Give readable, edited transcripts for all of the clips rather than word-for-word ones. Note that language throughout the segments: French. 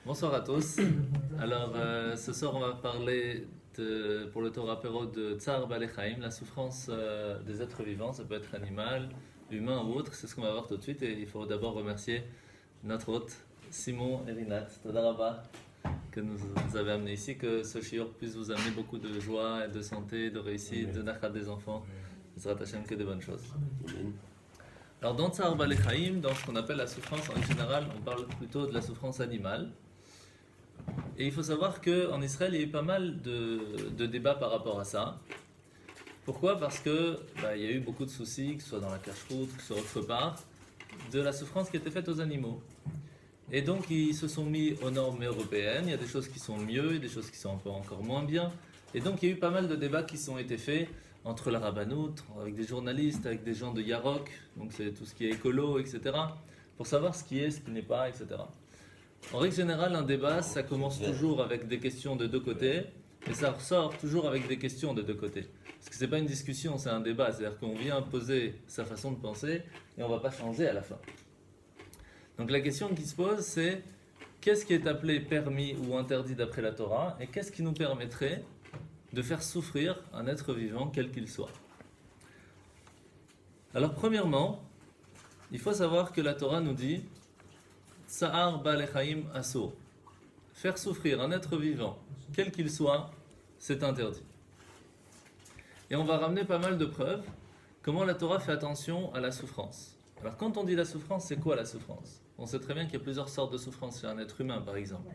Bonsoir à tous. Alors, ce soir, on va parler pour le Torah Péro de Tsar Balechaim, la souffrance des êtres vivants. Ça peut être animal, humain ou autre. C'est ce qu'on va voir tout de suite. Et il faut d'abord remercier notre hôte, Simon et Rinat. Toda Rabba, que nous avez amené ici. Que ce shiur puisse vous amener beaucoup de joie, de santé, de réussite, de nachat des enfants. Zrat Hashem, que de bonnes choses. Alors, dans Tsar Balechaim, dans ce qu'on appelle la souffrance, en général, on parle plutôt de la souffrance animale. Et il faut savoir qu'en Israël, il y a eu pas mal de débats par rapport à ça. Pourquoi ? Parce que il y a eu beaucoup de soucis, que ce soit dans la cache-route, que ce soit autre part, de la souffrance qui était faite aux animaux. Et donc, ils se sont mis aux normes européennes. Il y a des choses qui sont mieux, et des choses qui sont un peu encore moins bien. Et donc, il y a eu pas mal de débats qui ont été faits entre la rabbanout, avec des journalistes, avec des gens de Yarok, donc c'est tout ce qui est écolo, etc., pour savoir ce qui est, ce qui n'est pas, etc. En règle générale, un débat, ça commence toujours avec des questions de deux côtés, et ça ressort toujours avec des questions de deux côtés. Parce que c'est pas une discussion, c'est un débat, c'est-à-dire qu'on vient poser sa façon de penser, et on va pas changer à la fin. Donc la question qui se pose, c'est qu'est-ce qui est appelé permis ou interdit d'après la Torah, et qu'est-ce qui nous permettrait de faire souffrir un être vivant, quel qu'il soit. Alors premièrement, il faut savoir que la Torah nous dit Tsa'ar ba'alechaim asur. Faire souffrir un être vivant, quel qu'il soit, c'est interdit. Et on va ramener pas mal de preuves comment la Torah fait attention à la souffrance. Alors quand on dit la souffrance, c'est quoi la souffrance ? On sait très bien qu'il y a plusieurs sortes de souffrance chez un être humain, par exemple.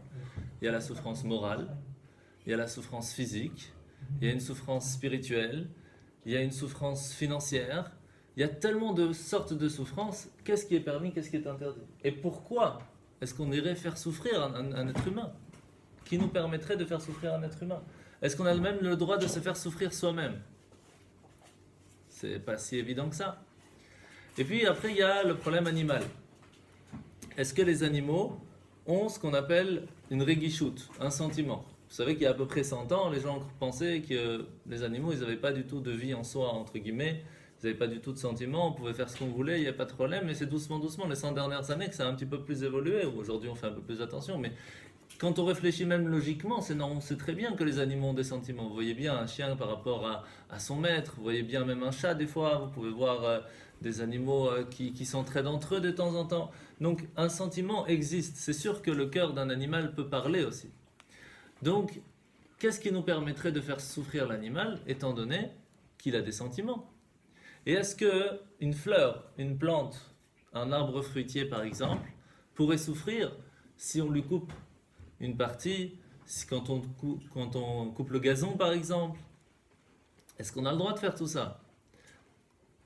Il y a la souffrance morale, il y a la souffrance physique, il y a une souffrance spirituelle, il y a une souffrance financière. Il y a tellement de sortes de souffrances. Qu'est-ce qui est permis, qu'est-ce qui est interdit ? Et pourquoi est-ce qu'on irait faire souffrir un être humain ? Qui nous permettrait de faire souffrir un être humain ? Est-ce qu'on a même le droit de se faire souffrir soi-même ? C'est pas si évident que ça. Et puis après, il y a le problème animal. Est-ce que les animaux ont ce qu'on appelle une réguichoute, un sentiment ? Vous savez qu'il y a à peu près 100 ans, les gens pensaient que les animaux, ils n'avaient pas du tout de vie en soi, entre guillemets. Ils n'avaient pas du tout de sentiments, on pouvait faire ce qu'on voulait, il n'y a pas de problème. Mais c'est doucement, les 100 dernières années que ça a un petit peu plus évolué. Aujourd'hui, on fait un peu plus attention. Mais quand on réfléchit même logiquement, on sait très bien que les animaux ont des sentiments. Vous voyez bien un chien par rapport à son maître. Vous voyez bien même un chat des fois. Vous pouvez voir des animaux qui s'entraident entre eux de temps en temps. Donc un sentiment existe. C'est sûr que le cœur d'un animal peut parler aussi. Donc, qu'est-ce qui nous permettrait de faire souffrir l'animal, étant donné qu'il a des sentiments ? Et est-ce qu'une fleur, une plante, un arbre fruitier par exemple, pourrait souffrir si on lui coupe une partie, quand on coupe le gazon par exemple ? Est-ce qu'on a le droit de faire tout ça ?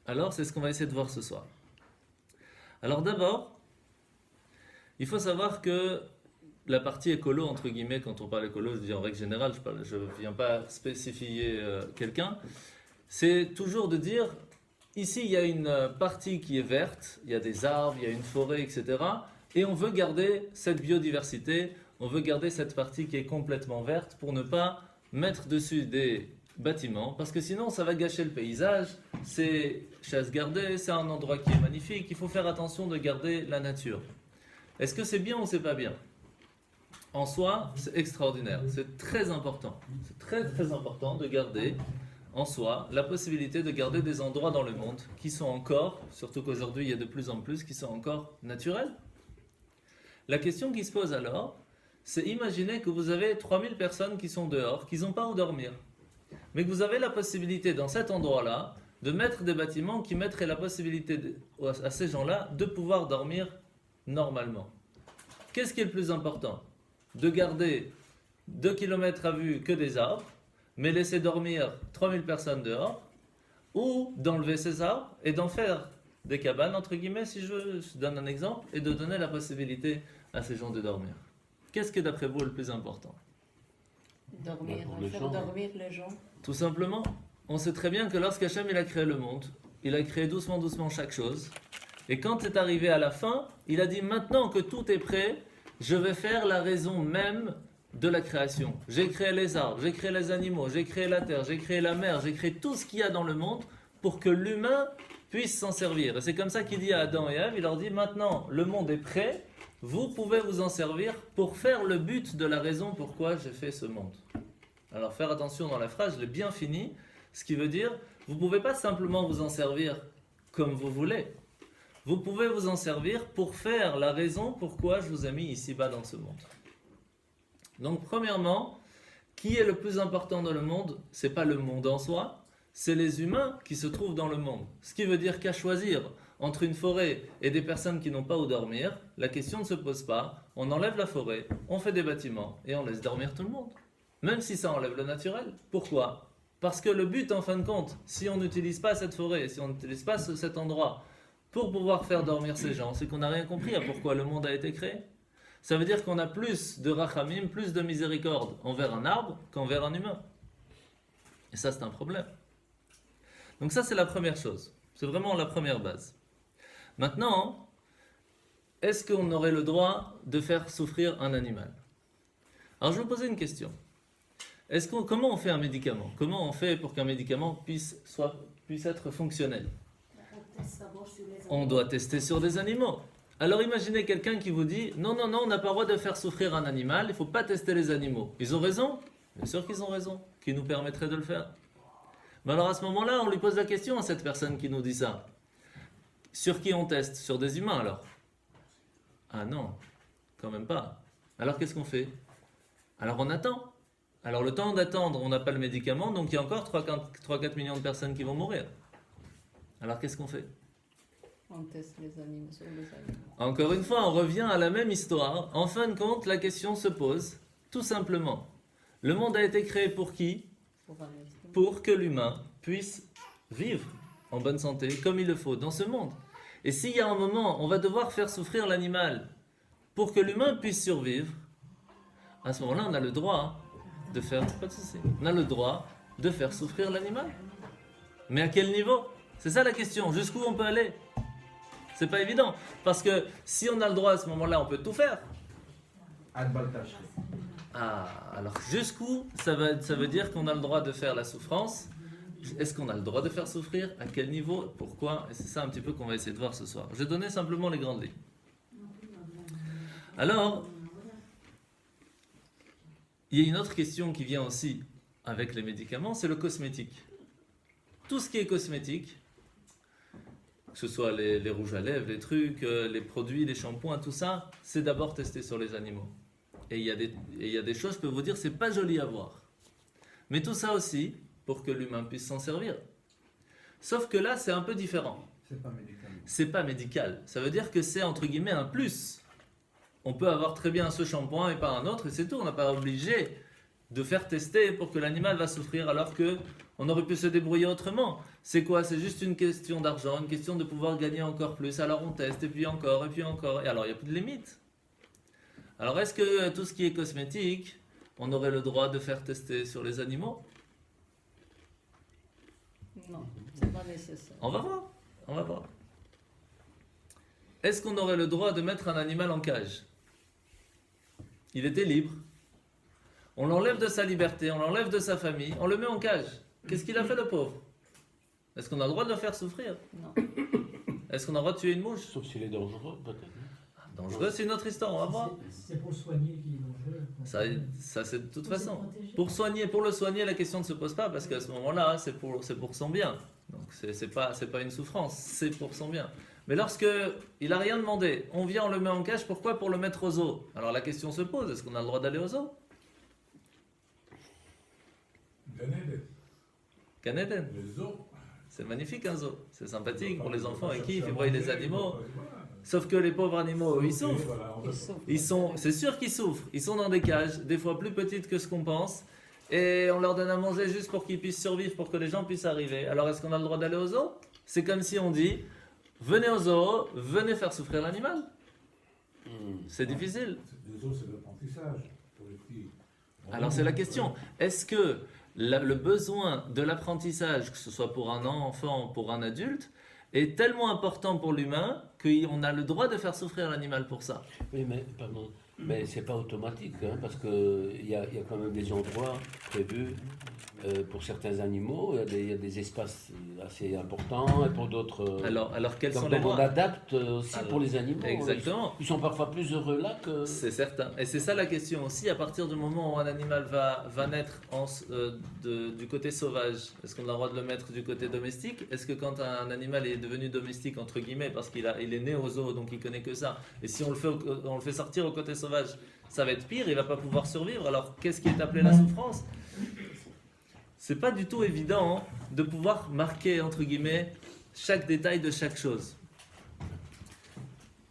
Alors, c'est ce qu'on va essayer de voir ce soir. Alors d'abord, il faut savoir que la partie écolo, entre guillemets, quand on parle écolo, je dis en règle générale, je ne viens pas spécifier quelqu'un, c'est toujours de dire, ici il y a une partie qui est verte, il y a des arbres, il y a une forêt, etc. Et on veut garder cette biodiversité, on veut garder cette partie qui est complètement verte pour ne pas mettre dessus des bâtiments, parce que sinon ça va gâcher le paysage, c'est chasse gardée, c'est un endroit qui est magnifique, il faut faire attention de garder la nature. Est-ce que c'est bien ou c'est pas bien ? En soi, c'est extraordinaire, c'est très important. C'est très très important de garder en soi la possibilité de garder des endroits dans le monde qui sont encore, surtout qu'aujourd'hui il y a de plus en plus, qui sont encore naturels. La question qui se pose alors, c'est imaginer que vous avez 3000 personnes qui sont dehors, qui n'ont pas où dormir. Mais que vous avez la possibilité dans cet endroit-là de mettre des bâtiments qui mettraient la possibilité à ces gens-là de pouvoir dormir normalement. Qu'est-ce qui est le plus important ? De garder 2 km à vue que des arbres, mais laisser dormir 3000 personnes dehors, ou d'enlever ces arbres et d'en faire des cabanes, entre guillemets, si je donne un exemple, et de donner la possibilité à ces gens de dormir. Qu'est-ce qui est d'après vous le plus important ? Dormir, faire dormir les gens. Tout simplement, on sait très bien que lorsqu'Hachem il a créé le monde, il a créé doucement chaque chose, et quand c'est arrivé à la fin, il a dit maintenant que tout est prêt, je vais faire la raison même de la création. J'ai créé les arbres, j'ai créé les animaux, j'ai créé la terre, j'ai créé la mer, j'ai créé tout ce qu'il y a dans le monde pour que l'humain puisse s'en servir. Et c'est comme ça qu'il dit à Adam et Ève, il leur dit maintenant le monde est prêt, vous pouvez vous en servir pour faire le but de la raison pourquoi j'ai fait ce monde. Alors faire attention dans la phrase, je l'ai bien fini, ce qui veut dire, vous ne pouvez pas simplement vous en servir comme vous voulez. Vous pouvez vous en servir pour faire la raison pourquoi je vous ai mis ici-bas dans ce monde. Donc premièrement, qui est le plus important dans le monde? Ce n'est pas le monde en soi, c'est les humains qui se trouvent dans le monde. Ce qui veut dire qu'à choisir entre une forêt et des personnes qui n'ont pas où dormir, la question ne se pose pas. On enlève la forêt, on fait des bâtiments et on laisse dormir tout le monde. Même si ça enlève le naturel. Pourquoi? Parce que le but, en fin de compte, si on n'utilise pas cette forêt, si on n'utilise pas cet endroit pour pouvoir faire dormir ces gens, c'est qu'on n'a rien compris à pourquoi le monde a été créé. Ça veut dire qu'on a plus de rachamim, plus de miséricorde envers un arbre qu'envers un humain. Et ça, c'est un problème. Donc ça, c'est la première chose. C'est vraiment la première base. Maintenant, est-ce qu'on aurait le droit de faire souffrir un animal? Alors, je vais vous poser une question. Comment on fait un médicament? Comment on fait pour qu'un médicament puisse être fonctionnel? On doit tester sur des animaux. Alors imaginez quelqu'un qui vous dit non, on n'a pas le droit de faire souffrir un animal, il ne faut pas tester les animaux. Ils ont raison? Bien sûr qu'ils ont raison, qui nous permettrait de le faire. Mais alors à ce moment-là, on lui pose la question à cette personne qui nous dit ça. Sur qui on teste? Sur des humains alors? Ah non, quand même pas. Alors qu'est-ce qu'on fait? Alors on attend. Alors le temps d'attendre, on n'a pas le médicament, donc il y a encore 3-4 millions de personnes qui vont mourir. Alors qu'est-ce qu'on fait? On teste les animaux sur les animaux. Encore une fois, on revient à la même histoire. En fin de compte, la question se pose tout simplement. Le monde a été créé pour qui? Pour que l'humain puisse vivre en bonne santé, comme il le faut, dans ce monde. Et s'il y a un moment, on va devoir faire souffrir l'animal pour que l'humain puisse survivre, à ce moment-là, on a le droit de faire... Pas de souci. On a le droit de faire souffrir l'animal. Mais à quel niveau? C'est ça la question. Jusqu'où on peut aller? C'est pas évident. Parce que si on a le droit à ce moment-là, on peut tout faire. Ah, alors jusqu'où ça veut dire qu'on a le droit de faire la souffrance? Est-ce qu'on a le droit de faire souffrir? À quel niveau? Pourquoi? Et c'est ça un petit peu qu'on va essayer de voir ce soir. Je vais donner simplement les grandes lignes. Alors, il y a une autre question qui vient aussi avec les médicaments, c'est le cosmétique. Tout ce qui est cosmétique, que ce soit les rouges à lèvres, les trucs, les produits, les shampoings, tout ça, c'est d'abord testé sur les animaux. Et il y a des choses, je peux vous dire, c'est pas joli à voir. Mais tout ça aussi, pour que l'humain puisse s'en servir. Sauf que là, c'est un peu différent. C'est pas médical. C'est pas médical. Ça veut dire que c'est entre guillemets un plus. On peut avoir très bien ce shampoing et pas un autre, et c'est tout. On n'a pas obligé de faire tester pour que l'animal va souffrir, alors que on aurait pu se débrouiller autrement. C'est quoi? C'est juste une question d'argent, une question de pouvoir gagner encore plus. Alors on teste, et puis encore, et puis encore. Et alors il n'y a plus de limite. Alors est-ce que tout ce qui est cosmétique, on aurait le droit de faire tester sur les animaux? Non, c'est pas nécessaire. On va voir. Est-ce qu'on aurait le droit de mettre un animal en cage? Il était libre. On l'enlève de sa liberté, on l'enlève de sa famille, on le met en cage. Qu'est-ce qu'il a fait le pauvre? Est-ce qu'on a le droit de le faire souffrir? Non. Est-ce qu'on a le droit de tuer une mouche? Sauf s'il est dangereux, peut-être. Dangereux, c'est une autre histoire, on va voir. C'est pour le soigner qu'il est dangereux. Ça c'est de toute façon. Pour le soigner, la question ne se pose pas, parce qu'à ce moment-là, c'est pour son bien. Donc c'est pas une souffrance, c'est pour son bien. Mais lorsque il n'a rien demandé, on vient, on le met en cage, pourquoi? Pour le mettre aux eaux. Alors la question se pose, est-ce qu'on a le droit d'aller aux eaux? Gan Eden. Les os. C'est magnifique un zoo, c'est sympathique pour les enfants, ils kiffent, ils voient les animaux. Sauf que les pauvres animaux, eux, ils souffrent. C'est sûr qu'ils souffrent. Ils sont dans des cages, des fois plus petites que ce qu'on pense, et on leur donne à manger juste pour qu'ils puissent survivre, pour que les gens puissent arriver. Alors est-ce qu'on a le droit d'aller aux zoos? C'est comme si on dit, venez aux zoos, venez faire souffrir l'animal. C'est difficile. Les os, c'est de l'apprentissage pour les petits. Alors c'est la question. Est-ce que le besoin de l'apprentissage, que ce soit pour un enfant, pour un adulte, est tellement important pour l'humain qu'on a le droit de faire souffrir l'animal pour ça? Oui, mais c'est pas automatique, hein, parce qu'il y a quand même des endroits prévus pour certains animaux, il y a des espaces assez importants, et pour d'autres... Alors quels sont donc les on lois? adapte aussi Alors, pour les animaux. exactement. Ils sont parfois plus heureux là que... C'est certain. Et c'est ça la question aussi. À partir du moment où un animal va naître du côté sauvage, est-ce qu'on a le droit de le mettre du côté domestique? Est-ce que quand un animal est devenu domestique, entre guillemets, parce il est né au zoo, donc il connaît que ça, et si on le fait sortir au côté sauvage, ça va être pire, il va pas pouvoir survivre. Alors qu'est-ce qui est appelé la souffrance? C'est pas du tout évident de pouvoir marquer, entre guillemets, chaque détail de chaque chose.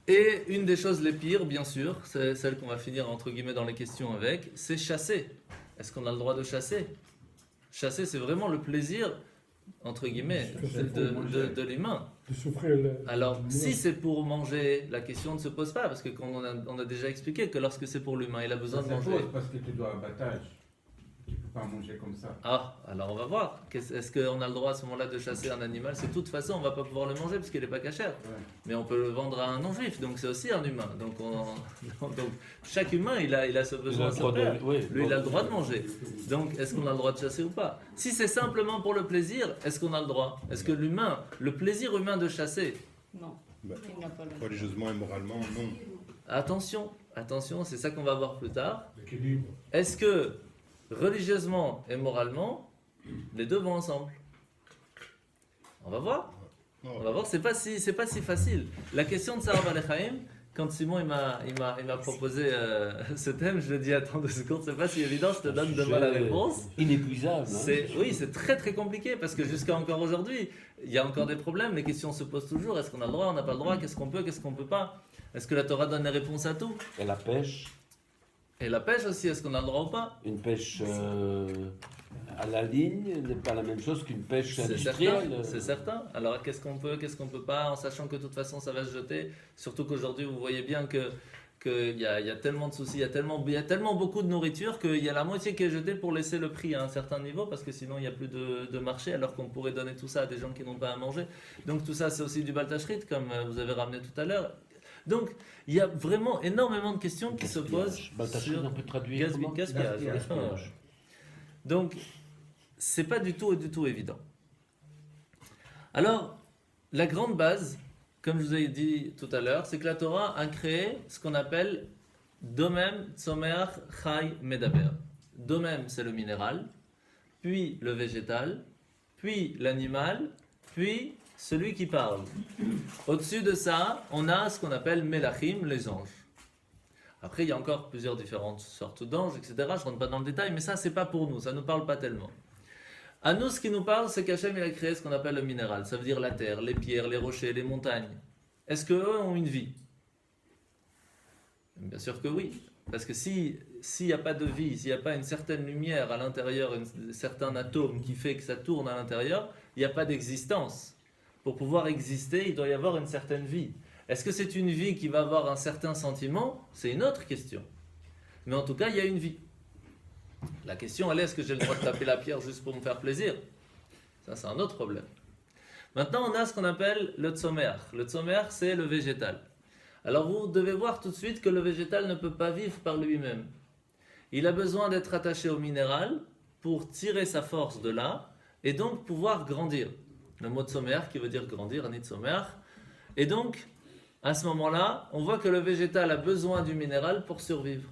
Et une des choses les pires, bien sûr, c'est celle qu'on va finir, entre guillemets, dans les questions avec, c'est chasser. Est-ce qu'on a le droit de chasser? Chasser, c'est vraiment le plaisir, entre guillemets, de l'humain. De souffrir Alors, si c'est pour manger, la question ne se pose pas, parce qu'on a déjà expliqué que lorsque c'est pour l'humain, il a besoin de manger. Parce que tu dois abattage. Tu ne peux pas manger comme ça. Ah, alors on va voir. Est-ce qu'on a le droit à ce moment-là de chasser un animal? C'est de toute façon, on ne va pas pouvoir le manger parce qu'il n'est pas cachère. Ouais. Mais on peut le vendre à un non-juif, donc c'est aussi un humain. Donc, donc chaque humain, il a ce besoin à se faire. Lui, il a le droit de manger. Donc, est-ce qu'on a le droit de chasser ou pas? Si c'est simplement pour le plaisir, est-ce qu'on a le droit? Est-ce que l'humain, le plaisir humain de chasser? Non, Bah, il n'a pas le droit. religieusement et moralement, non. Attention, c'est ça qu'on va voir plus tard. L'équilibre. Est-ce que religieusement et moralement, les deux vont ensemble? On va voir. On va voir, c'est pas si facile. La question de Sarah Balechaim, quand Simon il m'a proposé ce thème, je lui ai dit attends 2 secondes, c'est pas si évident, je te donne demain la réponse. Inépuisable. Oui, c'est très très compliqué parce que jusqu'à encore aujourd'hui, il y a encore des problèmes, les questions se posent toujours. Est-ce qu'on a le droit, on n'a pas le droit, qu'est-ce qu'on peut pas? Est-ce que la Torah donne les réponses à tout? Et la pêche, Et la pêche aussi, est-ce qu'on a le droit ou pas? une pêche à la ligne n'est pas la même chose qu'une pêche C'est industrielle. certain, c'est certain. Alors qu'est-ce qu'on peut pas, en sachant que de toute façon ça va se jeter. Surtout qu'aujourd'hui vous voyez bien qu'il y a tellement de soucis, il y a tellement beaucoup de nourriture qu'il y a la moitié qui est jetée pour laisser le prix à un certain niveau parce que sinon il n'y a plus de marché alors qu'on pourrait donner tout ça à des gens qui n'ont pas à manger. Donc tout ça c'est aussi du baltachrit comme vous avez ramené tout à l'heure. Donc il y a vraiment énormément de questions qui se posent Baltachrit, on peut traduire comment? gaspillage. Gaspillage. Donc, c'est pas du tout évident. Alors, la grande base, comme je vous ai dit tout à l'heure, c'est que la Torah a créé ce qu'on appelle Domem, Tzomer, Chai, Medaber. Domem, c'est le minéral, puis le végétal, puis l'animal, puis celui qui parle. Au-dessus de ça, on a ce qu'on appelle Melachim, les anges. Après, il y a encore plusieurs différentes sortes d'anges, etc. Je ne rentre pas dans le détail, mais ça, c'est pas pour nous, ça ne nous parle pas tellement. À nous, ce qui nous parle, c'est qu'Hachem, il a créé ce qu'on appelle le minéral. Ça veut dire la terre, les pierres, les rochers, les montagnes. Est-ce qu'eux ont une vie? Bien sûr que oui. Parce que s'il n'y a pas de vie, s'il n'y a pas une certaine lumière à l'intérieur, un certain atome qui fait que ça tourne à l'intérieur, il n'y a pas d'existence. Pour pouvoir exister, il doit y avoir une certaine vie. Est-ce que c'est une vie qui va avoir un certain sentiment? C'est une autre question. Mais en tout cas, il y a une vie. La question, elle est, est-ce que j'ai le droit de taper la pierre juste pour me faire plaisir? Ça, c'est un autre problème. Maintenant, on a ce qu'on appelle le tzomer. Le tzomer, c'est le végétal. Alors, vous devez voir tout de suite que le végétal ne peut pas vivre par lui-même. Il a besoin d'être attaché au minéral pour tirer sa force de là et donc pouvoir grandir. Le mot tzomer qui veut dire grandir, anit tzomer. Et donc, à ce moment-là, on voit que le végétal a besoin du minéral pour survivre.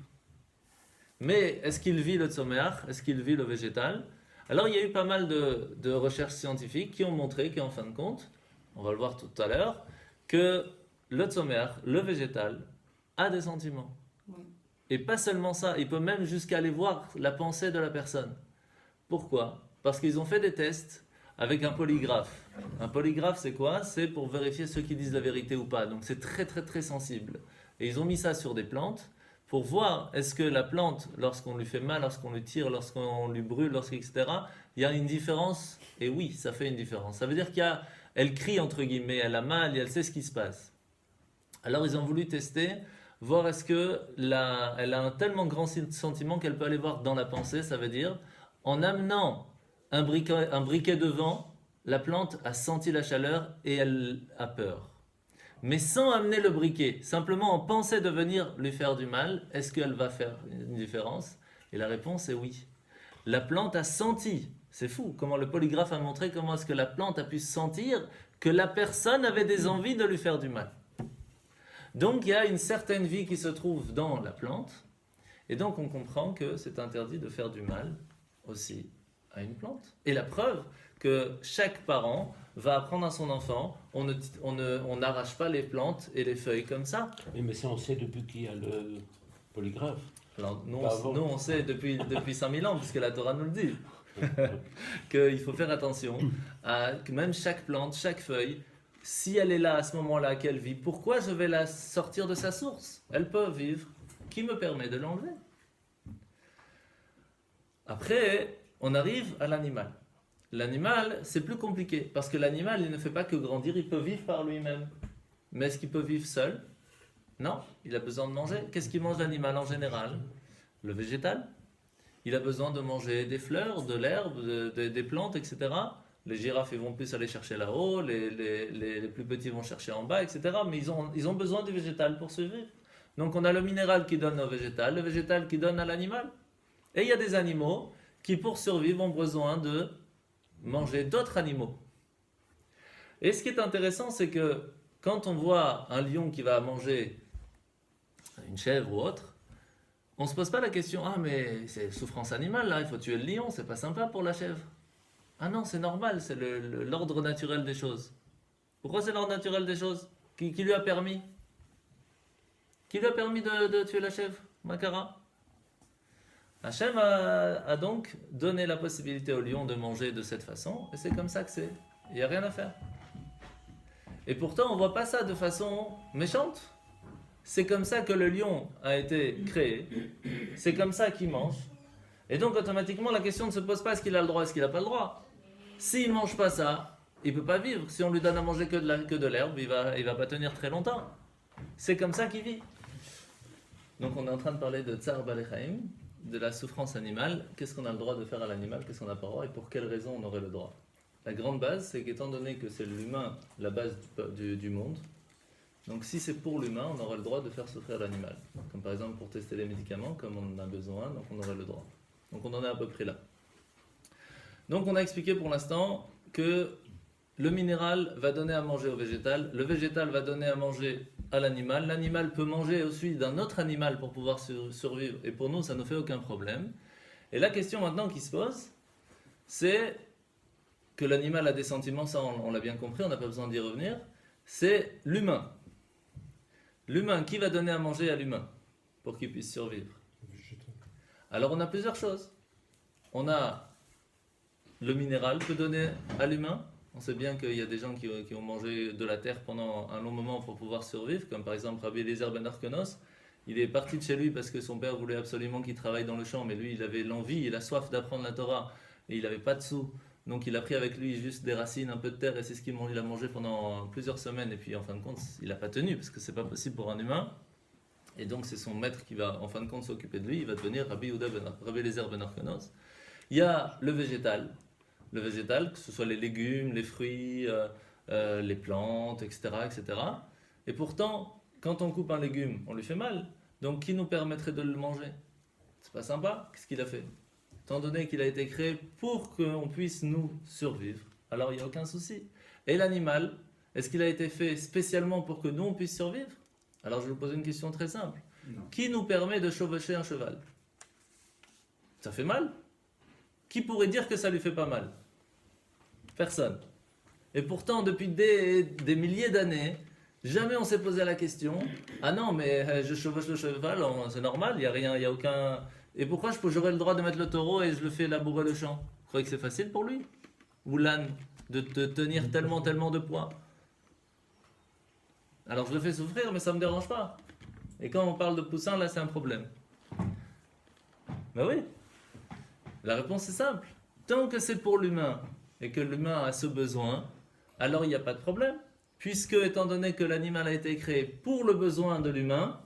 Mais est-ce qu'il vit le tzomer? Est-ce qu'il vit le végétal? Alors il y a eu pas mal de recherches scientifiques qui ont montré qu'en fin de compte, on va le voir tout à l'heure, que le tzomer, le végétal, a des sentiments. Oui. Et pas seulement ça, il peut même jusqu'à aller voir la pensée de la personne. Pourquoi? Parce qu'ils ont fait des tests avec un polygraphe. Un polygraphe, c'est quoi? C'est pour vérifier ceux qui disent la vérité ou pas. Donc c'est très très très sensible. Et ils ont mis ça sur des plantes pour voir est-ce que la plante, lorsqu'on lui fait mal, lorsqu'on lui tire, lorsqu'on lui brûle, etc., il y a une différence. Et oui, ça fait une différence. Ça veut dire qu'elle crie entre guillemets, elle a mal et elle sait ce qui se passe. Alors ils ont voulu tester, voir est-ce que elle a un tellement grand sentiment qu'elle peut aller voir dans la pensée. Ça veut dire en amenant un briquet devant, la plante a senti la chaleur et elle a peur. Mais sans amener le briquet, simplement en pensant de venir lui faire du mal, est-ce qu'elle va faire une différence? Et la réponse est oui. La plante a senti. C'est fou comment le polygraphe a montré comment est-ce que la plante a pu sentir que la personne avait des envies de lui faire du mal. Donc il y a une certaine vie qui se trouve dans la plante, et donc on comprend que c'est interdit de faire du mal aussi à une plante. Et la preuve que chaque parent va apprendre à son enfant, on n'arrache pas les plantes et les feuilles comme ça. Oui, mais ça on sait depuis qu'il y a le polygraphe. Alors nous on sait depuis 5000 ans, puisque la Torah nous le dit, qu'il faut faire attention à que même chaque plante, chaque feuille, si elle est là à ce moment-là, qu'elle vit, pourquoi je vais la sortir de sa source? Elle peut vivre. Qui me permet de l'enlever? Après, on arrive à l'animal. L'animal, c'est plus compliqué, parce que l'animal, il ne fait pas que grandir, il peut vivre par lui-même. Mais est-ce qu'il peut vivre seul? Non, il a besoin de manger. Qu'est-ce qu'il mange l'animal en général? Le végétal. Il a besoin de manger des fleurs, de l'herbe, des plantes, etc. Les girafes, ils vont plus aller chercher là-haut, les plus petits vont chercher en bas, etc. Mais ils ont besoin du végétal pour survivre. Donc on a le minéral qui donne au végétal, le végétal qui donne à l'animal. Et il y a des animaux qui, pour survivre, ont besoin de manger d'autres animaux. Et ce qui est intéressant, c'est que quand on voit un lion qui va manger une chèvre ou autre, on ne se pose pas la question « Ah, mais c'est souffrance animale, là, il faut tuer le lion, c'est pas sympa pour la chèvre. » Ah non, c'est normal, c'est l'ordre naturel des choses. Pourquoi c'est l'ordre naturel des choses? Qui lui a permis? Qui lui a permis de tuer la chèvre? Makara? Hachem a donc donné la possibilité au lion de manger de cette façon, et c'est comme ça que c'est. Il n'y a rien à faire. Et pourtant, on ne voit pas ça de façon méchante. C'est comme ça que le lion a été créé. C'est comme ça qu'il mange. Et donc, automatiquement, la question ne se pose pas est-ce qu'il a le droit, est-ce qu'il n'a pas le droit. S'il ne mange pas ça, il ne peut pas vivre. Si on lui donne à manger que de l'herbe, il va pas tenir très longtemps. C'est comme ça qu'il vit. Donc, on est en train de parler de Tsar Balechaim, de la souffrance animale. Qu'est-ce qu'on a le droit de faire à l'animal, qu'est-ce qu'on n'a pas le droit et pour quelles raisons on aurait le droit. La grande base, c'est qu'étant donné que c'est l'humain la base du monde, donc si c'est pour l'humain, on aurait le droit de faire souffrir l'animal. Comme par exemple pour tester les médicaments, comme on en a besoin, donc on aurait le droit. Donc on en est à peu près là. Donc on a expliqué pour l'instant que le minéral va donner à manger au végétal, le végétal va donner à manger à l'animal, l'animal peut manger aussi d'un autre animal pour pouvoir survivre, et pour nous ça ne fait aucun problème. Et la question maintenant qui se pose, c'est que l'animal a des sentiments, ça on l'a bien compris, on n'a pas besoin d'y revenir, c'est l'humain. L'humain, qui va donner à manger à l'humain pour qu'il puisse survivre? Alors on a plusieurs choses. On a le minéral peut donner à l'humain. On sait bien qu'il y a des gens qui ont mangé de la terre pendant un long moment pour pouvoir survivre, comme par exemple Rabbi Eliezer ben Arkenos. Il est parti de chez lui parce que son père voulait absolument qu'il travaille dans le champ, mais lui il avait l'envie et la soif d'apprendre la Torah et il n'avait pas de sous. Donc il a pris avec lui juste des racines, un peu de terre, et c'est ce qu'il a mangé pendant plusieurs semaines. Et puis en fin de compte, il n'a pas tenu, parce que c'est pas possible pour un humain. Et donc c'est son maître qui va en fin de compte s'occuper de lui. Il va devenir Rabbi Eliezer ben Arkenos. Il y a le végétal. Le végétal, que ce soit les légumes, les fruits, les plantes, etc., etc. Et pourtant, quand on coupe un légume, on lui fait mal. Donc qui nous permettrait de le manger? C'est pas sympa. Qu'est-ce qu'il a fait? Étant donné qu'il a été créé pour qu'on puisse nous survivre, alors il n'y a aucun souci. Et l'animal, est-ce qu'il a été fait spécialement pour que nous on puisse survivre? Alors je vais vous poser une question très simple. Non. Qui nous permet de chevaucher un cheval? Ça fait mal? Qui pourrait dire que ça lui fait pas mal? Personne. Et pourtant, depuis des milliers d'années, jamais on s'est posé la question, ah non, mais je chevauche le cheval, c'est normal, il n'y a rien, il n'y a aucun... Et pourquoi j'aurais le droit de mettre le taureau et je le fais labourer le champ? Vous croyez que c'est facile pour lui? Ou l'âne, de tenir tellement de poids? Alors je le fais souffrir, mais ça ne me dérange pas. Et quand on parle de poussin, là c'est un problème. Ben oui. La réponse est simple. Tant que c'est pour l'humain, et que l'humain a ce besoin, alors il n'y a pas de problème. Puisque, étant donné que l'animal a été créé pour le besoin de l'humain,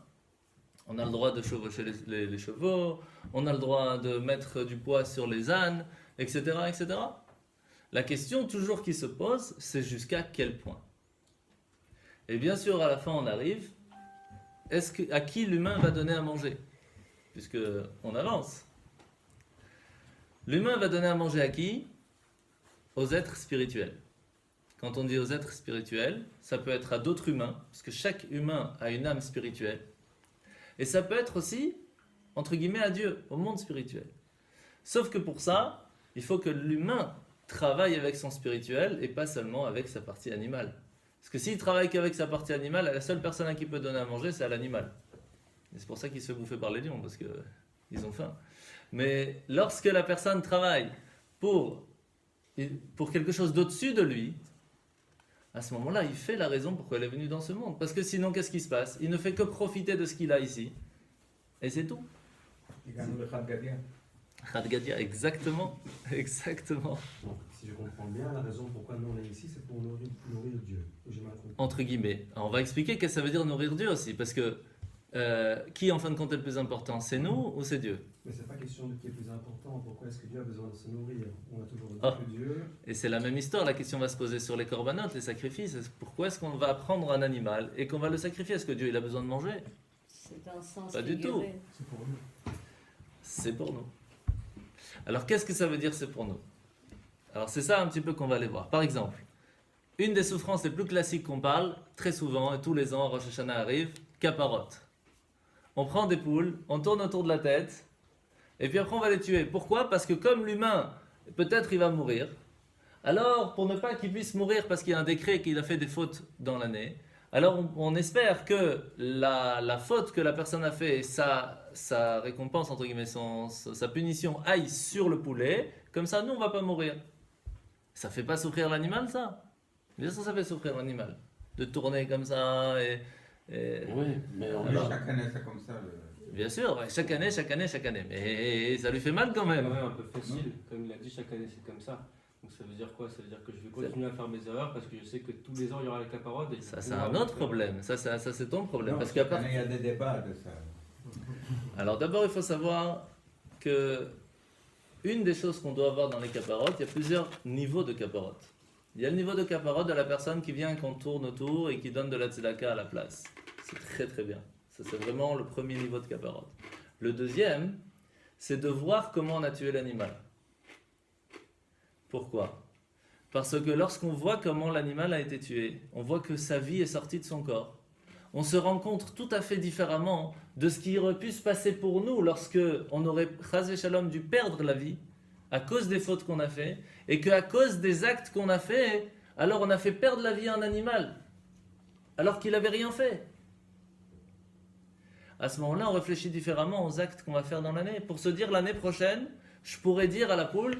on a le droit de chevaucher les chevaux, on a le droit de mettre du poids sur les ânes, etc., etc. La question toujours qui se pose, c'est jusqu'à quel point. Et bien sûr, à la fin, on arrive, à qui l'humain va donner à manger? Puisque on avance. L'humain va donner à manger à qui? Aux êtres spirituels. Quand on dit aux êtres spirituels, ça peut être à d'autres humains, parce que chaque humain a une âme spirituelle. Et ça peut être aussi, entre guillemets, à Dieu, au monde spirituel. Sauf que pour ça, il faut que l'humain travaille avec son spirituel et pas seulement avec sa partie animale. Parce que s'il travaille qu'avec sa partie animale, la seule personne à qui peut donner à manger, c'est à l'animal. Et c'est pour ça qu'il se fait bouffer par les lions, parce qu'ils ont faim. Mais lorsque la personne travaille pour quelque chose d'au-dessus de lui, à ce moment-là, il fait la raison pourquoi elle est venue dans ce monde. Parce que sinon, qu'est-ce qui se passe? Il ne fait que profiter de ce qu'il a ici. Et c'est tout. Il gagne le Khad Gadia. Khad Gadia, exactement. Exactement. Donc, si je comprends bien, la raison pourquoi nous on est ici, c'est pour nourrir Dieu. J'ai mal compris. Entre guillemets. Alors, on va expliquer qu'est-ce que ça veut dire nourrir Dieu aussi. Parce que qui, en fin de compte, est le plus important? C'est nous ou c'est Dieu? Mais c'est pas question de qui est plus important. Pourquoi est-ce que Dieu a besoin de se nourrir? On a toujours dit Ah. que Dieu. Et c'est la même histoire, la question va se poser sur les corbanotes, les sacrifices. Pourquoi est-ce qu'on va prendre un animal et qu'on va le sacrifier? Est-ce que Dieu il a besoin de manger? C'est un sens Pas du tout. figuré. C'est pour nous. C'est pour nous. Alors qu'est-ce que ça veut dire c'est pour nous? Alors c'est ça un petit peu qu'on va aller voir. Par exemple, une des souffrances les plus classiques qu'on parle très souvent, et tous les ans, Rosh Hashanah arrive, caparotte. On prend des poules, on tourne autour de la tête, et puis après on va les tuer. Pourquoi? Parce que comme l'humain, peut-être il va mourir, alors pour ne pas qu'il puisse mourir parce qu'il y a un décret qu'il a fait des fautes dans l'année, alors on espère que la faute que la personne a fait, sa récompense, entre guillemets, sa punition aille sur le poulet, comme ça nous on va pas mourir. Ça fait pas souffrir l'animal ça? Bien sûr ça fait souffrir l'animal. De tourner comme ça et Oui, mais on Alors, Chaque année, c'est comme ça. bien sûr, ouais, chaque année. Mais ça lui fait mal quand même. Ouais, un peu facile, comme il a dit, chaque année c'est comme ça. Donc ça veut dire quoi? Ça veut dire que je vais continuer à faire mes erreurs parce que je sais que tous les ans il y aura la caparode. Et Ça c'est un autre problème. Ça c'est ton problème. Non, Parce qu'à chaque part... année, il y a des débats de ça. Alors d'abord il faut savoir que une des choses qu'on doit avoir dans les caparottes, il y a plusieurs niveaux de caparottes. Il y a le niveau de caparotte de la personne qui vient, qu'on tourne autour et qui donne de la tzedaka à la place. C'est très très bien. Ça c'est vraiment le premier niveau de caparotte. Le deuxième, c'est de voir comment on a tué l'animal. Pourquoi? Parce que lorsqu'on voit comment l'animal a été tué, on voit que sa vie est sortie de son corps. On se rend compte tout à fait différemment de ce qui aurait pu se passer pour nous lorsque on aurait, chas v'shalom, dû perdre la vie à cause des fautes qu'on a fait, et qu'à cause des actes qu'on a fait, alors on a fait perdre la vie à un animal, alors qu'il n'avait rien fait. À ce moment-là, on réfléchit différemment aux actes qu'on va faire dans l'année. Pour se dire l'année prochaine, je pourrais dire à la poule,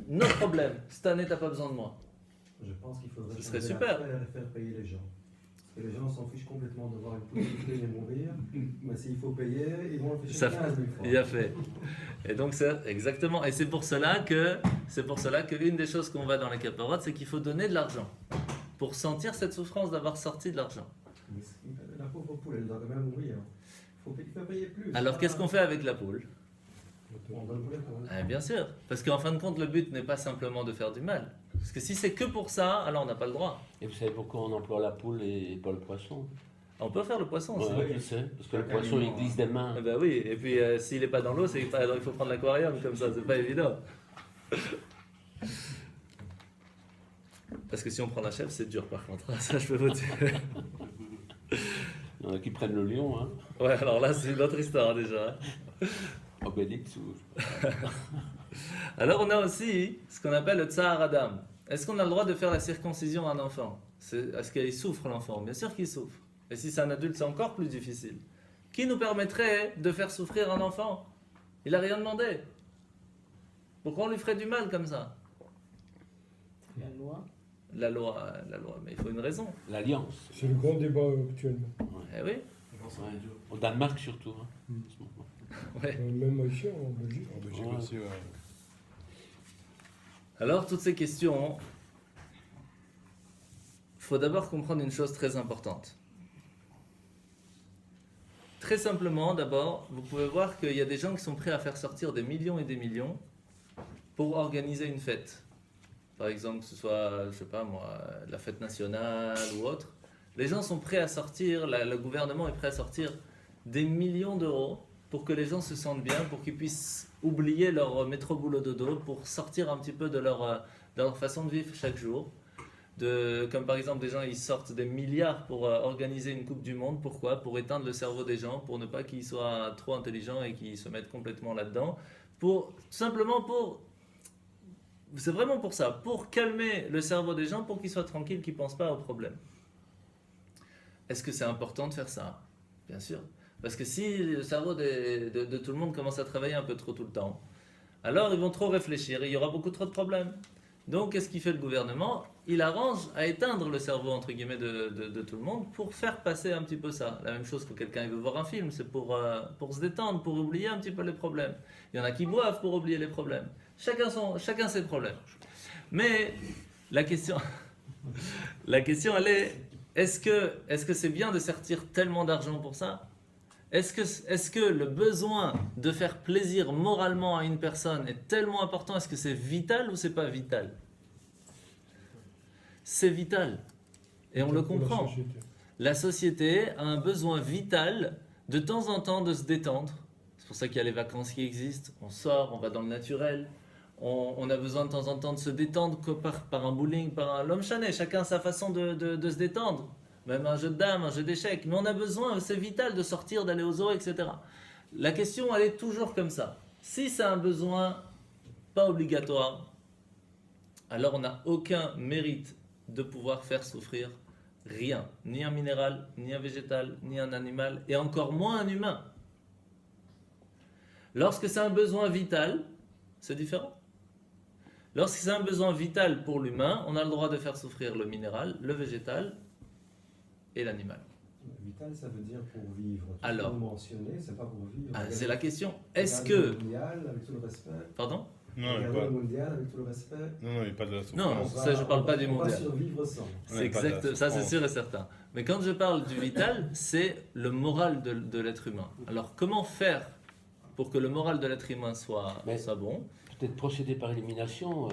no problème, cette année t'as pas besoin de moi. Je pense qu'il faudrait Ce serait changer super. la règle et faire payer les gens. Parce que les gens s'en fichent complètement de voir une poule tuer et mourir. Mais s'il faut payer, ils vont réfléchir Ça 15 000 fois. Il a fait. Et donc c'est exactement. Et c'est pour cela que une des choses qu'on va dans les caparottes, c'est qu'il faut donner de l'argent pour sentir cette souffrance d'avoir sorti de l'argent. Mais la pauvre poule, elle doit quand même mourir. Il faut faire payer plus. Alors qu'est-ce qu'on fait avec la poule? On doit le mourir pour eux. Bien sûr, parce qu'en fin de compte, le but n'est pas simplement de faire du mal. Parce que si c'est que pour ça, alors on n'a pas le droit. Et vous savez pourquoi on emploie la poule et pas le poisson? On peut faire le poisson aussi. Ouais, je sais. Parce que le poisson, il glisse des mains. Eh ben oui, et puis s'il n'est pas dans l'eau, alors il faut prendre l'aquarium comme ça, c'est pas évident. Parce que si on prend la chèvre, c'est dur par contre, ça je peux vous dire. Il y en a qui prennent le lion, hein. Ouais, alors là c'est une autre histoire déjà. Obélix ou... Alors on a aussi ce qu'on appelle le tsar Adam. Est-ce qu'on a le droit de faire la circoncision à un enfant? Est-ce qu'il souffre l'enfant? Bien sûr qu'il souffre. Et si c'est un adulte, c'est encore plus difficile. Qui nous permettrait de faire souffrir un enfant? Il n'a rien demandé. Pourquoi on lui ferait du mal comme ça? La loi. La loi, mais il faut une raison. L'alliance. C'est le grand débat actuellement. Eh oui. Ouais. Au Danemark surtout. Hein, en ce moment. Ouais. Même ici en Belgique. En Belgique Ouais. aussi, ouais. Alors, toutes ces questions, il faut d'abord comprendre une chose très importante. Très simplement, d'abord, vous pouvez voir qu'il y a des gens qui sont prêts à faire sortir des millions et des millions pour organiser une fête. Par exemple, que ce soit, je sais pas moi, la fête nationale ou autre. Les gens sont prêts à sortir, le gouvernement est prêt à sortir des millions d'euros pour que les gens se sentent bien, pour qu'ils puissent oublier leur métro boulot dodo, pour sortir un petit peu de leur façon de vivre chaque jour. Comme par exemple des gens ils sortent des milliards pour organiser une Coupe du Monde. Pourquoi? Pour éteindre le cerveau des gens, pour ne pas qu'ils soient trop intelligents et qu'ils se mettent complètement là-dedans. Tout simplement c'est vraiment pour ça, pour calmer le cerveau des gens, pour qu'ils soient tranquilles, qu'ils ne pensent pas aux problèmes. Est-ce que c'est important de faire ça? Bien sûr. Parce que si le cerveau de tout le monde commence à travailler un peu trop tout le temps, alors ils vont trop réfléchir et il y aura beaucoup trop de problèmes. Donc, qu'est-ce qu'il fait le gouvernement? Il arrange à éteindre le cerveau, entre guillemets, de tout le monde pour faire passer un petit peu ça. La même chose que quelqu'un il veut voir un film, c'est pour se détendre, pour oublier un petit peu les problèmes. Il y en a qui boivent pour oublier les problèmes. Chacun ses problèmes. Mais la question, elle est, est-ce que c'est bien de sortir tellement d'argent pour ça? Est-ce que le besoin de faire plaisir moralement à une personne est tellement important? Est-ce que c'est vital ou c'est pas vital? C'est vital. Et on le comprend. La société a un besoin vital de temps en temps de se détendre. C'est pour ça qu'il y a les vacances qui existent. On sort, on va dans le naturel. On a besoin de temps en temps de se détendre par un bowling, par un l'homme chané. Chacun a sa façon de se détendre. Même un jeu de dames, un jeu d'échecs. Mais on a besoin, c'est vital de sortir, d'aller aux eaux, etc. La question, elle est toujours comme ça. Si c'est un besoin pas obligatoire, alors on n'a aucun mérite de pouvoir faire souffrir rien. Ni un minéral, ni un végétal, ni un animal, et encore moins un humain. Lorsque c'est un besoin vital, c'est différent. Lorsque c'est un besoin vital pour l'humain, on a le droit de faire souffrir le minéral, le végétal, et l'animal. Vital, ça veut dire pour vivre. Alors, mentionné, c'est pas pour vivre. C'est la question. Est-ce que... mondial, avec tout le respect. Pardon? Non, il pas... mondial, avec tout le respect. Non, il n'y a pas de la souffrance. Non, ça je parle pas du mondial. On va survivre sans. C'est exact, ça c'est sûr et certain. Mais quand je parle du vital, c'est le moral de l'être humain. Alors comment faire pour que le moral de l'être humain soit bon? Peut-être procéder par élimination.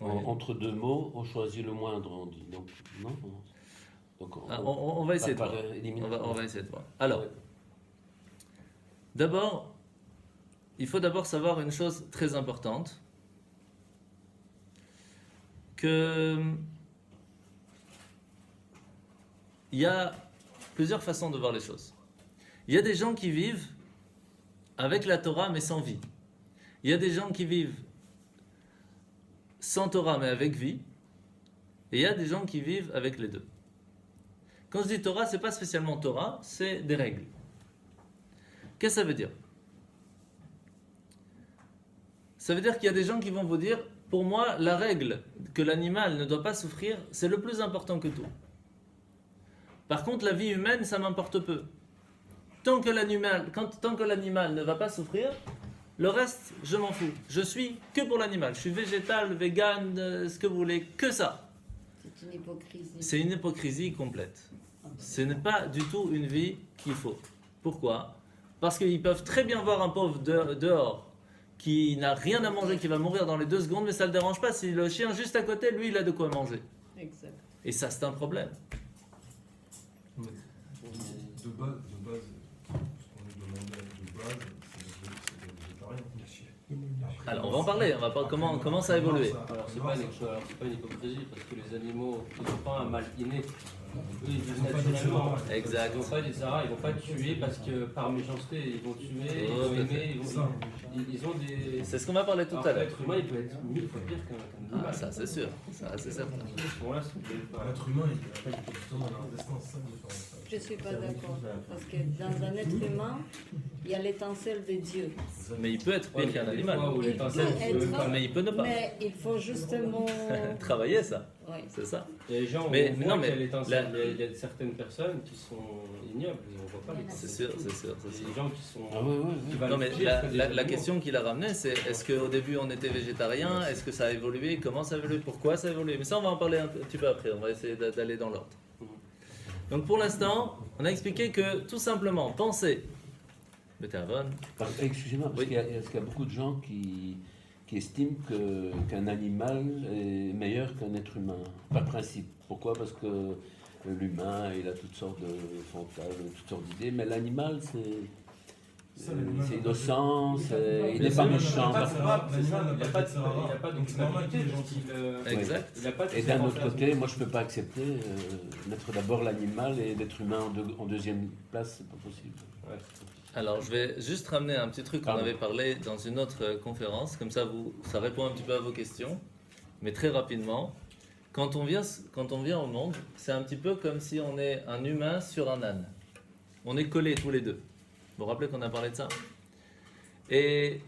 Entre deux mots, on choisit le moindre, on dit. Donc, non. Donc, on va essayer de voir. On va essayer de voir. Alors, d'abord, il faut d'abord savoir une chose très importante, que il y a plusieurs façons de voir les choses. Il y a des gens qui vivent avec la Torah mais sans vie. Il y a des gens qui vivent sans Torah mais avec vie. Et il y a des gens qui vivent avec les deux. Quand je dis Torah, ce n'est pas spécialement Torah, c'est des règles. Qu'est-ce que ça veut dire? Ça veut dire qu'il y a des gens qui vont vous dire, pour moi, la règle que l'animal ne doit pas souffrir, c'est le plus important que tout. Par contre, la vie humaine, ça m'importe peu. Tant que l'animal ne va pas souffrir, le reste, je m'en fous. Je suis que pour l'animal. Je suis végétal, vegan, ce que vous voulez, que ça. C'est une hypocrisie. C'est une hypocrisie complète. Ce n'est pas du tout une vie qu'il faut. Pourquoi? Parce qu'ils peuvent très bien voir un pauvre dehors qui n'a rien à manger, qui va mourir dans les 2 secondes, mais ça ne le dérange pas. Si le chien juste à côté, lui, il a de quoi manger. Exact. Et ça, c'est un problème. De base, ce qu'on nous demandait de base, c'est des végétariens. Alors, on va en parler. On va pas comment ça a évolué. Alors, c'est pas une hypocrisie, parce que les animaux, ils n'ont pas un mal inné. Eux, ils vivent naturellement. Exact. Ils vont pas ils vont pas tuer parce que par méchanceté, ils vont tuer, ils vont aimer, ils ont des... C'est ce qu'on va parler tout à l'heure. L'être humain, il peut être 1000 fois pire qu'un animal. Ah, ça, c'est sûr. Ça, c'est certain. L'être humain, il n'a pas justement dans un destin, c'est ça la différence. Je ne suis pas d'accord. Parce que dans un être humain, il y a l'étincelle de Dieu. Mais il peut être pire qu'un animal. Mais il peut ne pas. Mais il faut justement... Travailler ça. Oui. C'est ça. Il y a des gens, Mais on voit non, mais qu'il y a l'étincelle. Il y a certaines personnes qui sont ignobles, on ne voit pas l'étincelle. C'est sûr. Il y a des gens qui sont... qui Non, valent mais pire que des la animaux. question qu'il a ramenée, c'est est-ce qu'au début on était végétarien? Est-ce que ça a évolué? Comment ça a évolué? Pourquoi ça a évolué? Mais ça, on va en parler un petit peu après. On va essayer d'aller dans l'ordre. Donc pour l'instant, on a expliqué que tout simplement, penser. Excusez-moi, parce qu'il y a beaucoup de gens qui estiment qu'un animal est meilleur qu'un être humain, par principe. Pourquoi? Parce que l'humain, il a toutes sortes de fantasmes, toutes sortes d'idées, mais l'animal, Ça, l'animal, c'est on innocent, il n'est sûr, pas il n'a méchant. Il n'y a pas de C'est normal qu'il est gentil. Exact. Il a pas de Et d'un autre côté, moi je ne peux pas accepter mettre d'abord l'animal et l'être humain en deuxième place, c'est pas possible. Ouais. Alors, je vais juste ramener un petit truc qu'on Pardon. avait parlé dans une autre conférence, comme ça ça répond un petit peu à vos questions, mais très rapidement. Quand on vient au monde, c'est un petit peu comme si on est un humain sur un âne. On est collés tous les deux. Vous vous rappelez qu'on a parlé de ça? Et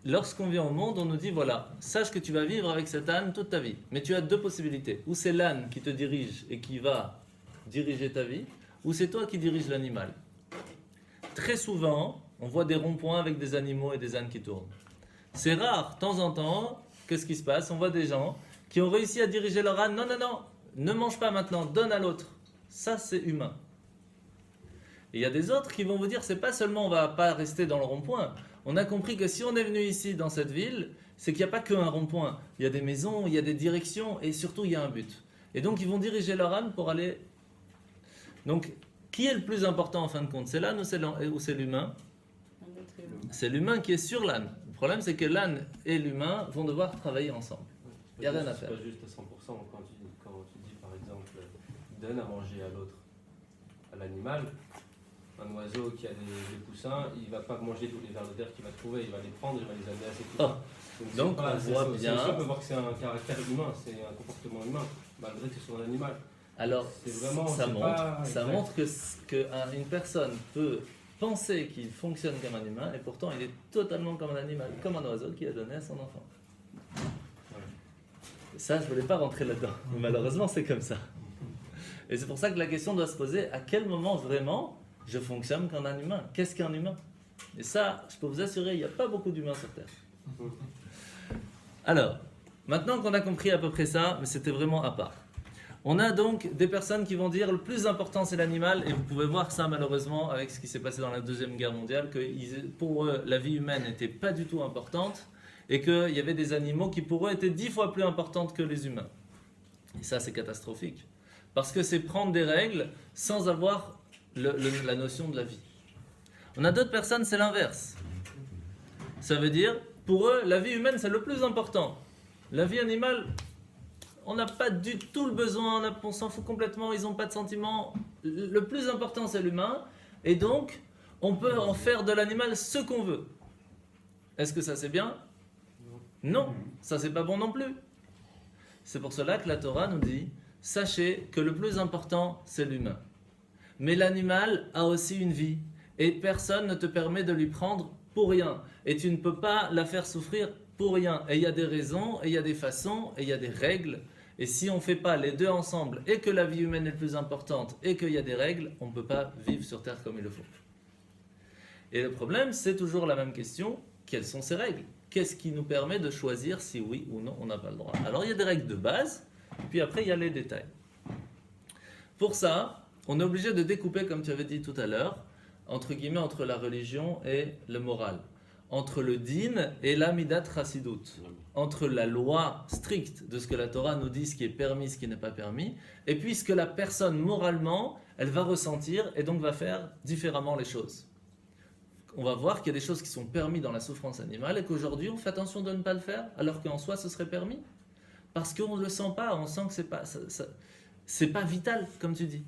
lorsqu'on vient au monde, on nous dit voilà, sache que tu vas vivre avec cet âne toute ta vie. Mais tu as deux possibilités. Ou c'est l'âne qui te dirige et qui va diriger ta vie, ou c'est toi qui diriges l'animal. Très souvent, on voit des ronds-points avec des animaux et des ânes qui tournent. C'est rare, de temps en temps, qu'est-ce qui se passe? On voit des gens qui ont réussi à diriger leur âne. Non, non, non, ne mange pas maintenant, donne à l'autre. Ça, c'est humain. Et il y a des autres qui vont vous dire, c'est pas seulement on va pas rester dans le rond-point. On a compris que si on est venu ici, dans cette ville, c'est qu'il n'y a pas qu'un rond-point. Il y a des maisons, il y a des directions et surtout il y a un but. Et donc ils vont diriger leur âne pour aller... Donc, qui est le plus important en fin de compte? C'est l'âne ou c'est l'humain? Un être humain. C'est l'humain qui est sur l'âne. Le problème, c'est que l'âne et l'humain vont devoir travailler ensemble. Il n'y a rien à faire. C'est pas juste à 100% quand tu dis par exemple, donne à manger à l'autre, à l'animal. Un oiseau qui a des poussins, il va pas manger tous les vers de terre qu'il va trouver, il va les prendre, il va les amener à ses poussins. Donc, on voit bien- On peut voir que c'est un caractère humain, c'est un comportement humain, malgré que ce soit un animal. Alors, C'est vraiment- ça c'est montre, pas ça exact. montre qu'une personne peut penser qu'il fonctionne comme un humain et pourtant il est totalement comme un animal, comme un oiseau qui a donné à son enfant. Et ça, je ne voulais pas rentrer là-dedans, mais malheureusement c'est comme ça. Et c'est pour ça que la question doit se poser, à quel moment vraiment je fonctionne comme un humain? Qu'est-ce qu'un humain? Et ça, je peux vous assurer, il n'y a pas beaucoup d'humains sur Terre. Alors, maintenant qu'on a compris à peu près ça, mais c'était vraiment à part. On a donc des personnes qui vont dire le plus important c'est l'animal, et vous pouvez voir ça malheureusement avec ce qui s'est passé dans la Deuxième Guerre mondiale, que pour eux la vie humaine n'était pas du tout importante, et qu'il y avait des animaux qui pour eux étaient 10 fois plus importantes que les humains. Et ça c'est catastrophique, parce que c'est prendre des règles sans avoir la notion de la vie. On a d'autres personnes, c'est l'inverse. Ça veut dire, pour eux, la vie humaine c'est le plus important. La vie animale, on n'a pas du tout le besoin, on s'en fout complètement, ils n'ont pas de sentiments. Le plus important c'est l'humain, et donc on peut en faire de l'animal ce qu'on veut. Est-ce que ça c'est bien? Non, ça c'est pas bon non plus. C'est pour cela que la Torah nous dit, sachez que le plus important c'est l'humain. Mais l'animal a aussi une vie, et personne ne te permet de lui prendre pour rien, et tu ne peux pas la faire souffrir pour rien. Et il y a des raisons, et il y a des façons, et il y a des règles. Et si on ne fait pas les deux ensemble, et que la vie humaine est plus importante, et qu'il y a des règles, on ne peut pas vivre sur Terre comme il le faut. Et le problème, c'est toujours la même question, quelles sont ces règles? Qu'est-ce qui nous permet de choisir si oui ou non on n'a pas le droit? Alors il y a des règles de base, puis après il y a les détails. Pour ça, on est obligé de découper, comme tu avais dit tout à l'heure, entre guillemets, entre la religion et le moral. Entre le din et la midat chassidut. Entre la loi stricte de ce que la Torah nous dit, ce qui est permis, ce qui n'est pas permis, et puis ce que la personne moralement, elle va ressentir et donc va faire différemment les choses. On va voir qu'il y a des choses qui sont permises dans la souffrance animale et qu'aujourd'hui on fait attention de ne pas le faire alors qu'en soi ce serait permis. Parce qu'on ne le sent pas, on sent que c'est pas vital comme tu dis.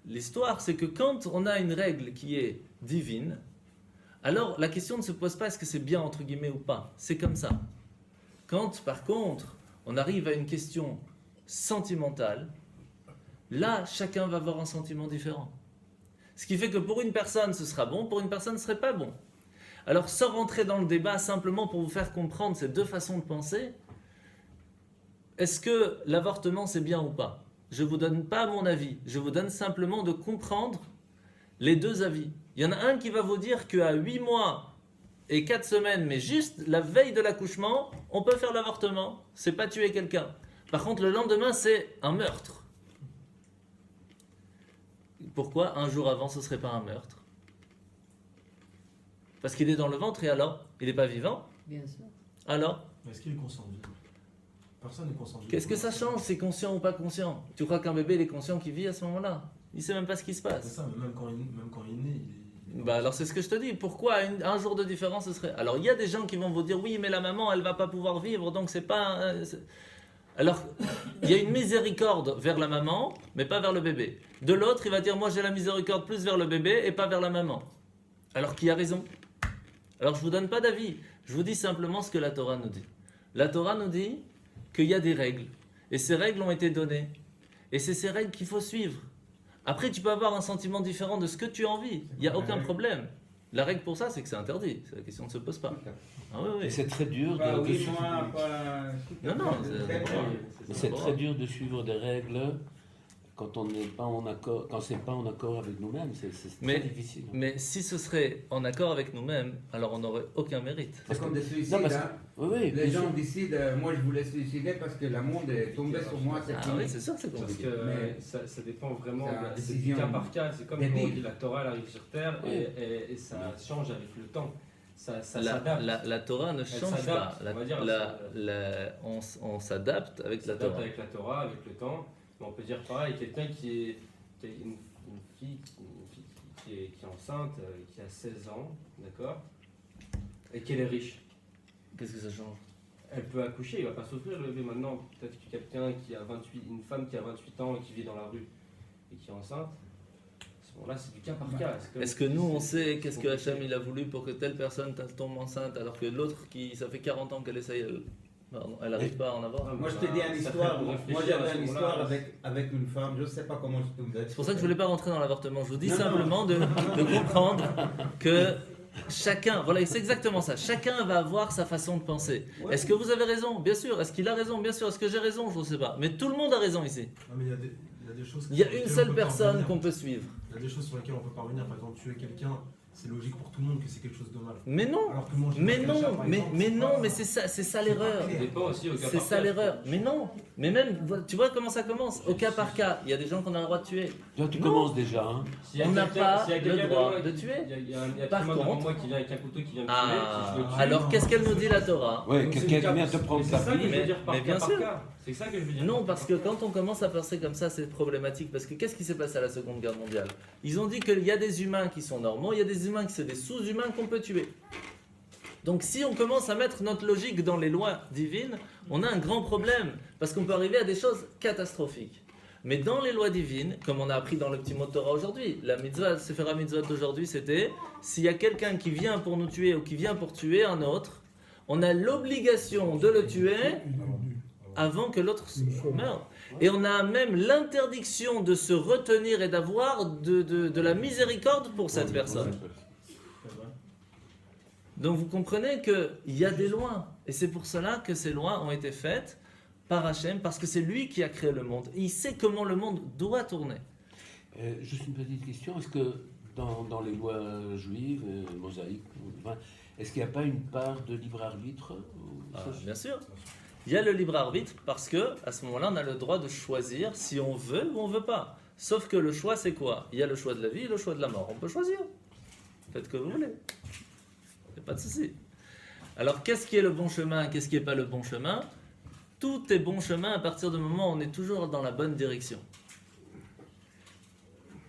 L'histoire c'est que quand on a une règle qui est divine, alors la question ne se pose pas est-ce que c'est bien entre guillemets ou pas, c'est comme ça. Quand par contre on arrive à une question sentimentale, là chacun va avoir un sentiment différent. Ce qui fait que pour une personne ce sera bon, pour une personne ce ne serait pas bon. Alors sans rentrer dans le débat, simplement pour vous faire comprendre ces deux façons de penser, est-ce que l'avortement c'est bien ou pas? Je ne vous donne pas mon avis, je vous donne simplement de comprendre les deux avis. Il y en a un qui va vous dire qu'à 8 mois et 4 semaines, mais juste la veille de l'accouchement, on peut faire l'avortement, c'est pas tuer quelqu'un. Par contre le lendemain c'est un meurtre. Pourquoi un jour avant ce serait pas un meurtre? Parce qu'il est dans le ventre et alors? Il n'est pas vivant? Bien sûr. Alors? Est-ce qu'il est conscient de vivre? Personne n'est conscient de vivre. Qu'est-ce que ça change? C'est conscient ou pas conscient? Tu crois qu'un bébé il est conscient qu'il vit à ce moment-là? Il sait même pas ce qui se C'est passe. ça, mais même quand il est né, il Bah alors c'est ce que je te dis. Pourquoi un jour de différence ce serait... Alors il y a des gens qui vont vous dire oui mais la maman elle va pas pouvoir vivre donc c'est pas... Alors il y a une miséricorde vers la maman mais pas vers le bébé. De l'autre il va dire moi j'ai la miséricorde plus vers le bébé et pas vers la maman. Alors qui a raison? Alors je vous donne pas d'avis. Je vous dis simplement ce que la Torah nous dit. La Torah nous dit qu'il y a des règles et ces règles ont été données et c'est ces règles qu'il faut suivre. Après, tu peux avoir un sentiment différent de ce que tu as envie. Il n'y a aucun problème. La règle pour ça, c'est que c'est interdit. La question ne se pose pas. Ah oui, Et oui. c'est très dur Bah de oui, suivre. moi, pas... Non, non, Très bien. C'est très dur de suivre des règles quand on n'est pas en accord, quand c'est pas en accord avec nous-mêmes. C'est Mais- très difficile. Mais si ce serait en accord avec nous-mêmes, alors on n'aurait aucun mérite. C'est comme des suicides. Non, parce que- hein. Oui, oui, Les bien gens sûr. décident, moi je voulais suicider parce que le monde est tombé sur moi, c'est Ah fini. oui, c'est sûr que c'est Parce compliqué. que Mais- ça dépend vraiment, C'est la c'est du décision cas par cas. C'est comme débile. quand on dit la Torah elle arrive sur terre Oui. et ça change avec le temps. Ça La, s'adapte. la Torah ne change pas. s'adapte, on va dire, On s'adapte avec Ça la s'adapte Torah. avec la Torah, avec le temps. Mais on peut dire pareil, quelqu'un qui a une fille qui est enceinte, qui a 16 ans, d'accord, et qu'elle est riche. Qu'est-ce que ça change? Elle peut accoucher, il va pas souffrir le bébé maintenant. Peut-être que quelqu'un qui a 28, une femme qui a 28 ans et qui vit dans la rue et qui est enceinte, à ce moment-là c'est du cas par cas. C'est comme- Est-ce que nous on sait qu'est-ce que Hachem il a voulu pour que telle personne tombe enceinte alors que l'autre qui ça fait 40 ans qu'elle essaye, elle n'arrive pas à en avoir? Moi je te dis une Ça histoire, fait moi réfléchir à j'avais ce une moment-là. histoire avec une femme, je sais pas comment je tombais. C'est pour ça que je voulais pas rentrer dans l'avortement. Je vous dis Non, non. simplement de comprendre que chacun, voilà, c'est exactement ça. Chacun va avoir sa façon de penser. Ouais. Est-ce que vous avez raison? Bien sûr. Est-ce qu'il a raison? Bien sûr. Est-ce que j'ai raison? Je ne sais pas. Mais tout le monde a raison ici. Non, mais il y a des choses. Il y a sur une lesquelles on seule peut pas personne revenir. qu'on peut suivre. Il y a des choses sur lesquelles on peut parvenir. Par exemple, tuer quelqu'un, c'est logique pour tout le monde que c'est quelque chose de mal. Mais non. Alors que manger Mais un non. chat, par Mais, exemple, mais c'est non. pas- Mais c'est ça c'est l'erreur. pas Ça clair. dépend aussi au cas C'est par ça cas. l'erreur. Mais non. Mais même, tu vois comment ça commence? Au cas par cas, il y a des gens qu'on a le droit de tuer. Là, tu Non. commences déjà. Hein. S'il y a On n'a quelqu'un- pas s'il y a le quelqu'un droit devant moi de qui- tuer. Il y a un Par être humain devant contre- moi qui vient avec un couteau qui vient me tuer. Ah, si je le tue, alors qu'est-ce qu'elle nous dit la Torah? Ouais, donc c'est quelqu'un du cas- vient te prendre c'est ta ça que je fille. veux dire par mais cas bien par sûr. cas. C'est ça que je veux dire. Non, parce que quand on commence à penser comme ça, c'est problématique. Parce que qu'est-ce qui s'est passé à la Seconde Guerre mondiale? Ils ont dit qu'il y a des humains qui sont normaux, il y a des humains qui sont des sous-humains qu'on peut tuer. Donc si on commence à mettre notre logique dans les lois divines, on a un grand problème. Parce qu'on peut arriver à des choses catastrophiques. Mais dans les lois divines, comme on a appris dans le petit mot de Torah aujourd'hui, la mitzvah, Sefer HaMitzvot d'aujourd'hui, c'était s'il y a quelqu'un qui vient pour nous tuer ou qui vient pour tuer un autre, on a l'obligation de le tuer avant que l'autre meure. Et on a même l'interdiction de se retenir et d'avoir de la miséricorde pour cette personne. Donc vous comprenez qu'il y a des lois. Et c'est pour cela que ces lois ont été faites par Hachem, parce que c'est lui qui a créé le monde. Et il sait comment le monde doit tourner. Juste une petite question. Est-ce que dans les lois juives, mosaïques, enfin, est-ce qu'il n'y a pas une part de libre arbitre ou- Bien sûr. Il y a le libre arbitre parce que à ce moment-là, on a le droit de choisir si on veut ou on veut pas. Sauf que le choix, c'est quoi? Il y a le choix de la vie et le choix de la mort. On peut choisir. Faites ce que vous voulez. Il n'y a pas de souci. Alors, qu'est-ce qui est le bon chemin? Qu'est-ce qui n'est pas le bon chemin? Tout est bon chemin à partir du moment où on est toujours dans la bonne direction.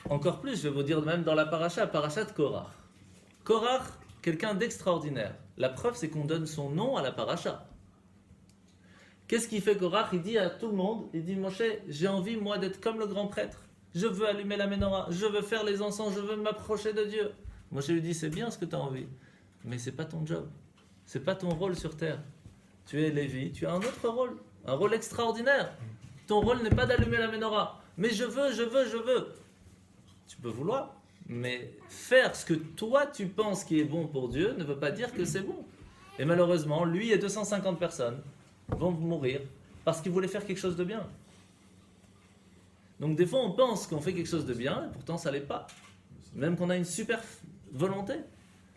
Encore plus, je vais vous dire même dans la paracha de Korach. Korach, quelqu'un d'extraordinaire. La preuve, c'est qu'on donne son nom à la paracha. Qu'est-ce qu'il fait Korach? Il dit à tout le monde, il dit Moshe, j'ai envie moi d'être comme le grand prêtre. Je veux allumer la menorah, je veux faire les encens, je veux m'approcher de Dieu. Moshe lui dit c'est bien ce que tu as envie, mais c'est pas ton job. C'est pas ton rôle sur terre. Tu es Lévi, tu as un autre rôle, un rôle extraordinaire. Ton rôle n'est pas d'allumer la menorah. Mais je veux. Tu peux vouloir, mais faire ce que toi tu penses qui est bon pour Dieu ne veut pas dire que c'est bon. Et malheureusement, lui et 250 personnes vont mourir parce qu'ils voulaient faire quelque chose de bien. Donc des fois on pense qu'on fait quelque chose de bien et pourtant ça l'est pas. Même qu'on a une super volonté.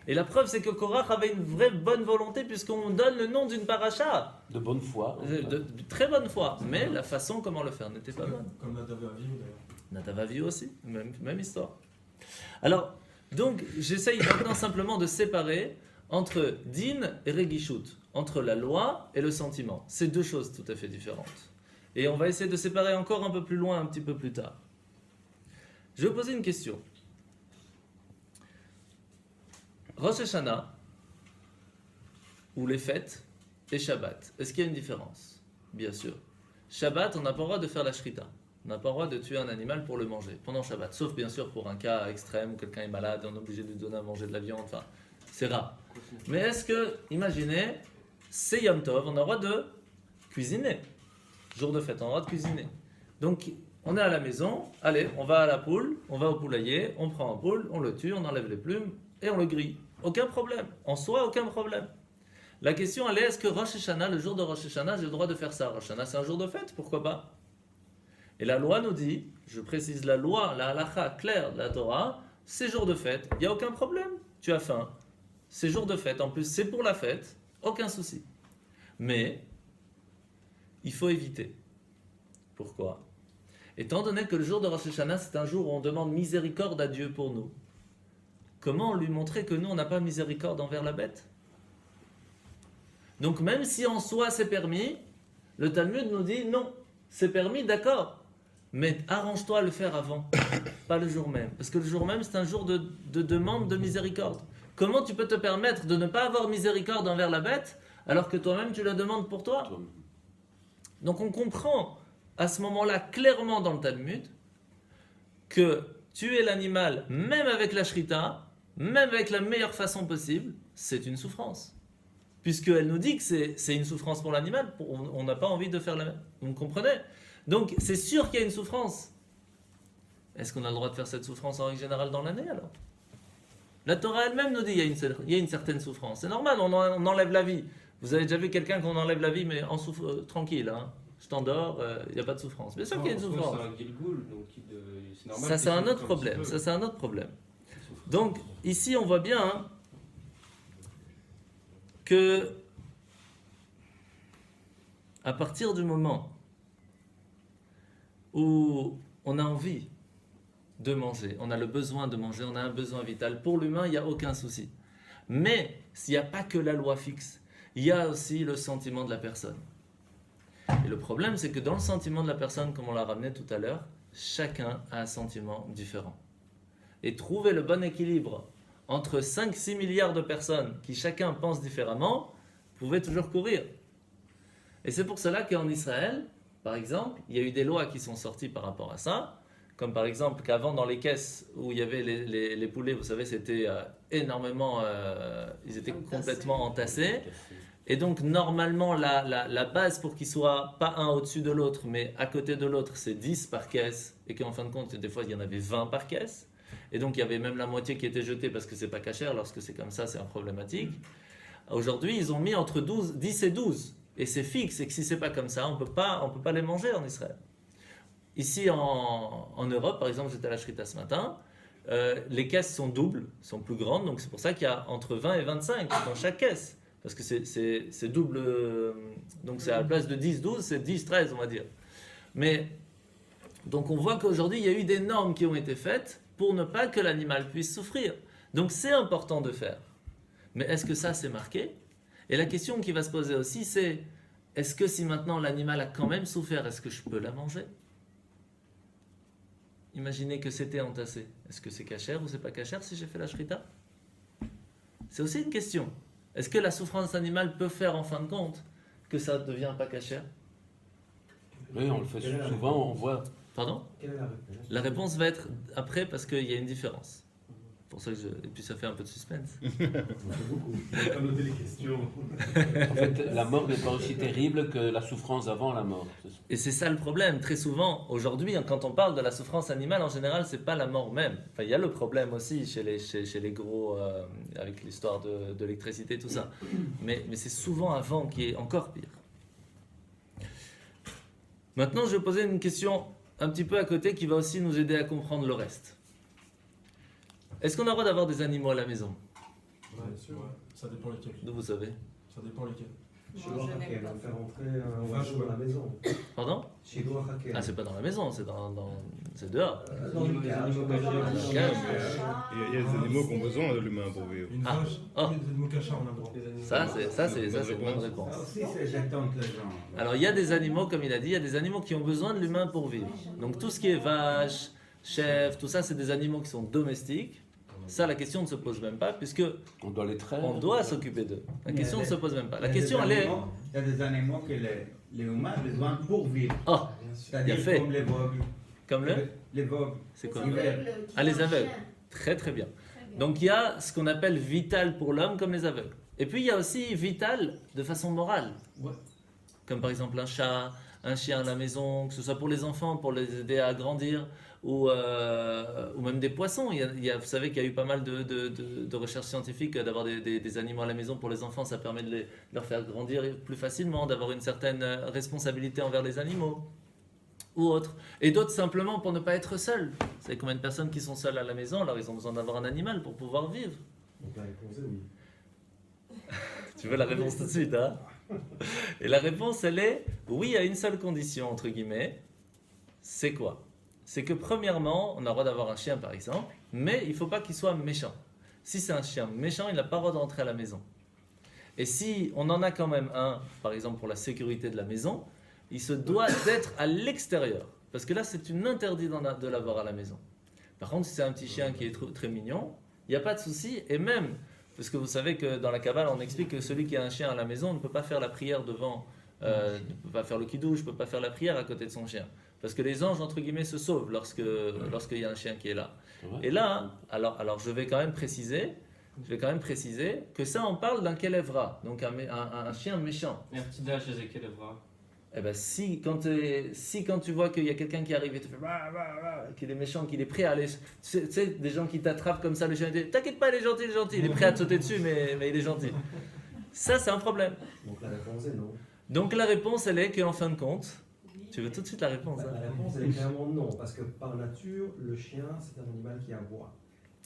Et la preuve c'est que Korach avait une vraie bonne volonté puisqu'on donne le nom d'une paracha. De bonne foi. De très bonne foi. Mais la façon comment le faire n'était pas bonne. Comme Nadav et Avihu d'ailleurs. Nadav Avihu aussi, même histoire. Alors, donc j'essaye maintenant simplement de séparer entre din et regishut, entre la loi et le sentiment. C'est deux choses tout à fait différentes. Et on va essayer de séparer encore un peu plus loin, un petit peu plus tard. Je vais vous poser une question. Rosh Hashanah, ou les fêtes, et Shabbat. Est-ce qu'il y a une différence? Bien sûr. Shabbat, on n'a pas le droit de faire la shrita. On n'a pas le droit de tuer un animal pour le manger pendant Shabbat. Sauf bien sûr pour un cas extrême où quelqu'un est malade, on est obligé de lui donner à manger de la viande. Enfin, c'est rare. Mais est-ce que, imaginez, c'est Yom Tov, on a le droit de cuisiner. Jour de fête, on a le droit de cuisiner. Donc, on est à la maison, allez, on va à la poule, on va au poulailler, on prend un poule, on le tue, on enlève les plumes et on le grille. Aucun problème. En soi, aucun problème. La question, elle est, est-ce que Rosh Hashanah, le jour de Rosh Hashanah, j'ai le droit de faire ça? Rosh Hashanah, c'est un jour de fête, pourquoi pas? Et la loi nous dit, je précise la loi, la halakha claire de la Torah, c'est jour de fête, il n'y a aucun problème. Tu as faim, c'est jour de fête, en plus c'est pour la fête, aucun souci. Mais, il faut éviter. Pourquoi? Étant donné que le jour de Rosh Hashanah, c'est un jour où on demande miséricorde à Dieu pour nous, comment lui montrer que nous, on n'a pas miséricorde envers la bête? Donc même si en soi c'est permis, le Talmud nous dit non, c'est permis, d'accord, mais arrange-toi à le faire avant, pas le jour même. Parce que le jour même, c'est un jour de demande de miséricorde. Comment tu peux te permettre de ne pas avoir miséricorde envers la bête alors que toi-même tu la demandes pour toi? Donc on comprend à ce moment-là clairement dans le Talmud que tuer l'animal, même avec la shrita, même avec la meilleure façon possible, c'est une souffrance. Puisqu'elle nous dit que c'est une souffrance pour l'animal, on n'a pas envie de faire la même. Vous comprenez? Donc c'est sûr qu'il y a une souffrance. Est-ce qu'on a le droit de faire cette souffrance en règle générale dans l'année alors? La Torah elle-même nous dit qu'il y a une certaine souffrance. C'est normal, on enlève la vie. Vous avez déjà vu quelqu'un qu'on enlève la vie, mais tranquille, hein? Je t'endors, il n'y a pas de souffrance. Bien sûr qu'il y a une souffrance. C'est un Gilgoul, donc c'est normal. Ça c'est un autre problème. Ça c'est un autre problème. Donc ici on voit bien hein, que à partir du moment où on a envie de manger, on a le besoin de manger, on a un besoin vital, pour l'humain, il n'y a aucun souci. Mais s'il n'y a pas que la loi fixe, il y a aussi le sentiment de la personne. Et le problème, c'est que dans le sentiment de la personne, comme on l'a ramené tout à l'heure, chacun a un sentiment différent. Et trouver le bon équilibre entre 5-6 milliards de personnes qui chacun pense différemment, pouvait toujours courir. Et c'est pour cela qu'en Israël, par exemple, il y a eu des lois qui sont sorties par rapport à ça, comme par exemple qu'avant dans les caisses où il y avait les poulets, vous savez, c'était énormément, ils étaient complètement entassés. Et donc normalement la base pour qu'ils soient pas un au-dessus de l'autre, mais à côté de l'autre, c'est 10 par caisse, et qu'en fin de compte, des fois il y en avait 20 par caisse. Et donc il y avait même la moitié qui était jetée parce que c'est pas cachère, lorsque c'est comme ça, c'est un problématique. Aujourd'hui, ils ont mis entre 10 et 12. Et c'est fixe, et que si c'est pas comme ça, on peut pas les manger en Israël. Ici en Europe, par exemple, j'étais à la Shrita ce matin, les caisses sont doubles, sont plus grandes, donc c'est pour ça qu'il y a entre 20 et 25 dans chaque caisse. Parce que c'est double, donc c'est à la place de 10, 12, c'est 10, 13 on va dire. Mais, donc on voit qu'aujourd'hui, il y a eu des normes qui ont été faites pour ne pas que l'animal puisse souffrir. Donc c'est important de faire. Mais est-ce que ça c'est marqué? Et la question qui va se poser aussi, c'est est-ce que si maintenant l'animal a quand même souffert, est-ce que je peux la manger? Imaginez que c'était entassé. Est-ce que c'est cachère ou c'est pas cachère si j'ai fait la shrita? C'est aussi une question. Est-ce que la souffrance animale peut faire en fin de compte que ça ne devient pas cachère? Oui, on le fait souvent, on voit. Pardon? Quelle est la réponse? La réponse va être après parce qu'il y a une différence. Pour ça que et puis ça fait un peu de suspense. On va noter les questions. En fait, la mort n'est pas aussi terrible que la souffrance avant la mort. Et c'est ça le problème. Très souvent, aujourd'hui, quand on parle de la souffrance animale, en général, c'est pas la mort même. Enfin, il y a le problème aussi chez les gros, avec l'histoire de l'électricité, tout ça. Mais c'est souvent avant qui est encore pire. Maintenant, je vais poser une question un petit peu à côté qui va aussi nous aider à comprendre le reste. Est-ce qu'on a le droit d'avoir des animaux à la maison? Ouais, ça dépend lesquels. D'où vous savez? Ça dépend lesquels. Chez Moi, je Loa n'aime Hakel, pas. on fait rentrer un oiseau dans la maison. Pardon? Chez Loa Hakel. Ah, c'est pas dans la maison, c'est c'est dehors. Dans une cage. Cage. Il y a des animaux qui ont besoin de l'humain pour vivre. Une Ah. vache, Oh. des animaux cachés, on a le droit. Ça, c'est une bonne réponse. Ah, aussi, c'est j'attends les gens. Alors, il y a des animaux, comme il a dit, il y a des animaux qui ont besoin de l'humain pour vivre. Donc, tout ce qui est vache, chèvre, tout ça, c'est des animaux qui sont domestiques. Ça, la question ne se pose même pas, puisque On doit les traire. on doit s'occuper d'eux. La Mais question ne les- se pose même pas. La Il y a question, des elle est... animaux- Il y a des animaux que les humains ont besoin pour vivre. Oh, C'est-à-dire Bien fait. comme les vogues. comme le... Les vogues. C'est quoi? Hiver. Ah, les aveugles. Très très bien. Donc il y a ce qu'on appelle vital pour l'homme comme les aveugles. Et puis il y a aussi vital de façon morale. Ouais. Comme par exemple un chat, un chien à la maison, que ce soit pour les enfants, pour les aider à grandir, ou même des poissons. Vous savez qu'il y a eu pas mal de recherches scientifiques d'avoir des animaux à la maison pour les enfants. Ça permet de leur faire grandir plus facilement, d'avoir une certaine responsabilité envers les animaux ou autres. Et d'autres simplement pour ne pas être seuls. Vous savez combien de personnes qui sont seules à la maison, alors ils ont besoin d'avoir un animal pour pouvoir vivre. Donc la réponse est oui. Tu veux la réponse tout de suite, hein? Et la réponse, elle est oui à une seule condition, entre guillemets. C'est quoi? C'est que premièrement, on a le droit d'avoir un chien par exemple, mais il ne faut pas qu'il soit méchant. Si c'est un chien méchant, il n'a pas le droit de rentrer à la maison. Et si on en a quand même un, par exemple pour la sécurité de la maison, il se doit d'être à l'extérieur. Parce que là, c'est une interdit de l'avoir à la maison. Par contre, si c'est un petit chien qui est très mignon, il n'y a pas de souci. Et même, parce que vous savez que dans la Kabbale, on explique que celui qui a un chien à la maison ne peut pas faire la prière devant, ne peut pas faire le kidouche, ne peut pas faire la prière à côté de son chien. Parce que les anges, entre guillemets, se sauvent lorsqu'il y a un chien qui est là. Ouais. Et là, alors je vais quand même préciser que ça, on parle d'un kelevra, donc un chien méchant. Et un petit dash chez Ezekiel Evra. Eh ben, si quand tu vois qu'il y a quelqu'un qui arrive et te fait qu'il est méchant, qu'il est prêt à aller, tu sais, des gens qui t'attrapent comme ça, le chien il dit t'inquiète pas, il est gentil, il est prêt à te sauter dessus, mais il est gentil. Ça, c'est un problème. Donc la réponse est non. Donc la réponse, elle est qu'en fin de compte, tu veux tout de suite la réponse, hein? La réponse elle est clairement non, parce que par nature, le chien c'est un animal qui aboie.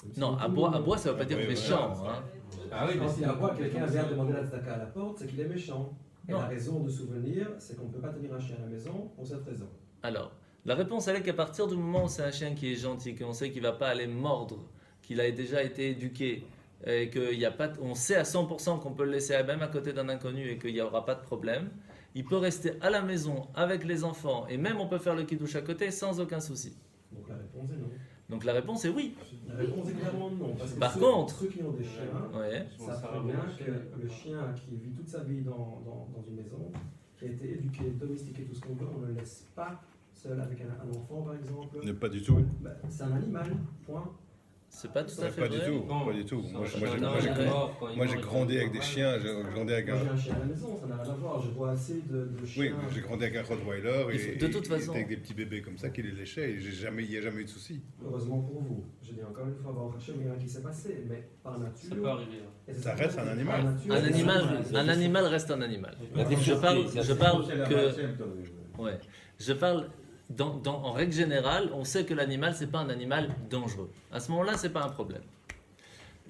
Donc, Non, si aboie, ça veut pas dire Oui, méchant. voilà. Hein. Ah oui, mais Quand c'est il aboie, quelqu'un vient demander la tzedaka à la porte, c'est qu'il est méchant. Et Non. la raison de souvenir, c'est qu'on ne peut pas tenir un chien à la maison pour cette raison. Alors, la réponse, elle est qu'à partir du moment où c'est un chien qui est gentil, qu'on sait qu'il va pas aller mordre, qu'il a déjà été éduqué, et qu'il y a pas, on sait à 100% qu'on peut le laisser même à côté d'un inconnu et qu'il n'y aura pas de problème, il peut rester à la maison avec les enfants et même on peut faire le kidouche à côté sans aucun souci. Donc la réponse est non. Donc la réponse est oui. La réponse est clairement non. Parce que Par ceux, contre- ceux qui ont des chiens Ouais. savent très bien que le chien qui vit toute sa vie dans une maison, qui a été éduqué, domestiqué, tout ce qu'on veut, on ne le laisse pas seul avec un enfant par exemple. Ne pas du tout. Bah, c'est un animal, point. C'est pas tout à fait Pas du vrai. tout. Bon, Pas du tout. Moi, ça, j'ai- ça, moi, moi, j'ai- j'ai- mort, quand il moi, meurt, j'ai il grandi meurt avec des normal. chiens. J'ai grandi avec Moi j'ai un. un chien à la maison, ça n'a rien à voir. Je vois assez de chiens. Oui, j'ai grandi avec un Rottweiler Il faut- et de toute et façon- avec des petits bébés comme ça qui les léchaient et il n'y a jamais eu de souci. Heureusement pour vous. Je dis encore une fois, avoir chez rien qui s'est passé, mais par nature. Ça peut arriver. et c'est Ça ça reste que un par animal. nature, Un c'est animal, ça. un animal reste un animal. La Je déférence, parle C'est la que, Baal-Shem Tov. ouais, je parle en règle générale, on sait que l'animal c'est pas un animal dangereux. À ce moment-là, c'est pas un problème.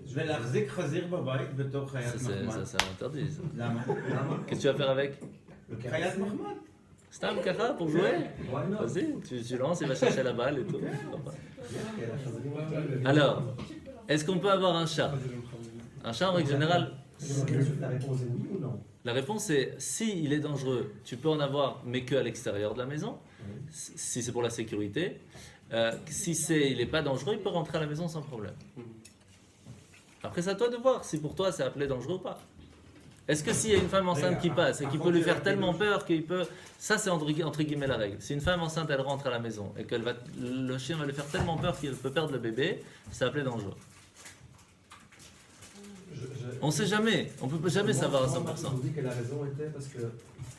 Je vais להחזיק חזיר בבית בתור Ça, חיית c'est מחמד. interdit. Ça. למה? Qu'est-ce que tu vas faire avec? Le חיית caresse. מחמד. Stam Kara pour jouer? Why not? Vas-y, tu lances, il va chercher la balle et tout. Et la chazanie, Alors, est-ce qu'on peut avoir un chat? Un chat en règle générale, La réponse est oui ou non? la réponse est si il est dangereux, tu peux en avoir, mais que à l'extérieur de la maison, Oui. si c'est pour la sécurité. Si il n'est pas dangereux, il peut rentrer à la maison sans problème. Après, c'est à toi de voir si pour toi c'est appelé dangereux ou pas. Est-ce que s'il y a une femme enceinte qui passe et qui peut lui faire tellement peur qu'il peut... Ça, c'est entre guillemets la règle. Si une femme enceinte, elle rentre à la maison et que le chien va lui faire tellement peur qu'il peut perdre le bébé, c'est appelé dangereux. On ne sait jamais. On ne peut jamais savoir à 100%. Je vous dis que la raison était parce que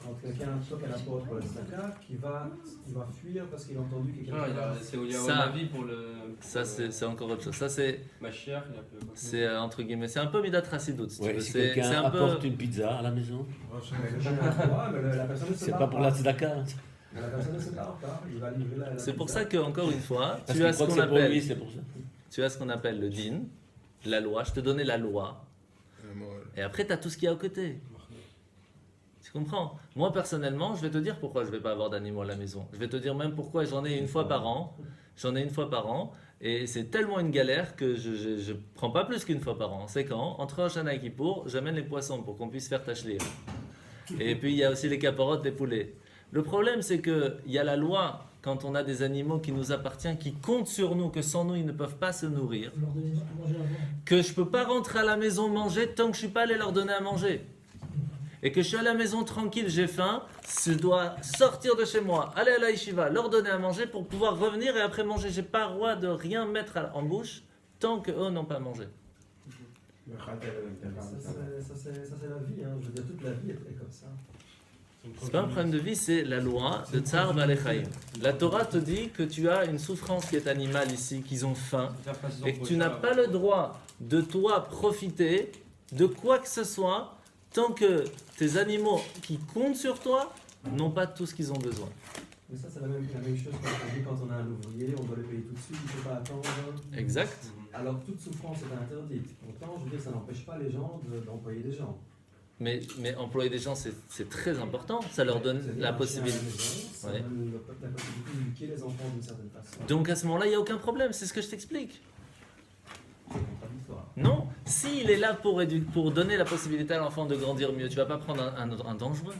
quand quelqu'un toque à la porte pour le tzedaka, il va fuir parce qu'il a entendu que Ah, quelqu'un c'est où il y a Ça- un avis pour le. Ça, c'est encore autre chose. Ça, c'est Mashiach, il appelle quoi entre guillemets, c'est un peu Midat Chassidut, si tu Ouais, veux. si C'est quelqu'un un peu... apporte une pizza à la maison, Le chien a le droit, mais la personne ne se c'est barre pas pour la tzedaka. La personne ne se barre pas, il va livrer la C'est pour pizza. ça que encore une fois, Parce tu as qu'il ce croit que qu'on c'est pour lui, appelle, c'est pour ça. tu as ce qu'on appelle le din, la loi. Je te donnais la loi. Et après, tu as tout ce qu'il y a à côté. Tu comprends? Moi, personnellement, je vais te dire pourquoi je ne vais pas avoir d'animaux à la maison. Je vais te dire même pourquoi j'en ai une fois par an. J'en ai une fois par an. Et c'est tellement une galère que je ne prends pas plus qu'une fois par an. C'est quand, entre Rosh Hashanah et Kippour, j'amène les poissons pour qu'on puisse faire tachlir. Et puis, il y a aussi les caporottes, les poulets. Le problème, c'est qu'il y a la loi, quand on a des animaux qui nous appartiennent, qui comptent sur nous, que sans nous, ils ne peuvent pas se nourrir, Leur donner à manger avant. que je ne peux pas rentrer à la maison manger tant que je ne suis pas allé leur donner à manger. Et que je suis à la maison tranquille, j'ai faim, je dois sortir de chez moi, aller à la yeshiva, leur donner à manger pour pouvoir revenir et après manger. Je n'ai pas le droit de rien mettre en bouche tant qu'eux n'ont pas mangé. Le khatel, Ça, c'est la vie, hein. Je veux dire, toute la vie est comme ça. C'est pas un problème de vie, c'est la loi de Tsar Balechaim. La Torah te dit que tu as une souffrance qui est animale ici, qu'ils ont faim, et que tu n'as pas le droit de toi profiter de quoi que ce soit tant que tes animaux qui comptent sur toi n'ont pas tout ce qu'ils ont besoin. Mais ça, c'est la même chose qu'on dit quand on a un ouvrier, on doit le payer tout de suite, il ne faut pas attendre. Exact. Alors, toute souffrance est interdite. Pourtant, je veux dire, ça n'empêche pas les gens d'employer des gens. Mais employer des gens, c'est très important. Ça leur donne la possibilité. Ça Ouais. donne la possibilité d'éduquer les enfants d'une certaine façon. Donc à ce moment-là, il n'y a aucun problème, c'est ce que je t'explique. C'est contradictoire. Non, s'il est là pour donner la possibilité à l'enfant de grandir mieux, tu vas pas prendre un dangereux.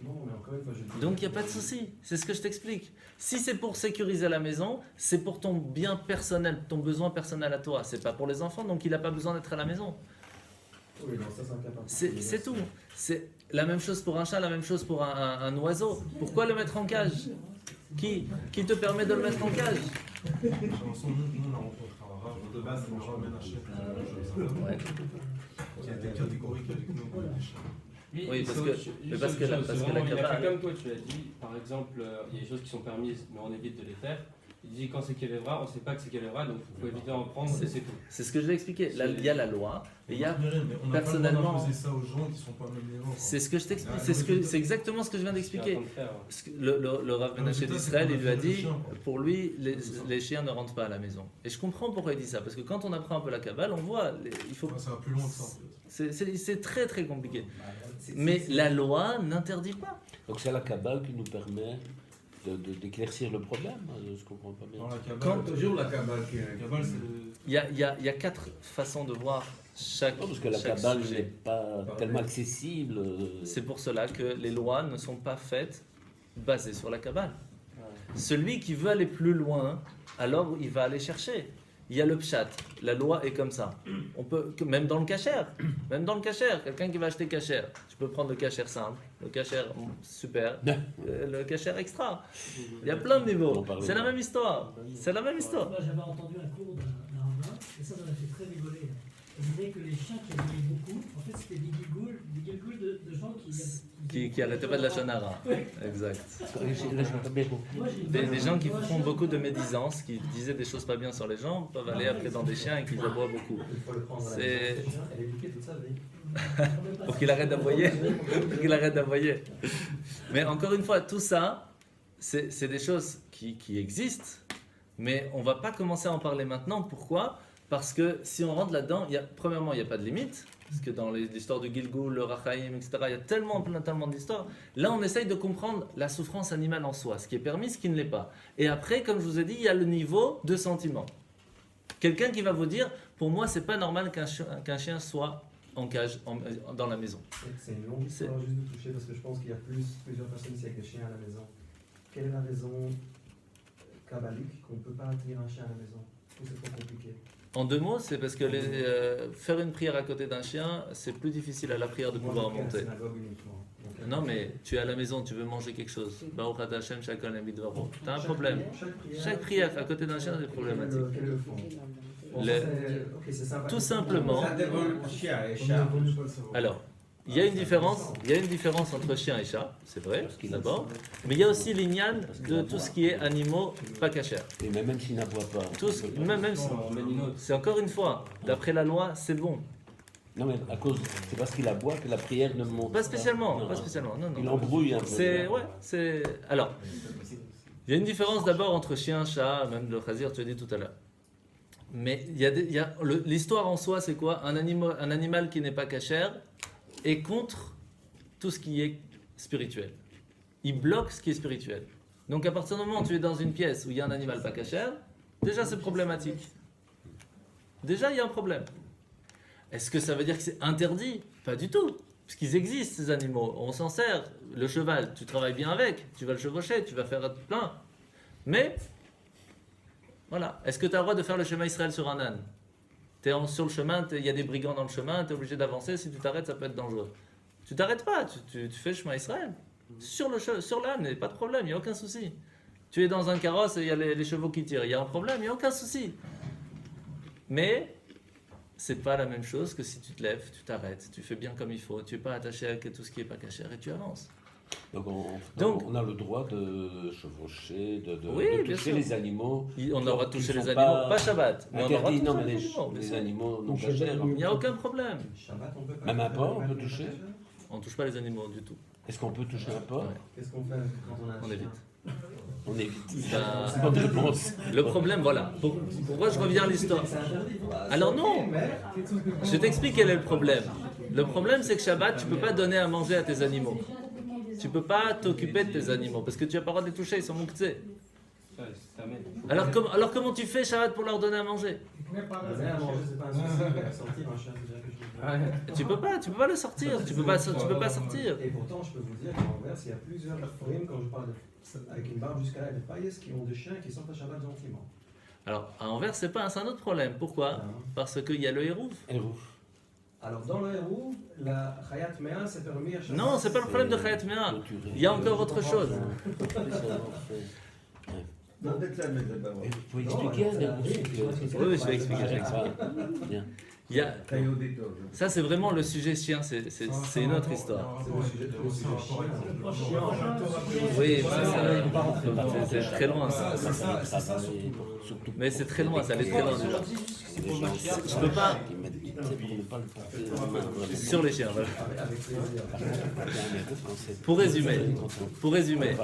Non, mais encore une fois, je dis. Donc il n'y a pas de souci, c'est ce que je t'explique. Si c'est pour sécuriser la maison, c'est pour ton bien personnel, ton besoin personnel à toi. C'est pas pour les enfants, donc il n'a pas besoin d'être à la maison. Oui, non, ça, c'est un cas particulier. C'est tout. C'est la même chose pour un chat, la même chose pour un oiseau. Pourquoi le mettre en cage? Qui te permet de le mettre en cage? Nous, on a rencontré un rare. De base, c'est genre un chef Ouais. qui était catégorique avec nous. Oui, parce que- mais parce que la- parce que la il a fait Kabbale- comme toi, tu l'as dit. Par exemple, il y a des choses qui sont permises, mais on évite de les faire. Il dit quand c'est Kelevra, on ne sait pas que c'est Kelevra, donc il faut éviter d'en prendre, et c'est tout. C'est ce que je vais expliquer. Là, il y a la loi, et il y a Mais on n'a pas le droit personnellement- d'imposer ça aux gens qui sont pas même les gens. c'est ce que je t'explique, Ah, c'est exactement ce que je viens Ce qu'il est en d'expliquer. train de faire, ouais. Parce que le Rav Le Menachem résultat, c'est d'Israël, qu'on il lui a affine le dit, chien, quoi. pour lui, les chiens ne rentrent pas à la maison. Et je comprends pourquoi il dit ça, parce que quand on apprend un peu la Kabbale, on voit, il faut, Ça va plus loin que ça. En fait. c'est très très compliqué. Mais la loi n'interdit pas. Donc c'est la Kabbale qui nous permet d'éclaircir le problème. Je comprends pas bien. Dans la Kabbale, Quand- Toujours la Kabbale qui la Kabbale, c'est le. Il y a 4 façons de voir chaque, Non, parce que la chaque Kabbale n'est sujet. pas tellement accessible. C'est pour cela que les lois ne sont pas faites basées sur la Kabbale. Celui qui veut aller plus loin, alors il va aller chercher. Il y a le pshat, la loi est comme ça. On peut, même dans le kasher, quelqu'un qui va acheter kasher, tu peux prendre le kasher simple, le kasher super, le kasher extra. Il y a plein de niveaux. C'est la même histoire. C'est la même histoire. Moi, j'avais entendu un cours d'un rabbin, et ça m'a fait très rigoler. Il disait que les chiens qui avaient beaucoup, en fait, c'était des guilgouls de gens Qui arrêtaient pas de la shonara. Exact. Là, je pas bien compris. Moi, j'ai une Des gens qui moi, font je- beaucoup de médisance, qui disaient des choses pas bien sur les gens, peuvent aller après dans des chiens et qu'ils aboient beaucoup. Il faut le prendre à la C'est- maison, ce chien, et l'éduquer toute sa vie. Pour qu'il arrête d'aboyer. Pour qu'il arrête d'aboyer. Mais encore une fois, tout ça, c'est des choses qui existent, mais on va pas commencer à en parler maintenant. Pourquoi? Parce que si on rentre là-dedans, premièrement, il n'y a pas de limite. Parce que dans l'histoire du Gilgul, le Rachaim, etc., il y a tellement d'histoires. Là, on essaye de comprendre la souffrance animale en soi, ce qui est permis, ce qui ne l'est pas. Et après, comme je vous ai dit, il y a le niveau de sentiment. Quelqu'un qui va vous dire, pour moi, c'est pas normal qu'un chien soit en cage, dans la maison. C'est une longue histoire juste de toucher parce que je pense qu'il y a plusieurs personnes ici avec des chiens à la maison. Quelle est la raison kabbalique qu'on ne peut pas tenir un chien à la maison? Ou c'est trop compliqué? En 2 mots, c'est parce que faire une prière à côté d'un chien, c'est plus difficile à la prière de Moi, pouvoir je vais à la monter. synagogue uniquement. Donc, Non, mais tu es à la maison, tu veux manger quelque chose. Baruch Ata Hashem, Shakol Emid Dvaro. T'as un problème. Chaque prière à côté d'un chien, c'est problématique. Quel est le fond? Bon, Le- ok, c'est sympa. Tout simplement. Ça dépend chien et On chat. vaut mieux pas le savoir. Alors, il y a une différence entre chien et chat, c'est vrai, d'abord. Mais il y a aussi l'ignan de tout ce qui est animaux pas cachers. Et même s'il n'aboie pas. Même si, On emmène une autre. c'est encore une fois, d'après la loi, c'est bon. Non, mais à cause, c'est parce qu'il aboie que la prière ne monte Pas spécialement, Non. pas spécialement. Non, Il non. embrouille un peu. C'est. Alors, il y a une différence d'abord entre chien, chat, même le chazir, tu as dit tout à l'heure. Mais l'histoire en soi, c'est quoi? Un animal qui n'est pas cachère est contre tout ce qui est spirituel. Il bloque ce qui est spirituel. Donc à partir du moment où tu es dans une pièce où il y a un animal pas cachère, déjà c'est problématique. Déjà il y a un problème. Est-ce que ça veut dire que c'est interdit? Pas du tout. Puisqu'ils existent, ces animaux. On s'en sert. Le cheval, tu travailles bien avec, tu vas le chevaucher, tu vas faire plein. Mais, voilà. Est-ce que tu as le droit de faire le chemin Israël sur un âne? Sur le chemin, il y a des brigands dans le chemin, tu es obligé d'avancer. Si tu t'arrêtes, ça peut être dangereux. Tu t'arrêtes pas, tu fais le chemin Israël. Sur l'âne, il n'y a pas de problème, il n'y a aucun souci. Tu es dans un carrosse et il y a les chevaux qui tirent, il y a un problème, il n'y a aucun souci. Mais, c'est pas la même chose que si tu te lèves, tu t'arrêtes, tu fais bien comme il faut, tu n'es pas attaché à tout ce qui n'est pas caché et tu avances. Donc, on a le droit de chevaucher, de Oui, bien toucher sûr. les animaux. On a le droit de toucher Qui les sont animaux, pas Shabbat, mais on a le droit de interdits, non, toucher mais les animaux. les animaux non cachés. Il n'y a aucun problème. Shabbat, on peut pas. Même un porc, on peut toucher. On ne touche pas les animaux du tout. Est-ce qu'on peut toucher un porc? Ouais. Qu'est-ce qu'on fait quand on a un On chien? évite. On évite. Ben, C'est pas de réponse. Le problème, voilà. Pourquoi je reviens à l'histoire? C'est interdit. Alors non. Mais Je t'explique quel est le problème. Le problème, c'est que Shabbat, tu ne peux pas donner à manger à tes animaux. Tu ne peux pas t'occuper de tes animaux parce que tu n'as pas le droit de les toucher, ils sont mouktsés. Alors comment tu fais Shabbat pour leur donner à manger? donner à manger, c'est pas un souci. Sortir un chien, c'est déjà que je Tu peux pas le sortir, tu peux pas sortir. Et pourtant, je peux vous dire qu'en Anvers, il y a plusieurs forum, quand je parle avec une barbe jusqu'à là, de pailles, qui ont des chiens qui sortent à Shabbat gentiment. Alors à Anvers, c'est un autre problème. Pourquoi? Parce qu'il y a le hérouf. Alors dans le héros, la Chayat Mea, c'est permis à Shabbat. Non, c'est pas le problème de Chayat Mea. Il y a encore autre chose. Vous pouvez expliquer Oui, je vais expliquer. Bien. Ça, c'est vraiment le sujet chien, c'est une autre histoire. Oui, c'est très loin ça. Mais c'est très loin, ça allait très loin déjà. Je peux pas. Sur les chiens, voilà. Pour résumer,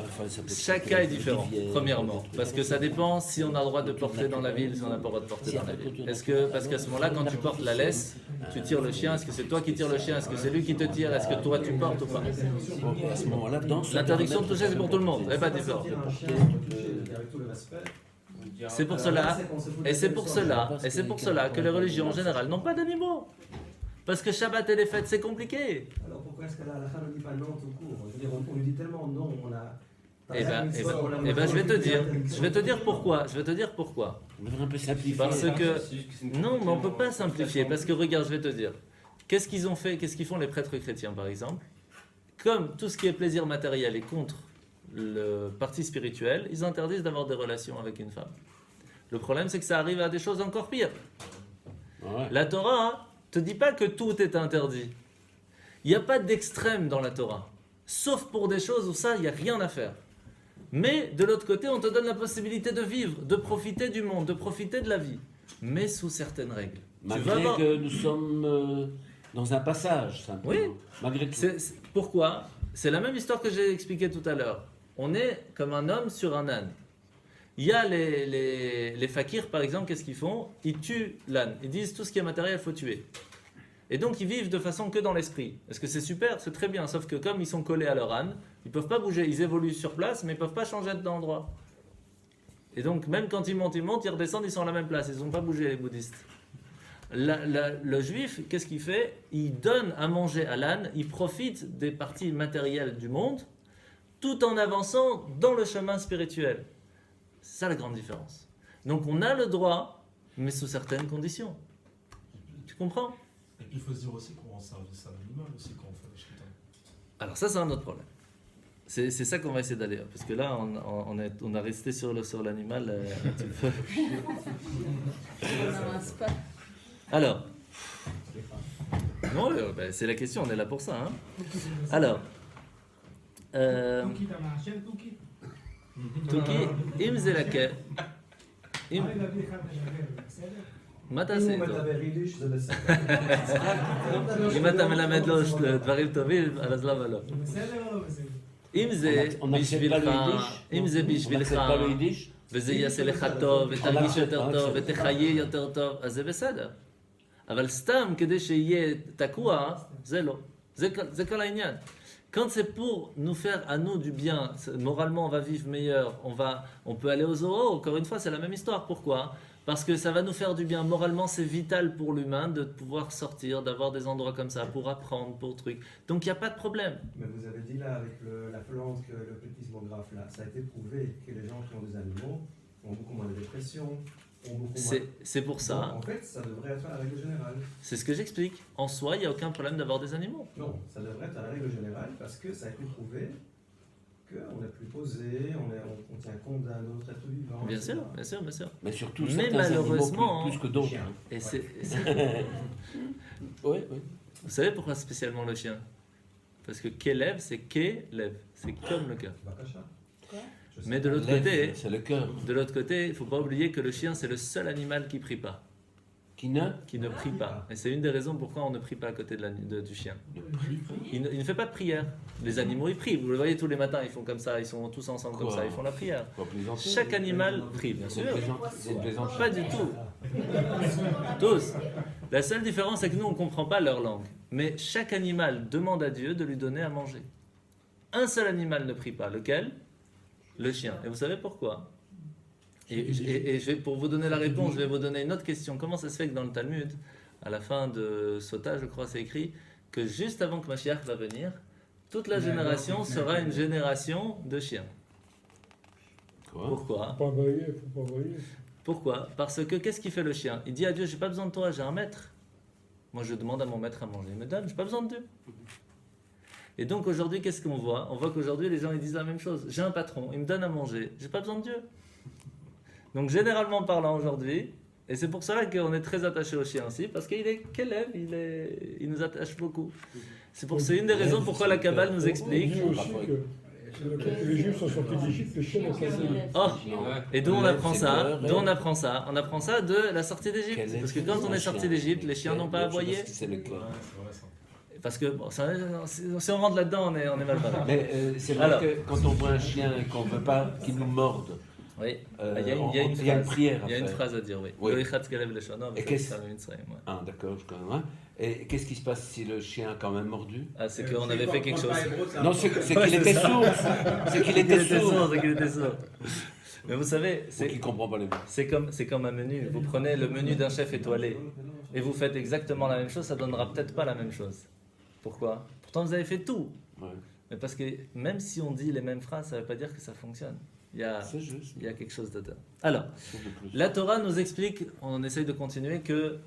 chaque cas est différent, premièrement. Parce que ça dépend si on a le droit de porter dans la ville, si on n'a pas le droit de porter dans la ville. Parce qu'à ce moment-là, quand tu portes la laisse, tu tires le chien, est-ce que c'est toi qui tires le chien, est-ce que c'est lui qui te tire, est-ce que toi tu portes ou pas? À ce moment-là, L'interdiction de toucher, c'est pour tout le monde, c'est pas différent. C'est pour cela, et c'est pour cela que les religions en général n'ont pas d'animaux. Parce que Shabbat et les fêtes, c'est compliqué. Alors pourquoi est-ce que la halakha ne dit pas non tout court? Je veux dire, on lui dit tellement non, on a... Eh ben, je vais te dire pourquoi. On devrait un peu simplifier. Parce que non, mais on peut pas simplifier. Parce que regarde, je vais te dire. Qu'est-ce qu'ils ont fait? Qu'est-ce qu'ils font les prêtres chrétiens, par exemple? Comme tout ce qui est plaisir matériel est contre le parti spirituel, ils interdisent d'avoir des relations avec une femme. Le problème, c'est que ça arrive à des choses encore pires. Ouais. La Torah te dit pas que tout est interdit. Il n'y a pas d'extrême dans la Torah. Sauf pour des choses où ça, il n'y a rien à faire. Mais de l'autre côté, on te donne la possibilité de vivre, de profiter du monde, de profiter de la vie. Mais sous certaines règles. Malgré que nous sommes dans un passage, simplement. Oui. Malgré tout. Pourquoi? C'est la même histoire que j'ai expliquée tout à l'heure. On est comme un homme sur un âne. Il y a les fakirs, par exemple, qu'est-ce qu'ils font? Ils tuent l'âne. Ils disent tout ce qui est matériel, il faut tuer. Et donc ils vivent de façon que dans l'esprit. Est-ce que c'est super? C'est très bien. Sauf que comme ils sont collés à leur âne, ils ne peuvent pas bouger. Ils évoluent sur place, mais ils ne peuvent pas changer d'endroit. Et donc même quand ils montent, ils redescendent, ils sont à la même place. Ils n'ont pas bougé, les bouddhistes. Le juif, qu'est-ce qu'il fait? Il donne à manger à l'âne, il profite des parties matérielles du monde, tout en avançant dans le chemin spirituel. C'est ça la grande différence. Donc on a le droit, mais sous certaines conditions. Tu comprends? Et puis il faut se dire aussi qu'on rend service à l'animal aussi quand on fait le shkita. Alors ça, c'est un autre problème. C'est ça qu'on va essayer d'aller. Parce que là, on a resté sur l'animal un petit peu. On n'avance pas. Alors, non, c'est la question, on est là pour ça. Hein. Alors, Touki, im זה לקה, מה תעשה איתו? אם אתה מלמד לו דברים טובים, אז למה לא? אם זה בשבילך, וזה יעשה לך טוב, ותרגיש יותר טוב, ותחיה יותר טוב, אז זה בסדר. אבל סתם כדי שיהיה תקוע, זה לא. זה כל העניין. Quand c'est pour nous faire à nous du bien, moralement on va vivre meilleur, on peut aller au zoo, encore une fois c'est la même histoire. Pourquoi? Parce que ça va nous faire du bien. Moralement, c'est vital pour l'humain de pouvoir sortir, d'avoir des endroits comme ça pour apprendre, pour trucs. Donc il n'y a pas de problème. Mais vous avez dit là, avec la Flandre, que le petit sismographe là, ça a été prouvé que les gens qui ont des animaux ont beaucoup moins de dépression, ont beaucoup moins... C'est pour ça. Donc, en fait, ça devrait être à la règle générale. C'est ce que j'explique. En soi, il n'y a aucun problème d'avoir des animaux. Non, ça devrait être à la règle générale parce que ça a été prouvé qu'on est plus posé, on tient compte d'un autre être vivant. Bien etc. sûr, bien sûr, bien sûr. Mais surtout, Mais certains animaux malheureusement, plus que d'autres. Chien. hein. Et Oui, oui. vous savez pourquoi spécialement le chien? Parce que qu'élève, c'est qu'élève. C'est comme le cœur. Bakacha. Quoi? Je sais Mais pas. de l'autre Lève, côté, c'est le cœur. il ne faut pas oublier que le chien, c'est le seul animal qui prie pas. Qui ne Qui ne prie pas. Et c'est une des raisons pourquoi on ne prie pas à côté du chien. Il ne fait pas de prière. Les animaux, ils prient. Vous le voyez tous les matins, ils font comme ça. Ils sont tous ensemble comme Quoi? ça. Ils font la prière. Faut plaisanter. Chaque animal prie, bien sûr. C'est une plaisanterie. Pas du tout. Tous. La seule différence, c'est que nous, on ne comprend pas leur langue. Mais chaque animal demande à Dieu de lui donner à manger. Un seul animal ne prie pas. Lequel? Le chien. Et vous savez pourquoi? Et pour vous donner la réponse, je vais vous donner une autre question. Comment ça se fait que dans le Talmud, à la fin de Sota, je crois, c'est écrit que juste avant que Mashiach va venir, toute la génération sera une génération de chiens. Quoi? Pourquoi? Faut pas varier, faut pas varier. Pourquoi? Parce que qu'est-ce qu'il fait le chien? Il dit à Dieu, j'ai pas besoin de toi, j'ai un maître. Moi, je demande à mon maître à manger. Il me donne, j'ai pas besoin de Dieu. Et donc aujourd'hui, qu'est-ce qu'on voit? On voit qu'aujourd'hui, les gens ils disent la même chose. J'ai un patron, il me donne à manger, j'ai pas besoin de Dieu. Donc généralement parlant aujourd'hui, et c'est pour cela qu'on est très attaché au chien aussi, parce qu'il est qu'élève, il nous attache beaucoup. C'est une des raisons pourquoi la Kabbale nous On explique. dit aussi que les Juifs sont sortis d'Égypte, les chiens ont cassé. Oh, et d'où on Lève apprend ses ça? peurs, D'où on apprend ça? On apprend ça de la sortie d'Égypte. Quel est Parce que quand on est sorti chien? d'Égypte, les chiens n'ont pas aboyé. C'est le cœur. Parce que bon, si on rentre là-dedans, on est mal barré. Mais c'est vrai Alors. que quand on voit un chien et qu'on ne veut pas qu'il nous morde, Oui, il il y a une prière à Il y a une faire. phrase à dire, oui. Oui. Lo yichatz kelev leshono, Et qu'est-ce- v'yotza mitzrayim, ouais. Ah, d'accord, je connais. Hein. Et qu'est-ce qui se passe si le chien a quand même mordu? Ah, c'est qu'on avait fait quelque chose. Non, c'est qu'il Ouais, était c'est ça. sourd. C'est qu'il était sourd. C'est qu'il était sourd. Mais vous savez, C'est qu'il ne comprend pas les mots. c'est comme un menu. Vous prenez le menu d'un chef étoilé et vous faites exactement la même chose, ça donnera peut-être pas la même chose. Pourquoi? Pourtant, vous avez fait tout. Ouais. Mais parce que même si on dit les mêmes phrases, ça ne veut pas dire que ça fonctionne. C'est juste. Il y a quelque chose d'autre. Alors, Chose de plus. la Torah nous explique, on essaye de continuer, que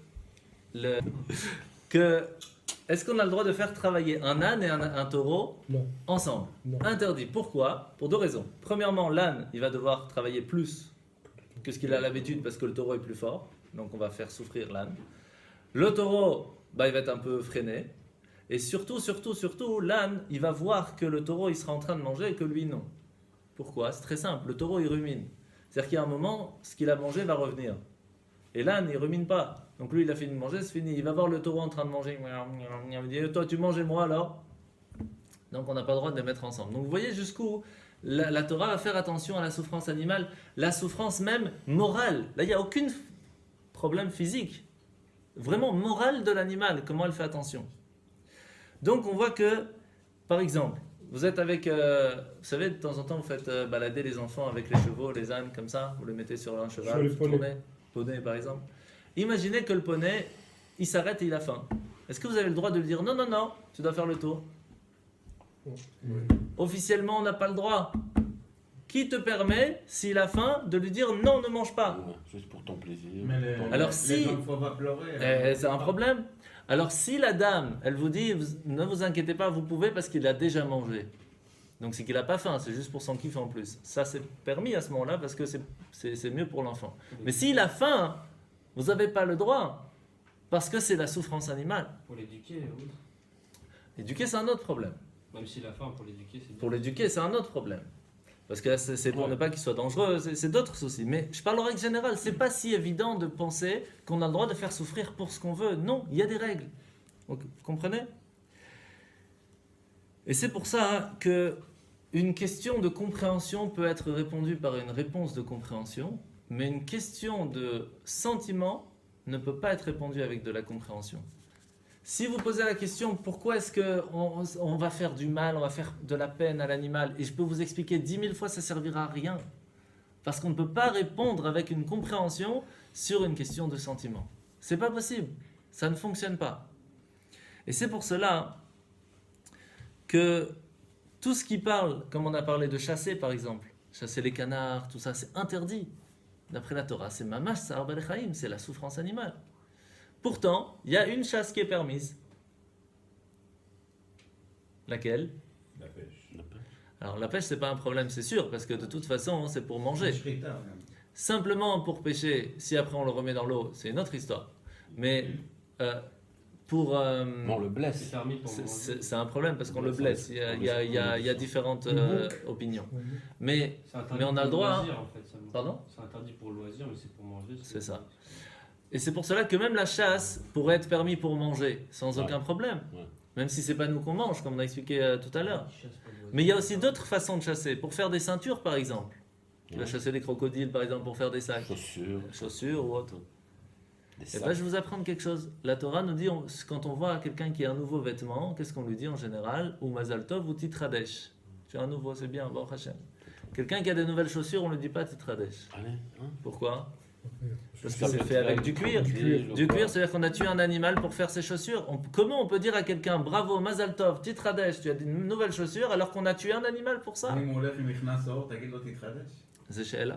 est-ce qu'on a le droit de faire travailler un âne et un taureau Non. ensemble? Non. Interdit. Pourquoi? Pour deux raisons. Premièrement, l'âne, il va devoir travailler plus que ce qu'il a l'habitude parce que le taureau est plus fort. Donc on va faire souffrir l'âne. Le taureau, il va être un peu freiné. Et surtout, l'âne, il va voir que le taureau, il sera en train de manger et que lui, non. Pourquoi? C'est très simple. Le taureau, il rumine. C'est-à-dire qu'il y a un moment, ce qu'il a mangé va revenir. Et l'âne, il rumine pas. Donc lui, il a fini de manger, c'est fini. Il va voir le taureau en train de manger. Il va dire, toi, tu manges et moi, alors? Donc on n'a pas le droit de les mettre ensemble. Donc vous voyez jusqu'où la Torah va faire attention à la souffrance animale, la souffrance même morale. Là, il n'y a aucun problème physique. Vraiment morale de l'animal, comment elle fait attention. Donc on voit que, par exemple, vous êtes avec, vous savez, de temps en temps, vous faites balader les enfants avec les chevaux, les ânes, comme ça, vous les mettez sur un cheval, Sur les vous poneys. tournez, poney par exemple. Imaginez que le poney, il s'arrête et il a faim. Est-ce que vous avez le droit de lui dire non, non, non, tu dois faire le tour? Officiellement, on n'a pas le droit. Qui te permet, s'il a faim, de lui dire non, ne mange pas? Ouais, juste pour ton plaisir. Mais Alors, les si- enfants vont pleurer. C'est un problème. Alors si la dame, elle vous dit, ne vous inquiétez pas, vous pouvez parce qu'il a déjà mangé. Donc c'est qu'il n'a pas faim, c'est juste pour son kiff en plus. Ça c'est permis à ce moment-là parce que c'est mieux pour l'enfant. Mais s'il a faim, vous n'avez pas le droit parce que c'est la souffrance animale. Pour l'éduquer, oui. Éduquer, c'est un autre problème. Même s'il a faim, pour l'éduquer, c'est bien. Pour l'éduquer, c'est un autre problème. Parce que là, c'est pour ne pas qu'il soit dangereux, c'est d'autres soucis. Mais je parle en règle générale, c'est pas si évident de penser qu'on a le droit de faire souffrir pour ce qu'on veut. Non, il y a des règles. Donc, vous comprenez? Et c'est pour ça que une question de compréhension peut être répondue par une réponse de compréhension, mais une question de sentiment ne peut pas être répondue avec de la compréhension. Si vous posez la question pourquoi est-ce qu'on va faire du mal, on va faire de la peine à l'animal, et je peux vous expliquer 10 000 fois, ça ne servira à rien. Parce qu'on ne peut pas répondre avec une compréhension sur une question de sentiment. C'est pas possible, ça ne fonctionne pas. Et c'est pour cela que tout ce qui parle, comme on a parlé de chasser par exemple, chasser les canards, tout ça, c'est interdit. D'après la Torah, c'est mamash sa'ar ba'alei chayim, c'est la souffrance animale. Pourtant, il y a une chasse qui est permise. Laquelle? La pêche. Alors la pêche, c'est pas un problème, c'est sûr, parce que de toute façon, c'est pour manger. Shrita, même. Simplement pour pêcher, si après on le remet dans l'eau, c'est une autre histoire. Mais pour... On le blesse. C'est permis pour manger. c'est un problème parce qu'on le blesse. Il y a différentes opinions. Mais C'est interdit mais on a le pour droit, loisir, en fait, seulement. Pardon? C'est interdit pour le loisir, mais c'est pour manger. C'est ça. Et c'est pour cela que même la chasse pourrait être permis pour manger sans Ouais. aucun problème. Ouais. Même si c'est pas nous qu'on mange, comme on a expliqué tout à l'heure. Mais il y a aussi d'autres façons de chasser. Pour faire des ceintures, par exemple. Tu vas chasser des crocodiles, par exemple, pour faire des sacs. Chaussures ou autre. Et bien, je vais vous apprendre quelque chose. La Torah nous dit, quand on voit quelqu'un qui a un nouveau vêtement, qu'est-ce qu'on lui dit en général? Ou Mazal Tov ou Titradesh. Tu as un nouveau, c'est bien, Baruch Hashem. Quelqu'un qui a des nouvelles chaussures, on ne lui dit pas Titradesh. Pourquoi? Parce que c'est fait avec du cuir. Du cuir, c'est-à-dire qu'on a tué un animal pour faire ses chaussures. Comment on peut dire à quelqu'un, bravo, Mazal Tov, Titradesh, tu as des nouvelles chaussures, alors qu'on a tué un animal pour ça? C'est chez elle.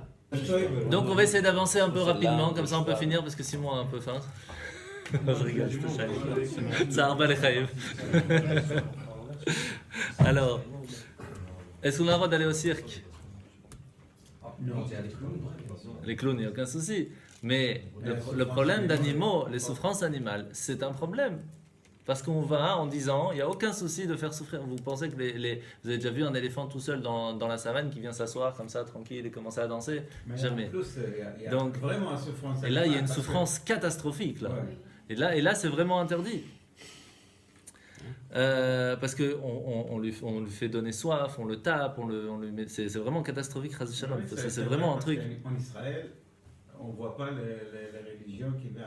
Donc on va essayer d'avancer un peu rapidement, comme ça on peut finir parce que Simon a un peu faim. Je rigole, je te chahute. Ça arba les chaïm. Alors, est-ce qu'on a le droit d'aller au cirque? Non, c'est avec clowns. Les clowns, il n'y a aucun souci. Mais le problème d'animaux, les souffrances animales, c'est un problème. Parce qu'on va en disant, il n'y a aucun souci de faire souffrir. Vous pensez que vous avez déjà vu un éléphant tout seul dans la savane qui vient s'asseoir comme ça, tranquille, et commencer à danser? Mais Jamais. en plus, il y a Donc, vraiment une souffrance. et là, il y a une parce que- souffrance catastrophique. Là. Ouais. Et là c'est vraiment interdit. Parce qu'on lui fait donner soif, on le tape, on lui met, c'est vraiment catastrophique, Chas Shalom. Oui, C'est vraiment un parce truc. qu'en Israël, on ne voit pas les religions qui viennent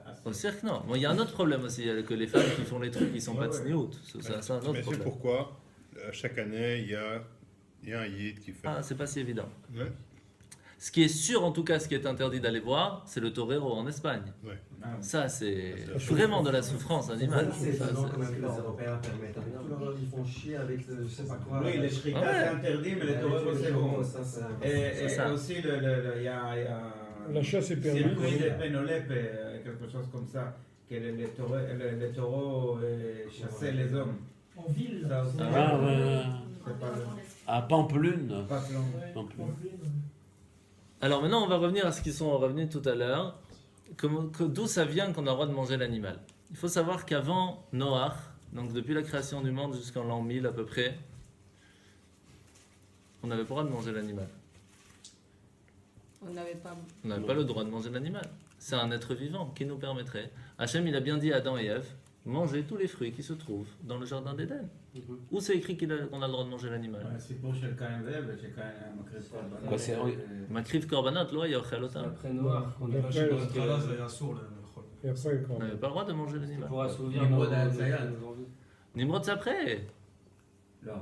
à Au cirque, non. Bon, il y a un autre problème aussi, que les femmes qui font les trucs, ils sont pas Ouais, ouais. tsniout. C'est un autre Mais c'est problème. pourquoi chaque année, il y a un yid qui fait. Ah, c'est pas si évident. Ouais. Ce qui est sûr, en tout cas, ce qui est interdit d'aller voir, c'est le torero en Espagne. Ouais. Ça, c'est vraiment de la souffrance animale. C'est Ça, étonnant c'est- quand même que les Européens permettent. Ils font chier avec le, je sais pas quoi. Oui, les shrika, Ouais. c'est interdit, mais les toreros, c'est bon. Ça, c'est- Et ça. aussi, il y a La chasse est permise. circuit de Pénolep, quelque chose comme ça, que les taureaux chassaient les hommes. En ville. Ça aussi, Ah, ouais. c'est pas, À Pampelune. pas plan. Pampelune. Alors maintenant, on va revenir à ce qu'ils sont revenus tout à l'heure. D'où ça vient qu'on a le droit de manger l'animal? Il faut savoir qu'avant Noach, donc depuis la création du monde jusqu'en l'an 1000 à peu près, on n'avait pas le droit de manger l'animal. On n'avait pas. On n'avait pas le droit de manger l'animal. C'est un être vivant qui nous permettrait. Hachem, il a bien dit à Adam et Ève, mangez tous les fruits qui se trouvent dans le jardin d'Éden. Où c'est écrit qu'on a le droit de manger l'animal? Ouais, c'est pour chez le Kainvev, chez le Quoi, c'est- oui. Makriv korbanot, lo ya C'est ochelotam. après Noir qu'on a Après, lâché le parce que- Là, c'est un sourd, là. Et après, quand On n'avait pas le droit de manger l'animal. pour assouvir Nimrod nos al-Zayat. envies. Nimrod, c'est après. לא,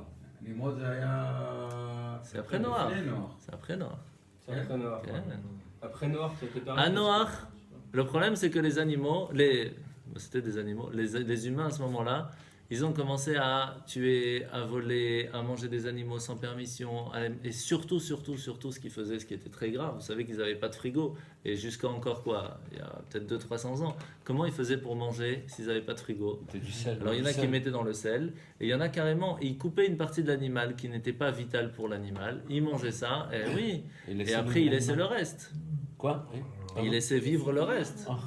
נמרוד זה היה... C'est après Noir. לפני נוח. C'est après Noir. C'est après Noir. Ok. Après Noir, c'était permis. À Noach, le problème c'est que les animaux, c'était des animaux, les humains à ce moment-là, ils ont commencé à tuer, à voler, à manger des animaux sans permission, et surtout, ce qu'ils faisaient, ce qui était très grave, vous savez qu'ils n'avaient pas de frigo, et jusqu'à encore quoi, il y a peut-être 200-300 ans, comment ils faisaient pour manger s'ils n'avaient pas de frigo? C'était du sel. Alors il y en a qui mettaient dans le sel, et il y en a carrément, ils coupaient une partie de l'animal qui n'était pas vitale pour l'animal, ils mangeaient ça, et oui, et après ils laissaient le reste. Quoi? Oui. Ils laissaient vivre le reste. Ah.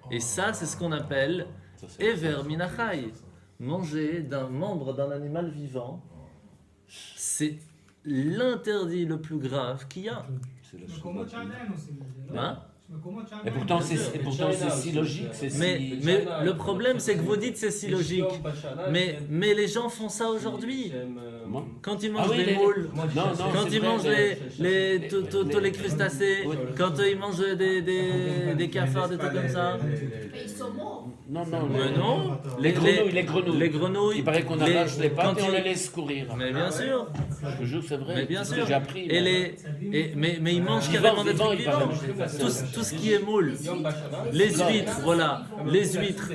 Et ça, c'est ce qu'on appelle Ça, c'est- Ever Minachai. Manger d'un membre d'un animal vivant, c'est l'interdit le plus grave qu'il y a. C'est la Donc, chose au mot la plus- Tchaden aussi. Hein? Et pourtant, c'est si logique. Mais le problème, c'est que vous dites c'est si logique. Mais les gens font ça aujourd'hui. Quand ils mangent des moules, quand ils mangent tous les crustacés, quand ils mangent des cafards, des trucs comme ça. Mais ils sont morts. Non. Les grenouilles. Il paraît qu'on arrache les pattes et on les laisse courir. Mais bien sûr. Je jure, c'est vrai. Mais bien sûr. J'ai appris. Mais ils mangent carrément des trucs vivants. Tout ce qui est moule. Les huîtres, voilà. Les huîtres,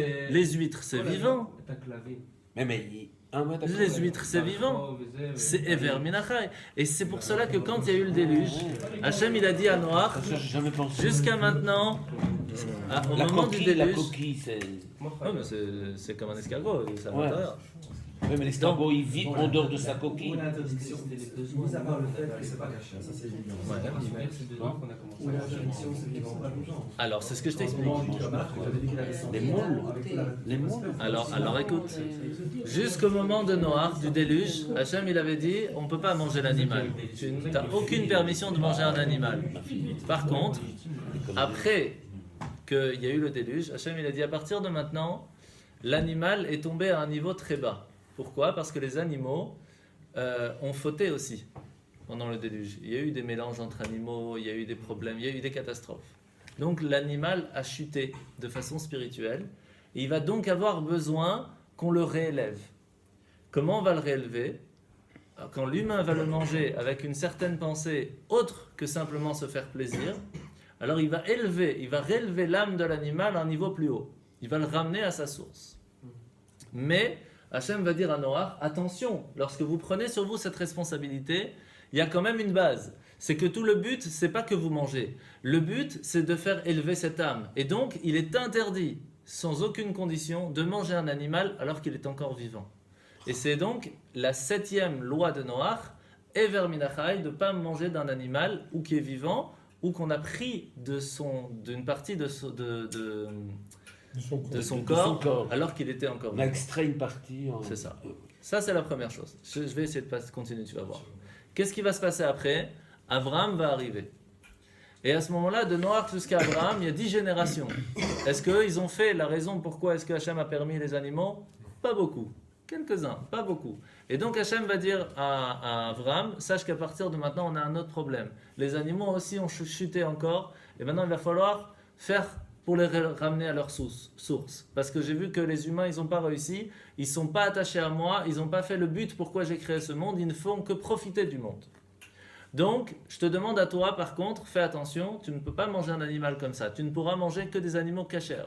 c'est vivant. Les huîtres, c'est vivant. C'est Ever Minachai. Et c'est pour cela que quand il y a eu le déluge, Hachem il a dit à Noach, jusqu'à maintenant, au moment du déluge. La coquille, c'est. C'est comme un escargot, c'est à l'intérieur. Oui, mais l'escargot, il vit en dehors de sa coquille. Ou l'interdiction, mis à part le fait que c'est pas caché, ça c'est évident. Ou l'interdiction, c'est vivant, pas vivant. Alors, c'est ce que je t'explique. Les moules. Alors écoute, jusqu'au moment de Noach, du déluge, Hachem il avait dit, on ne peut pas manger l'animal. Tu n'as aucune permission de manger un animal. Par contre, après qu'il y a eu le déluge, Hachem il a dit, à partir de maintenant, l'animal est tombé à un niveau très bas. Pourquoi ? Parce que les animaux ont fauté aussi pendant le déluge. Il y a eu des mélanges entre animaux, il y a eu des problèmes, il y a eu des catastrophes. Donc l'animal a chuté de façon spirituelle et il va donc avoir besoin qu'on le réélève. Comment on va le réélever ? Quand l'humain va le manger avec une certaine pensée autre que simplement se faire plaisir, alors il va réélever l'âme de l'animal à un niveau plus haut. Il va le ramener à sa source. Mais Hachem va dire à Noach, attention, lorsque vous prenez sur vous cette responsabilité, il y a quand même une base. C'est que tout le but, c'est pas que vous mangez. Le but, c'est de faire élever cette âme. Et donc, il est interdit, sans aucune condition, de manger un animal alors qu'il est encore vivant. Et c'est donc la 7e loi de Noach, Ever Minachai, de ne pas manger d'un animal ou qui est vivant, ou qu'on a pris d'une partie de son corps, alors qu'il était encore vivant. On a extrait une partie. C'est ça. Ça, c'est la première chose. Je vais essayer de continuer, tu vas voir. Qu'est-ce qui va se passer après ? Abraham va arriver. Et à ce moment-là, de Noach jusqu'à Abraham, il y a 10 générations. Est-ce qu'eux, ils ont fait la raison pourquoi est-ce que Hachem a permis les animaux ? Pas beaucoup. Quelques-uns, pas beaucoup. Et donc Hachem va dire à Abraham, sache qu'à partir de maintenant, on a un autre problème. Les animaux aussi ont chuté encore. Et maintenant, il va falloir faire pour les ramener à leur source. Parce que j'ai vu que les humains, ils n'ont pas réussi, ils ne sont pas attachés à moi, ils n'ont pas fait le but pourquoi j'ai créé ce monde, ils ne font que profiter du monde. Donc, je te demande à toi, par contre, fais attention, tu ne peux pas manger un animal comme ça, tu ne pourras manger que des animaux cachers.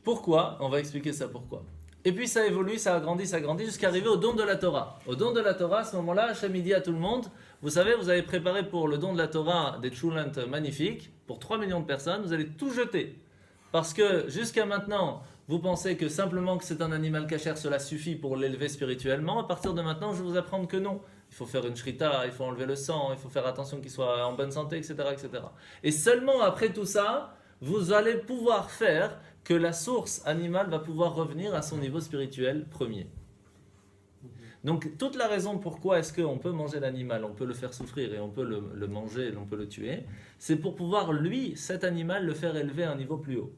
Pourquoi ? On va expliquer ça pourquoi. Et puis ça évolue, ça agrandit, jusqu'à arriver au don de la Torah. Au don de la Torah, à ce moment-là, Hachem dit à tout le monde, vous savez, vous avez préparé pour le don de la Torah des tchoulant magnifiques, pour 3 millions de personnes, vous allez tout jeter. Parce que jusqu'à maintenant, vous pensez que simplement que c'est un animal cachère, cela suffit pour l'élever spirituellement. À partir de maintenant, je vais vous apprendre que non. Il faut faire une shrita, il faut enlever le sang, il faut faire attention qu'il soit en bonne santé, etc., etc. Et seulement après tout ça, vous allez pouvoir faire que la source animale va pouvoir revenir à son niveau spirituel premier. Donc toute la raison pourquoi est-ce qu'on peut manger l'animal, on peut le faire souffrir et on peut le manger et on peut le tuer, c'est pour pouvoir cet animal, le faire élever à un niveau plus haut.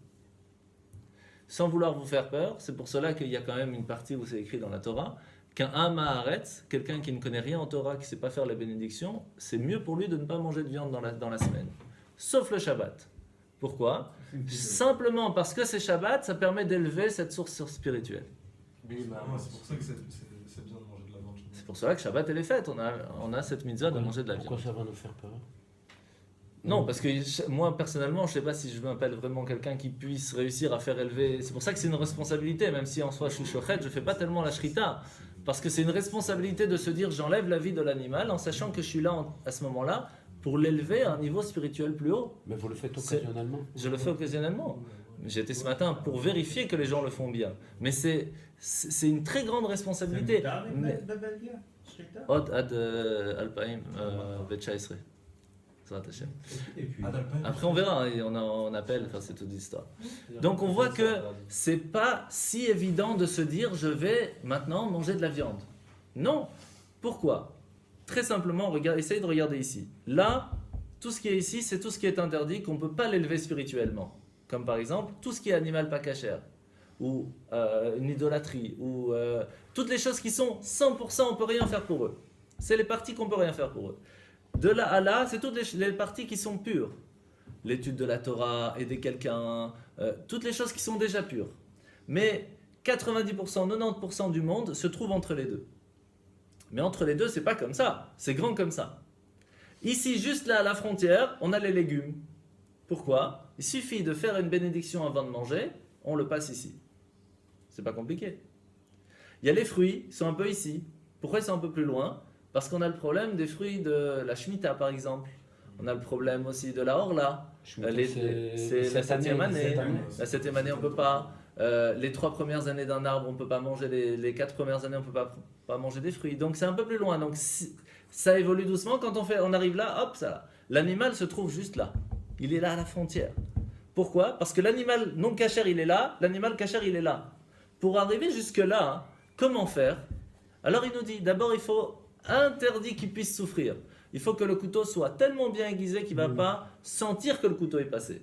Sans vouloir vous faire peur, c'est pour cela qu'il y a quand même une partie où c'est écrit dans la Torah, qu'un Hamaharetz, quelqu'un qui ne connaît rien en Torah, qui ne sait pas faire la bénédiction, c'est mieux pour lui de ne pas manger de viande dans la semaine. Sauf le Shabbat. Pourquoi ? Simplement parce que c'est Shabbat, ça permet d'élever cette source spirituelle. C'est pour ça que c'est bien de manger de la viande. C'est pour cela que Shabbat elle est faite. On a cette mitzvah de manger de la viande. Pourquoi ça va nous faire peur ? Non, parce que moi personnellement, je ne sais pas si je m'appelle vraiment quelqu'un qui puisse réussir à faire élever. C'est pour ça que c'est une responsabilité, même si en soi je suis shochet, je ne fais pas tellement la shrita. Parce que c'est une responsabilité de se dire j'enlève la vie de l'animal en sachant que je suis là à ce moment-là pour l'élever à un niveau spirituel plus haut. Mais vous le faites occasionnellement. Je le fais occasionnellement. J'ai été ce matin pour vérifier que les gens le font bien. Mais c'est une très grande responsabilité. Après on verra, on appelle, enfin c'est toute l'histoire. Donc on voit que c'est pas si évident de se dire je vais maintenant manger de la viande. Non. Pourquoi ? Très simplement, essayez de regarder ici. Là, Tout ce qui est ici, c'est tout ce qui est interdit, qu'on ne peut pas l'élever spirituellement. Comme par exemple, tout ce qui est animal pas cachère, ou une idolâtrie, ou toutes les choses qui sont 100%, on ne peut rien faire pour eux. C'est les parties qu'on ne peut rien faire pour eux. De là à là, c'est toutes les parties qui sont pures. L'étude de la Torah, aider quelqu'un, toutes les choses qui sont déjà pures. Mais 90%, 90% du monde se trouve entre les deux. Mais entre les deux, c'est pas comme ça. C'est grand comme ça. Ici, juste là à la frontière, on a les légumes. Pourquoi ? Il suffit de faire une bénédiction avant de manger, on le passe ici. C'est pas compliqué. Il y a les fruits, ils sont un peu ici. Pourquoi ils sont un peu plus loin ? Parce qu'on a le problème des fruits de la Shemitah, par exemple. On a le problème aussi de la Orla. C'est la 7e année. La 7e année, on ne peut pas. Les 3 premières années d'un arbre, on ne peut pas manger. Les 4 premières années, on ne peut pas manger des fruits. Donc c'est un peu plus loin. Donc ça évolue doucement. Quand on arrive là, hop, ça. L'animal se trouve juste là. Il est là à la frontière. Pourquoi ? Parce que l'animal non cachère, il est là. L'animal cachère, il est là. Pour arriver jusque-là, hein, comment faire ? Alors il nous dit, d'abord il faut interdit qu'il puisse souffrir. Il faut que le couteau soit tellement bien aiguisé qu'il ne va pas sentir que le couteau est passé.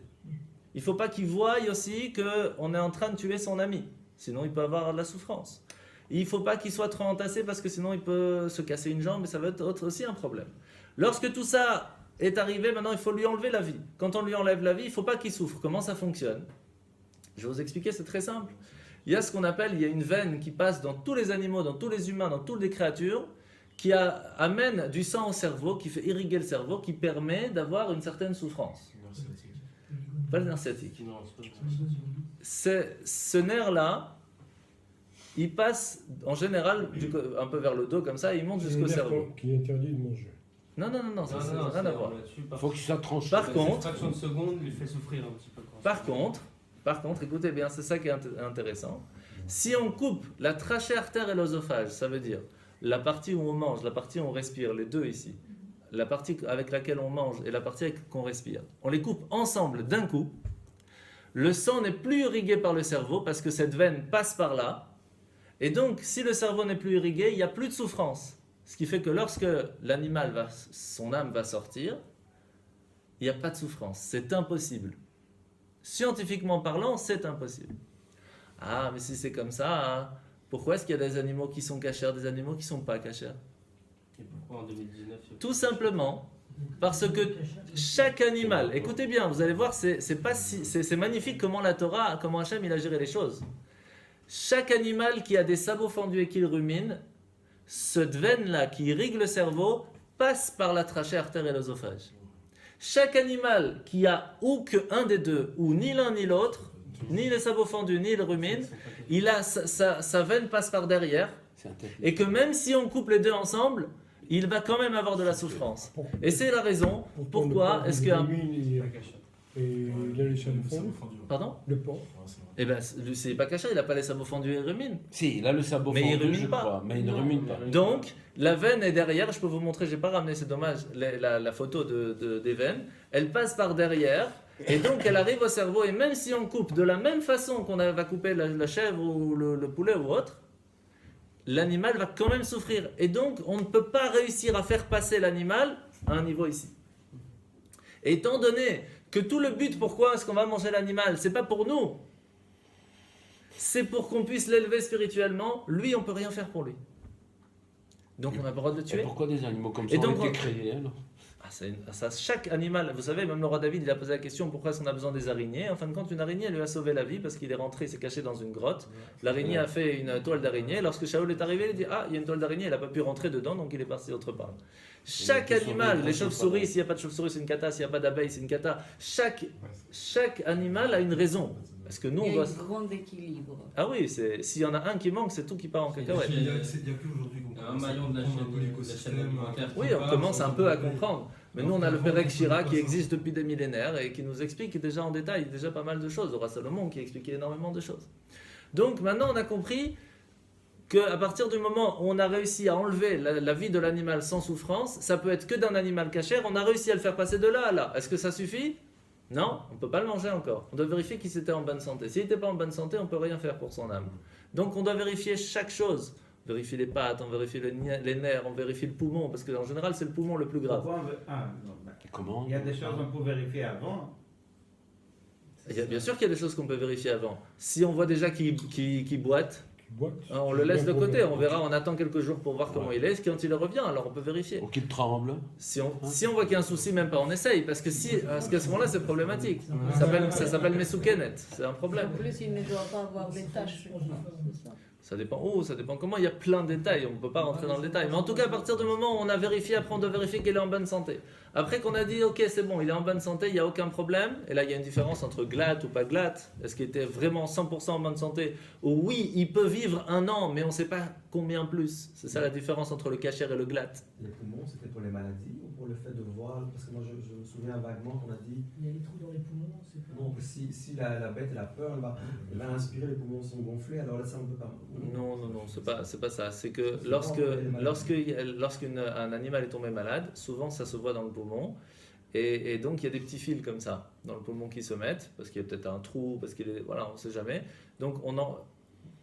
Il ne faut pas qu'il voie aussi qu'on est en train de tuer son ami. Sinon, il peut avoir de la souffrance. Il ne faut pas qu'il soit trop entassé parce que sinon, il peut se casser une jambe et ça va être aussi un problème. Lorsque tout ça est arrivé, maintenant, il faut lui enlever la vie. Quand on lui enlève la vie, il ne faut pas qu'il souffre. Comment ça fonctionne ? Je vais vous expliquer, c'est très simple. Il y a ce qu'on appelle, il y a une veine qui passe dans tous les animaux, dans tous les humains, dans toutes les créatures, qui amène du sang au cerveau, qui fait irriguer le cerveau, qui permet d'avoir une certaine souffrance. Pas le nerf sciatique. Ce nerf-là, il passe en général un peu vers le dos comme ça, et il monte jusqu'au cerveau. Qui est interdit de manger. Non, ça n'a rien à voir. Il faut qu'il soit tranché. Par contre, une fraction de seconde lui fait souffrir un petit peu. Par contre, écoutez bien, c'est ça qui est intéressant. Si on coupe la trachée artère et l'œsophage, ça veut dire la partie où on mange, la partie où on respire, les deux ici, la partie avec laquelle on mange et la partie avec qu'on respire, on les coupe ensemble d'un coup, le sang n'est plus irrigué par le cerveau parce que cette veine passe par là, et donc si le cerveau n'est plus irrigué, il n'y a plus de souffrance. Ce qui fait que lorsque l'animal, son âme va sortir, il n'y a pas de souffrance. C'est impossible. Scientifiquement parlant, c'est impossible. Ah, mais si c'est comme ça, hein, pourquoi est-ce qu'il y a des animaux qui sont cachers, des animaux qui ne sont pas cachers ? Et pourquoi en 2019 Tout simplement parce que chaque animal, écoutez bien, vous allez voir, c'est magnifique comment la Torah, comment Hachem il a géré les choses. Chaque animal qui a des sabots fendus et qui rumine, cette veine-là qui irrigue le cerveau passe par la trachée artère et l'œsophage. Chaque animal qui a ou qu'un des deux, ou ni l'un ni l'autre, ni les sabots fendus, ni le rumine, il a sa veine passe par derrière, et que même si on coupe les deux ensemble, il va quand même avoir de la souffrance. Et c'est la raison pourquoi est-ce que... Et il a les sabots fendus. Pardon ? Le porc. Eh bien, c'est pas caché, il n'a pas les sabots fendus et il rumine. Si, il a le sabot Mais fendu, il rumine je pas. crois, mais il ne rumine pas. Donc, la veine est derrière, je peux vous montrer, j'ai pas ramené, c'est dommage, la photo des veines, elle passe par derrière, et donc elle arrive au cerveau, et même si on coupe de la même façon qu'on va couper la chèvre ou le poulet ou autre, l'animal va quand même souffrir. Et donc, on ne peut pas réussir à faire passer l'animal à un niveau ici. Et étant donné que tout le but, pourquoi est-ce qu'on va manger l'animal, c'est pas pour nous, c'est pour qu'on puisse l'élever spirituellement, lui, on peut rien faire pour lui. Donc, on n'a pas le droit de le tuer. Et pourquoi des animaux comme ça Et ont donc, été créés alors ? Chaque animal, vous savez, même le roi David, il a posé la question pourquoi est-ce qu'on a besoin des araignées. En fin de compte, une araignée lui a sauvé la vie parce qu'il est rentré, il s'est caché dans une grotte. L'araignée a fait une toile d'araignée. Lorsque Shaoul est arrivé, il dit il y a une toile d'araignée, il n'a pas pu rentrer dedans, donc il est parti autre part. Chaque animal, les chauves-souris, s'il n'y a pas de chauve-souris, c'est une cata. S'il n'y a pas d'abeille, c'est une cata. Chaque animal a une raison. Parce que nous, il y on a doit. un grand équilibre. Ah oui, s'il y en a un qui manque, c'est tout qui part en cacahuète. Il n'y a plus aujourd'hui un maillon de la chaîne alimentaire. Oui, on commence un peu à comprendre. Mais nous, on a le Pérec Shira qui existe depuis des millénaires et qui nous explique déjà en détail déjà pas mal de choses. Le roi Salomon qui expliquait énormément de choses. Donc maintenant, on a compris qu'à partir du moment où on a réussi à enlever la vie de l'animal sans souffrance, ça peut être que d'un animal cachère, on a réussi à le faire passer de là à là. Est-ce que ça suffit ? Non, on ne peut pas le manger encore. On doit vérifier qu'il était en bonne santé. S'il n'était pas en bonne santé, on ne peut rien faire pour son âme. Donc on doit vérifier chaque chose. vérifie les pattes, on vérifie les nerfs, on vérifie le poumon, parce qu'en général, c'est le poumon le plus grave. Pourquoi non, Comment? il y a des choses qu'on peut vérifier avant. Bien sûr qu'il y a des choses qu'on peut vérifier avant. Si on voit déjà qu'il boite, on le laisse de côté, on verra, on attend quelques jours pour voir comment il est. Quand il revient, alors on peut vérifier. Ou qu'il tremble. Si on voit qu'il y a un souci, même pas, on essaye. Parce qu'à ce moment-là, c'est problématique. Ça s'appelle Mesoukenet, c'est un problème. En plus, il ne doit pas avoir des tâches. C'est ça. Ça dépend comment. Il y a plein de détails, on ne peut pas rentrer dans le détail. Mais en tout cas, à partir du moment où on a vérifié, après on doit vérifier qu'il est en bonne santé. Après qu'on a dit, ok, c'est bon, il est en bonne santé, il n'y a aucun problème. Et là, il y a une différence entre glatt ou pas glatt. Est-ce qu'il était vraiment 100% en bonne santé? Ou oui, il peut vivre 1 an, mais on ne sait pas combien plus. C'est ça la différence entre le kasher et le glatt. Les poumons, c'était pour les maladies ou pour le fait de voir? Parce que moi, je me souviens vaguement qu'on a dit. Il y a des trous dans les poumons, c'est pas. Non, que si la bête elle a peur, elle va inspirer, les poumons sont gonflés, alors là, ça ne peut pas. Non, c'est pas ça. C'est que lorsqu'un animal est tombé malade, souvent ça se voit dans le poumon. Et donc il y a des petits fils comme ça dans le poumon qui se mettent, parce qu'il y a peut-être un trou, parce qu'il est. Voilà, on ne sait jamais. Donc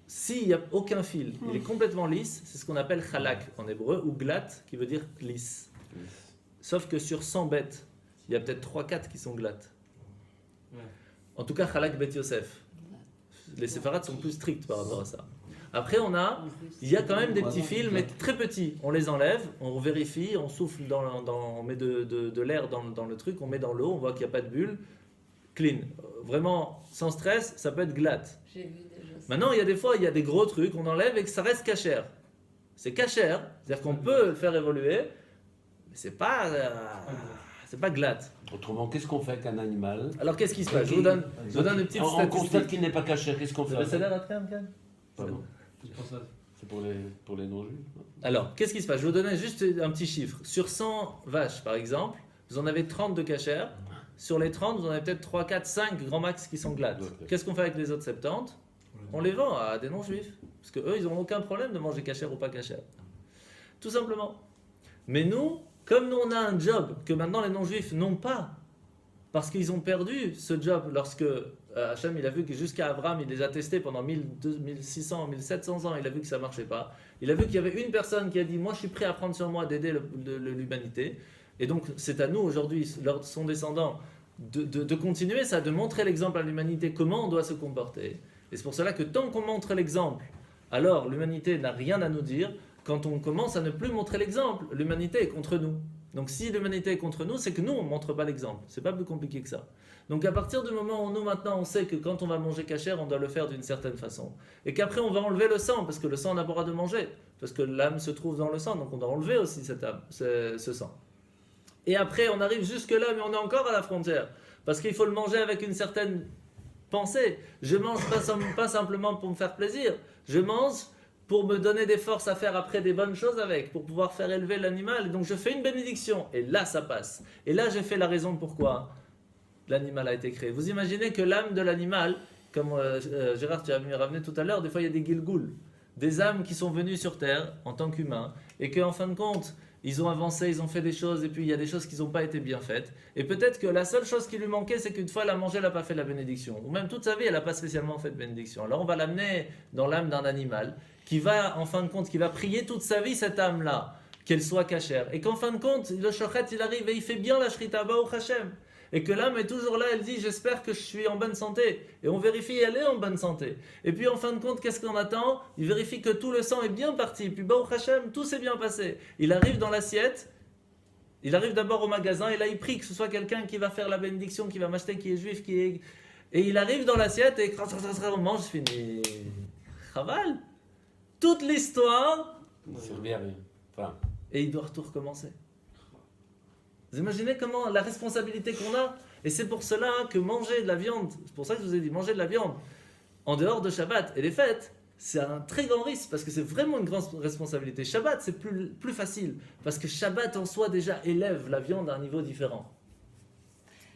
s'il n'y a aucun fil, il est complètement lisse, c'est ce qu'on appelle chalak en hébreu, ou glatt, qui veut dire lisse. Sauf que sur 100 bêtes, il y a peut-être 3-4 qui sont glattes. En tout cas, chalak bet Yosef. Les séfarades sont plus stricts par rapport à ça. Après, il y a quand même des petits fils, mais très petits. On les enlève, on vérifie, on souffle, on met de l'air dans le truc, on met dans l'eau, on voit qu'il n'y a pas de bulle. Clean. Vraiment, sans stress, ça peut être glatt. J'ai vu déjà ça. Maintenant, il y a des fois, il y a des gros trucs, on enlève et que ça reste cachère. C'est cachère, c'est-à-dire qu'on peut le faire évoluer, mais c'est pas glatt. Autrement, qu'est-ce qu'on fait avec un animal? Alors, qu'est-ce qui se passe? Je vous donne une petite On constate statistique. qu'il n'est pas caché, qu'est-ce qu'on fait? C'est l'air à terme, Ken? Pardon. C'est pour les non-juifs. Alors, qu'est-ce qui se passe? Je vais vous donner juste un petit chiffre. Sur 100 vaches, par exemple, vous en avez 30 de cachère. Sur les 30, vous en avez peut-être 3, 4, 5 grands max qui sont glattes. Qu'est-ce qu'on fait avec les autres 70? On les vend à des non-juifs. Parce qu'eux, ils n'ont aucun problème de manger cachère ou pas cachère. Tout simplement. Mais nous, comme nous, on a un job que maintenant les non-juifs n'ont pas, parce qu'ils ont perdu ce job lorsque Hachem, il a vu que jusqu'à Abraham, il les a testés pendant 1600, 1700 ans, il a vu que ça ne marchait pas. Il a vu qu'il y avait une personne qui a dit, moi je suis prêt à prendre sur moi d'aider l'humanité. Et donc c'est à nous aujourd'hui, son descendant, de continuer ça, de montrer l'exemple à l'humanité, comment on doit se comporter. Et c'est pour cela que tant qu'on montre l'exemple, alors l'humanité n'a rien à nous dire. Quand on commence à ne plus montrer l'exemple, l'humanité est contre nous. Donc si l'humanité est contre nous, c'est que nous, on ne montre pas l'exemple. C'est pas plus compliqué que ça. Donc à partir du moment où nous, maintenant, on sait que quand on va manger cachère, on doit le faire d'une certaine façon. Et qu'après, on va enlever le sang, parce que le sang, on n'a pas le droit de manger. Parce que l'âme se trouve dans le sang, donc on doit enlever aussi cette âme, ce sang. Et après, on arrive jusque-là, mais on est encore à la frontière. Parce qu'il faut le manger avec une certaine pensée. Je mange pas simplement pour me faire plaisir. Je mange pour me donner des forces à faire après des bonnes choses avec, pour pouvoir faire élever l'animal. Donc je fais une bénédiction, et là ça passe. Et là j'ai fait la raison pourquoi l'animal a été créé. Vous imaginez que l'âme de l'animal, comme Gérard, tu as ramené tout à l'heure, des fois il y a des gilgouls, des âmes qui sont venues sur Terre en tant qu'humains, et qu'en fin de compte, ils ont avancé, ils ont fait des choses, et puis il y a des choses qui n'ont pas été bien faites. Et peut-être que la seule chose qui lui manquait, c'est qu'une fois elle a mangé, elle n'a pas fait la bénédiction. Ou même toute sa vie, elle n'a pas spécialement fait de bénédiction. Alors on va l'amener dans l'âme d'un animal, qui va, en fin de compte, qui va prier toute sa vie, cette âme-là, qu'elle soit cachère. Et qu'en fin de compte, le shochet, il arrive et il fait bien la shrita Baruch Hashem. Et que l'âme est toujours là, elle dit, j'espère que je suis en bonne santé. Et on vérifie, elle est en bonne santé. Et puis en fin de compte, qu'est-ce qu'on attend? Il vérifie que tout le sang est bien parti. Puis Baruch Hashem, tout s'est bien passé. Il arrive dans l'assiette, il arrive d'abord au magasin, et là il prie que ce soit quelqu'un qui va faire la bénédiction, qui va m'acheter, qui est juif, et il arrive dans l'assiette et on mange, fini. Chaval. Toute l'histoire, et il doit tout recommencer. Vous imaginez comment la responsabilité qu'on a? Et c'est pour cela que manger de la viande, c'est pour ça que je vous ai dit, manger de la viande en dehors de Shabbat et les fêtes, c'est un très grand risque, parce que c'est vraiment une grande responsabilité. Shabbat, c'est plus facile, parce que Shabbat en soi déjà élève la viande à un niveau différent.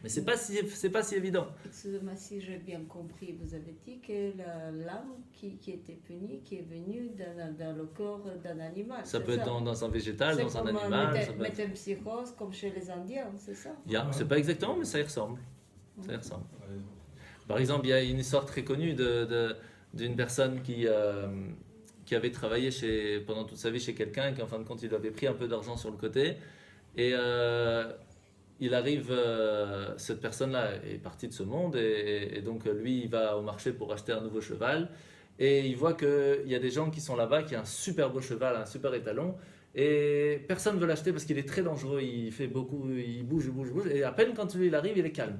Mais c'est pas si évident. Excusez-moi si j'ai bien compris, vous avez dit que l'âme qui était punie, qui est venue dans le corps d'un animal. Ça peut être dans un végétal, dans un animal. C'est comme métempsychose, comme chez les Indiens, c'est ça? C'est pas exactement, mais ça y ressemble. Ça y ressemble. Par exemple, il y a une histoire très connue d'une personne qui qui avait travaillé pendant toute sa vie chez quelqu'un et qu'en fin de compte, il lui avait pris un peu d'argent sur le côté. Et il arrive, cette personne-là est partie de ce monde et donc lui, il va au marché pour acheter un nouveau cheval. Et il voit qu'il y a des gens qui sont là-bas, qui ont un super beau cheval, un super étalon. Et personne ne veut l'acheter parce qu'il est très dangereux, il fait beaucoup, il bouge. Et à peine quand lui il arrive, il est calme.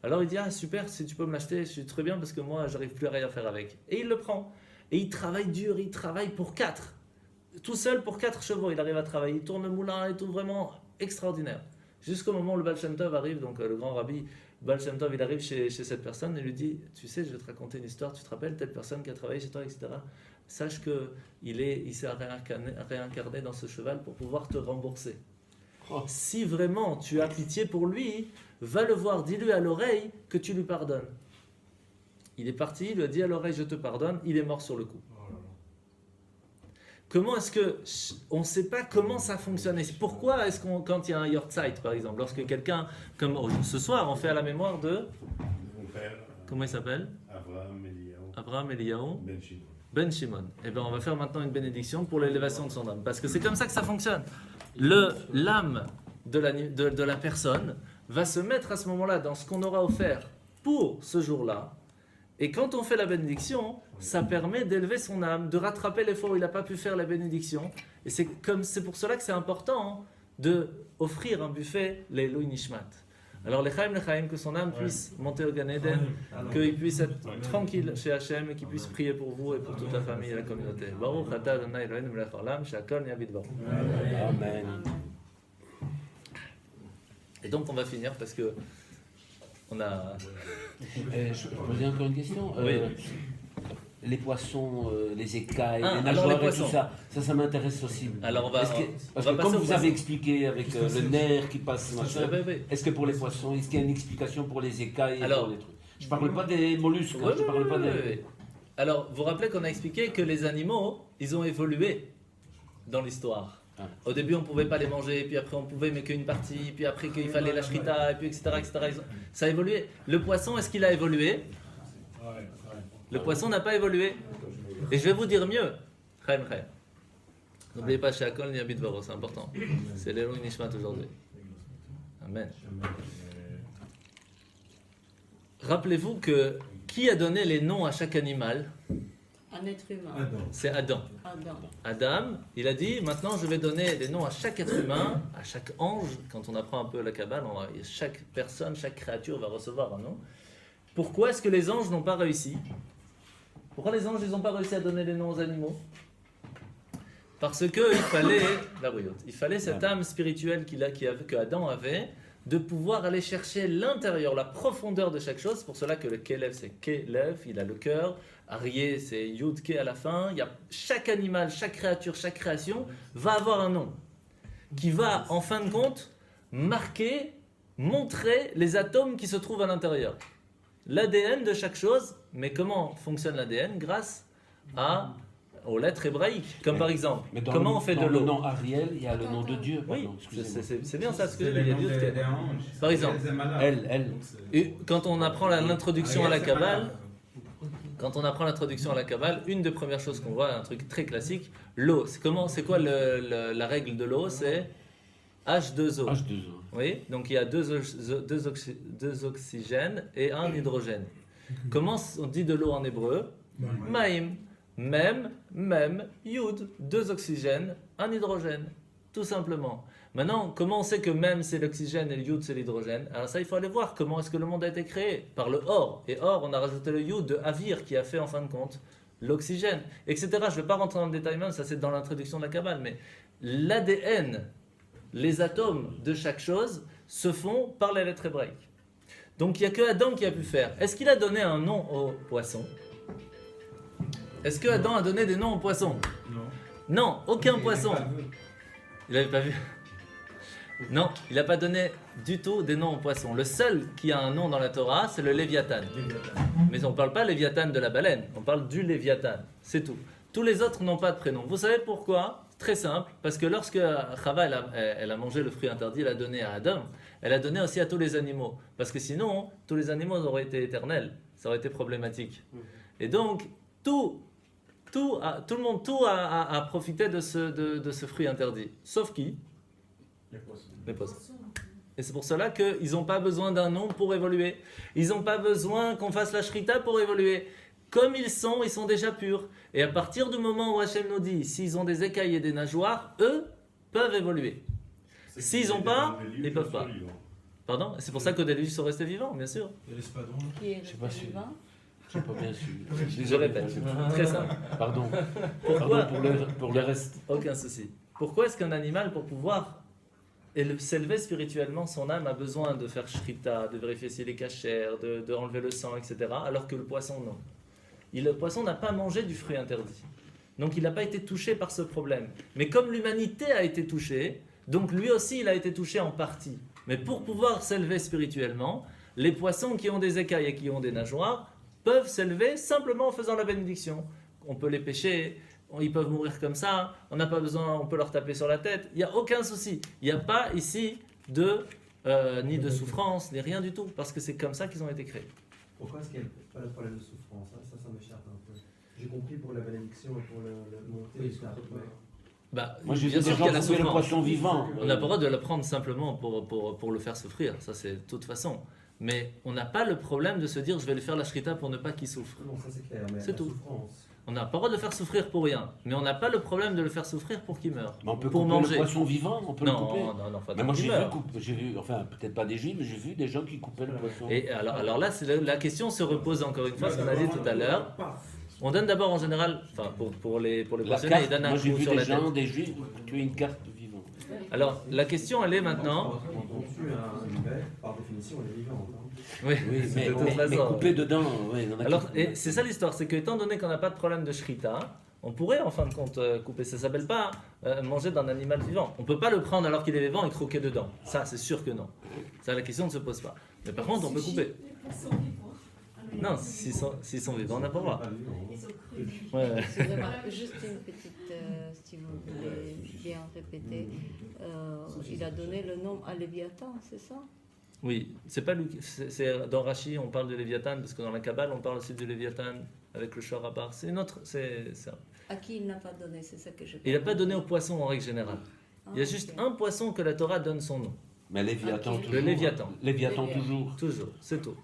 Alors il dit, ah super, si tu peux me l'acheter, je suis très bien parce que moi, j'arrive plus à rien faire avec. Et il le prend. Et il travaille dur, il travaille pour 4. Tout seul pour 4 chevaux, il arrive à travailler. Il tourne le moulin et tout, vraiment extraordinaire. Jusqu'au moment où le Baal Shem Tov arrive, donc le grand rabbi Baal Shem Tov, il arrive chez cette personne et lui dit, tu sais, je vais te raconter une histoire, tu te rappelles telle personne qui a travaillé chez toi, etc. Sache qu'il s'est réincarné dans ce cheval pour pouvoir te rembourser. Si vraiment tu as pitié pour lui, va le voir, dis-lui à l'oreille que tu lui pardonnes. Il est parti, il lui a dit à l'oreille je te pardonne, il est mort sur le coup. Comment est-ce que on ne sait pas comment ça fonctionne? Pourquoi est-ce qu'on, quand il y a un Yortzeit par exemple, lorsque quelqu'un, comme ce soir, on fait à la mémoire de comment il s'appelle? Abraham Eliyahu Ben Shimon. Eh bien, on va faire maintenant une bénédiction pour l'élévation de son âme. Parce que c'est comme ça que ça fonctionne. L'âme de la personne va se mettre à ce moment-là dans ce qu'on aura offert pour ce jour-là. Et quand on fait la bénédiction, ça permet d'élever son âme, de rattraper les fois où il n'a pas pu faire la bénédiction. Et c'est pour cela que c'est important de offrir un buffet, les Eloi Nishmat. Alors, l'Echaim, que son âme puisse monter au Gan Eden, qu'il puisse être tranquille chez Hachem et qu'il puisse prier pour vous et pour toute la famille et la communauté. Baruch atah Adonai Eloheinu melech haolam, she'akol nהיה bidbaro. Amen. Et donc, on va finir parce que on a. Je peux poser encore une question. Oui. Les poissons, les écailles, les alors nageoires les et poissons. tout ça, ça m'intéresse aussi. Alors, Parce que passer comme aux vous avez poissons. expliqué avec le nerf qui passe, machin, Oui. est-ce que pour les poissons, est-ce qu'il y a une explication pour les écailles et Alors, pour les trucs? Je ne parle pas des mollusques, Oui, je parle pas des... oui. Alors, vous vous rappelez qu'on a expliqué que les animaux, ils ont évolué dans l'histoire. Ah. Au début, on ne pouvait pas les manger, puis après, on pouvait, mais qu'une partie, puis après, qu'il fallait la shrita, et puis etc. Ça a évolué. Le poisson, est-ce qu'il a évolué? Le poisson n'a pas évolué. Et je vais vous dire mieux. N'oubliez pas, chez Akol, Niyabit Varo, c'est important. C'est l'Eloi Nishmat aujourd'hui. Amen. Rappelez-vous que qui a donné les noms à chaque animal? Un être humain. C'est Adam. Adam, il a dit, maintenant je vais donner des noms à chaque être humain, à chaque ange. Quand on apprend un peu la Kabbale, chaque personne, chaque créature va recevoir un nom. Pourquoi est-ce que les anges n'ont pas réussi? Pourquoi les anges n'ont pas réussi à donner les noms aux animaux? Parce qu'il fallait cette âme spirituelle que Adam avait, de pouvoir aller chercher l'intérieur, la profondeur de chaque chose. C'est pour cela que le Kelev, c'est Kelev, il a le cœur. Arié, c'est Yud Ke à la fin. Il y a chaque animal, chaque créature, chaque création va avoir un nom qui va, en fin de compte, marquer, montrer les atomes qui se trouvent à l'intérieur. L'ADN de chaque chose, mais comment fonctionne l'ADN? Grâce aux lettres hébraïques. Comme par exemple, comment on fait de l'eau? Dans le nom Ariel, il y a le nom de Dieu. Oui, c'est bien ça ce que je C'est dis. le nom des anges. Par exemple, Elle. et quand on apprend l'introduction à la Kabbale, une des premières choses qu'on voit, un truc très classique, l'eau. C'est quoi la règle de l'eau? C'est H2O. H2O. Oui, donc il y a deux oxygènes et un hydrogène. Comment on dit de l'eau en hébreu? Maïm. Mem, Yud, 2 oxygènes, un hydrogène. Tout simplement. Maintenant, comment on sait que Mem c'est l'oxygène et le Yud c'est l'hydrogène? Alors ça, il faut aller voir comment est-ce que le monde a été créé. Par le Or. Et Or, on a rajouté le Yud de Avir qui a fait en fin de compte l'oxygène, etc. Je ne vais pas rentrer dans le détail même, ça c'est dans l'introduction de la Kabbale, mais l'ADN, les atomes de chaque chose se font par les lettres hébraïques. Donc il n'y a que Adam qui a pu faire. Est-ce qu'il a donné un nom aux poissons? Est-ce que Adam a donné des noms aux poissons? Non, aucun poisson. Il n'avait pas vu. Non, il n'a pas donné du tout des noms aux poissons. Le seul qui a un nom dans la Torah, c'est le Léviathan. Mais on ne parle pas Léviathan de la baleine, on parle du Léviathan. C'est tout. Tous les autres n'ont pas de prénom. Vous savez pourquoi? Très simple, parce que lorsque Chava elle a mangé le fruit interdit, elle a donné à Adam, elle a donné aussi à tous les animaux. Parce que sinon, tous les animaux auraient été éternels. Ça aurait été problématique. Et donc, toutes tout le monde a profité de ce fruit interdit. Sauf qui? Les poissons. Et c'est pour cela qu'ils n'ont pas besoin d'un nom pour évoluer. Ils n'ont pas besoin qu'on fasse la shrita pour évoluer. Comme ils sont déjà purs. Et à partir du moment où Hachem nous dit, s'ils ont des écailles et des nageoires, eux peuvent évoluer. S'ils n'ont pas, ils ne peuvent pas. Pardon? C'est pour ça que des sont restés vivants, bien sûr. Et l'espadon. Qui est Je sais pas si- vivant? Je suis pas bien sûr. Je répète. Très simple. Pardon. Pourquoi? Pardon pour le reste. Aucun souci. Pourquoi est-ce qu'un animal, pour pouvoir s'élever spirituellement, son âme a besoin de faire shrita, de vérifier s'il est cachère, de enlever le sang, etc. Alors que le poisson, non. Le poisson n'a pas mangé du fruit interdit. Donc il n'a pas été touché par ce problème. Mais comme l'humanité a été touchée, donc lui aussi il a été touché en partie. Mais pour pouvoir s'élever spirituellement, les poissons qui ont des écailles et qui ont des nageoires peuvent s'élever simplement en faisant la bénédiction. On peut les pêcher, ils peuvent mourir comme ça, on n'a pas besoin, on peut leur taper sur la tête, il n'y a aucun souci. Il n'y a pas ici ni de souffrance, ni rien du tout, parce que c'est comme ça qu'ils ont été créés. Pourquoi est-ce qu'il n'y a pas de problème de souffrance? Ça m'échappe un peu. J'ai compris pour la bénédiction et pour le monter. Oui, et ça, mais- Bah, Moi, j'ai bien vu des sûr gens qu'il y a la couper le souffrance. poisson vivant. On n'a pas le droit de le prendre simplement pour le faire souffrir, ça c'est de toute façon. Mais on n'a pas le problème de se dire je vais lui faire la shrita pour ne pas qu'il souffre. Non, ça c'est clair, mais C'est la tout. souffrance. On n'a pas le droit de le faire souffrir pour rien, mais on n'a pas le problème de le faire souffrir pour qu'il meure. Mais on peut Pour couper manger. le poisson vivant, on peut le couper. Non, Mais moi qu'il meure. j'ai vu, enfin peut-être pas des juifs, mais j'ai vu des gens qui coupaient le poisson. Et alors là, la question se repose encore une fois, ce qu'on a dit tout à l'heure. On donne d'abord en général, enfin pour les La poissonniers, carte, ils donnent un moi j'ai coup vu sur des la gens, tête. des juifs, tuer une carte vivante. Alors la question elle est maintenant. Quand on tue un humain, par définition, elle est vivante. Hein. Oui, Oui, de toute mais façon. couper dedans, ouais, il y en a qui Alors, coupent. et c'est ça l'histoire, c'est que étant donné qu'on n'a pas de problème de shrita, on pourrait en fin de compte couper. Ça s'appelle pas manger d'un animal vivant. On peut pas le prendre alors qu'il est vivant et croquer dedans. Ça, c'est sûr que non. Ça, la question ne se pose pas. Mais par contre, on peut couper. Non, s'ils sont vivants, on n'a pas le droit. Ouais, ouais. Excusez-moi, juste une petite, si vous voulez bien répéter. Il a donné le nom à Léviathan, c'est ça? Oui, c'est pas lui. C'est dans Rashi, on parle de Léviathan parce que dans la Kabbale, on parle aussi du Léviathan avec le Shor Abar. C'est une autre. C'est ça. À qui il n'a pas donné, c'est ça que je Il n'a pas donné aux poissons en règle générale. Il y a juste un poisson que la Torah donne son nom. Mais Léviathan Ok. toujours. Le Léviathan. Léviathan Léviathan. toujours. Toujours, c'est tout.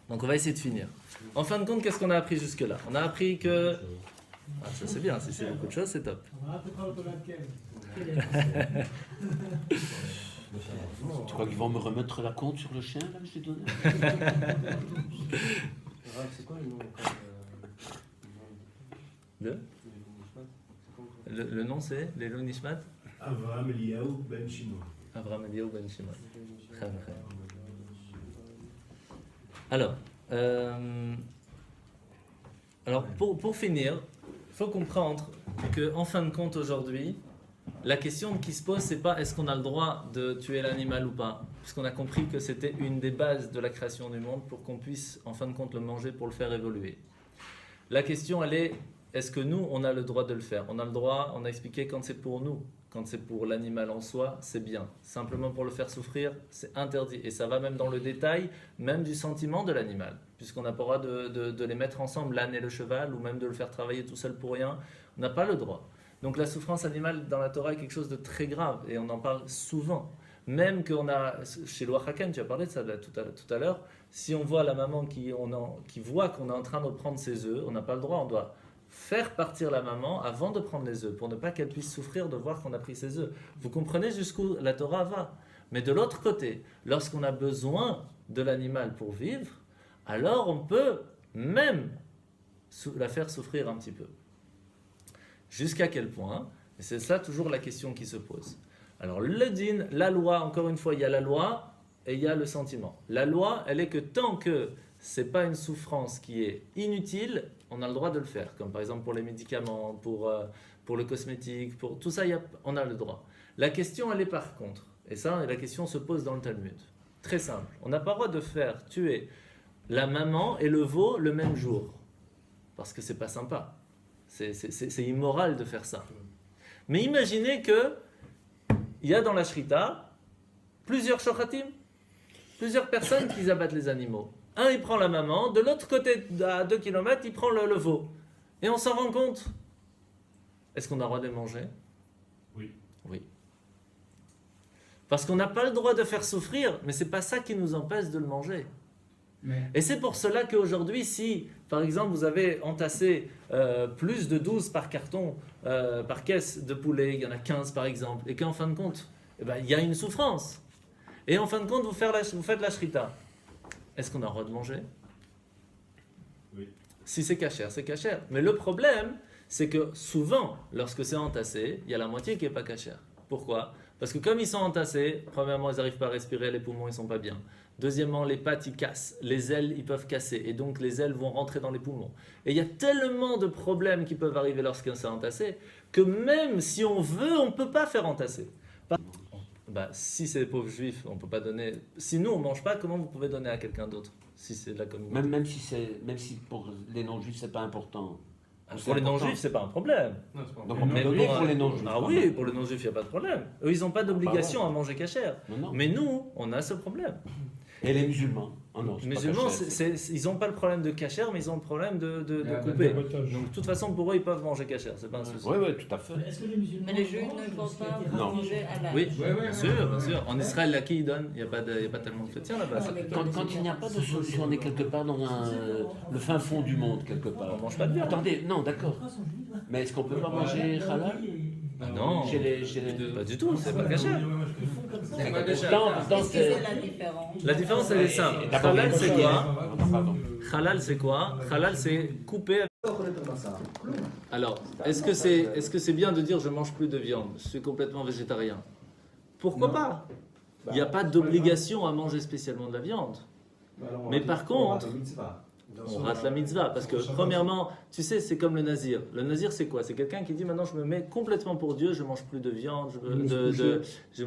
Donc on va essayer de finir. En fin de compte, qu'est-ce qu'on a appris jusque-là? On a appris que... Ah, ça c'est bien, si c'est beaucoup de choses, c'est top. On va apprendre automatique. Tu crois qu'ils vont me remettre la compte sur le chien là que je t'ai donné? Rav, c'est quoi le nom encore Le, le nom c'est Lelo Nishmat Avraham Eliyahu ben Shimon. Avraham Eliyahu ben Shimon. Alors, pour finir, il faut comprendre qu'en fin de compte aujourd'hui, la question qui se pose, c'est pas est-ce qu'on a le droit de tuer l'animal ou pas, puisqu'on a compris que c'était une des bases de la création du monde pour qu'on puisse en fin de compte le manger pour le faire évoluer. La question elle est, est-ce que nous on a le droit de le faire? On a le droit, on a expliqué quand c'est pour nous, quand c'est pour l'animal en soi, c'est bien. Simplement pour le faire souffrir, c'est interdit. Et ça va même dans le détail, même du sentiment de l'animal, puisqu'on n'a pas le droit de les mettre ensemble, l'âne et le cheval, ou même de le faire travailler tout seul pour rien. On n'a pas le droit. Donc la souffrance animale dans la Torah est quelque chose de très grave, et on en parle souvent. Même qu'on a, chez le Haken, tu as parlé de ça tout à l'heure, si on voit la maman qui voit qu'on est en train de prendre ses œufs, on n'a pas le droit, on doit faire partir la maman avant de prendre les œufs, pour ne pas qu'elle puisse souffrir de voir qu'on a pris ses œufs. Vous comprenez jusqu'où la Torah va. Mais de l'autre côté, lorsqu'on a besoin de l'animal pour vivre, alors on peut même la faire souffrir un petit peu. Jusqu'à quel point? Et c'est ça toujours la question qui se pose. Alors le din, la loi, encore une fois, il y a la loi et il y a le sentiment. La loi, elle est que tant que c'est pas une souffrance qui est inutile, on a le droit de le faire. Comme par exemple pour les médicaments, pour le cosmétique, pour tout ça, on a le droit. La question, elle est par contre, et ça, la question se pose dans le Talmud. Très simple. On n'a pas le droit de faire tuer la maman et le veau le même jour. Parce que c'est pas sympa. C'est immoral de faire ça. Mais imaginez que il y a dans la shrita plusieurs shochatim, plusieurs personnes qui abattent les animaux. Un, il prend la maman, de l'autre côté, à 2 km, il prend le veau. Et on s'en rend compte. Est-ce qu'on a le droit de les manger? Oui. Oui. Parce qu'on n'a pas le droit de faire souffrir, mais c'est pas ça qui nous empêche de le manger. Et c'est pour cela qu'aujourd'hui, si, par exemple, vous avez entassé plus de 12 par carton, par caisse de poulet, il y en a 15 par exemple, et qu'en fin de compte, eh ben, il y a une souffrance. Et en fin de compte, vous faites la shrita. Est-ce qu'on a le droit de manger? Oui. Si c'est cachère, c'est cachère. Mais le problème, c'est que souvent, lorsque c'est entassé, il y a la moitié qui n'est pas cachère. Pourquoi? Parce que comme ils sont entassés, premièrement, ils n'arrivent pas à respirer, les poumons, ils ne sont pas bien. Deuxièmement, les pattes, ils cassent. Les ailes, ils peuvent casser. Et donc, les ailes vont rentrer dans les poumons. Et il y a tellement de problèmes qui peuvent arriver lorsqu'on s'est entassé, que même si on veut, on ne peut pas faire entasser. Si c'est les pauvres juifs, on ne peut pas donner... Si nous, on ne mange pas, comment vous pouvez donner à quelqu'un d'autre? Si c'est de la communauté. Même si pour les non-juifs, c'est pas important. Pour les non-juifs, c'est pas un problème. Non, c'est pas un Donc problème. on peut donner pour les non-juifs. Ah oui, pour les non-juifs, il n'y a pas de problème. Eux, ils n'ont pas d'obligation à manger cachère. Non. Mais nous, on a ce problème. Et les musulmans? Oh non, Les musulmans, ils n'ont pas le problème de cachère, mais ils ont le problème de couper. Donc, de toute façon, pour eux, ils peuvent manger cachère. C'est pas un souci. Oui, tout à fait. Est-ce que les musulmans Mais les juifs mangent ne vont ce qui a pas été Non. manger à la... Oui, bien sûr. En Israël, là, qui ils donnent? Il n'y a pas tellement de chrétiens là-bas. Quand il n'y a pas de solution, on est quelque part dans le fin fond du monde, quelque part. On ne mange pas de viande. Attendez, non, d'accord. Mais est-ce qu'on peut pas manger halal? Non, pas du tout, c'est pas cachère. C'est pas cachère. Qu'est-ce que c'est la différence? La différence, elle est simple. Halal, c'est quoi? Halal, c'est quoi? Halal, c'est couper. Alors, est-ce que c'est bien de dire je mange plus de viande? Je suis complètement végétarien. Pourquoi pas? Il n'y a pas d'obligation à manger spécialement de la viande. Mais par contre, on rate la mitzvah. Parce que, premièrement, tu sais, c'est comme le nazir. Le nazir, c'est quoi? C'est quelqu'un qui dit maintenant, je me mets complètement pour Dieu, je mange plus de viande, je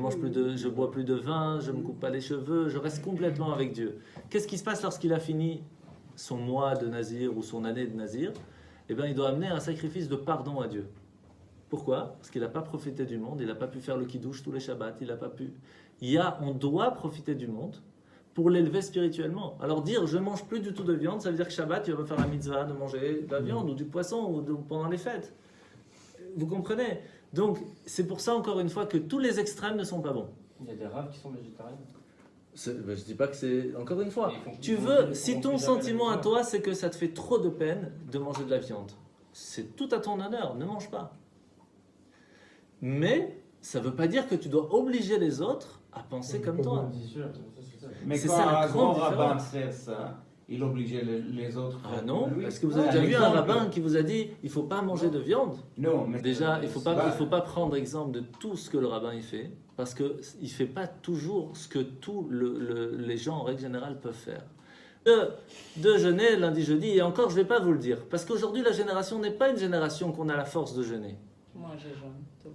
bois plus de vin, je me coupe pas les cheveux, je reste complètement avec Dieu. Qu'est-ce qui se passe lorsqu'il a fini son mois de nazir ou son année de nazir? Eh bien, il doit amener un sacrifice de pardon à Dieu. Pourquoi? Parce qu'il n'a pas profité du monde, il n'a pas pu faire le kiddush tous les shabbats, il n'a pas pu. On doit profiter du monde pour l'élever spirituellement. Alors dire je mange plus du tout de viande, ça veut dire que Shabbat, tu vas faire la mitzvah de manger de la viande ou du poisson pendant les fêtes. Vous comprenez? Donc c'est pour ça encore une fois que tous les extrêmes ne sont pas bons. Il y a des raves qui sont végétariens. Je dis pas que c'est... Encore une fois, Ils si font ton plus jamais sentiment la à mitzvah. toi c'est que ça te fait trop de peine de manger de la viande, c'est tout à ton honneur, ne mange pas. Mais ça veut pas dire que tu dois obliger les autres à penser comme toi. C'est sûr, Mais C'est quand ça, la un grand grande rabbin différence. fait ça, il obligeait les autres. Ah non, Oui. est-ce que vous avez déjà vu un l'exemple. rabbin qui vous a dit il faut pas manger de viande? Non, mais Déjà, il faut pas prendre exemple de tout ce que le rabbin il fait, parce que il fait pas toujours ce que tous les gens en règle générale peuvent faire. De jeûner lundi, jeudi, et encore je vais pas vous le dire, parce qu'aujourd'hui la génération n'est pas une génération qu'on a la force de jeûner. Moi, je jeûne.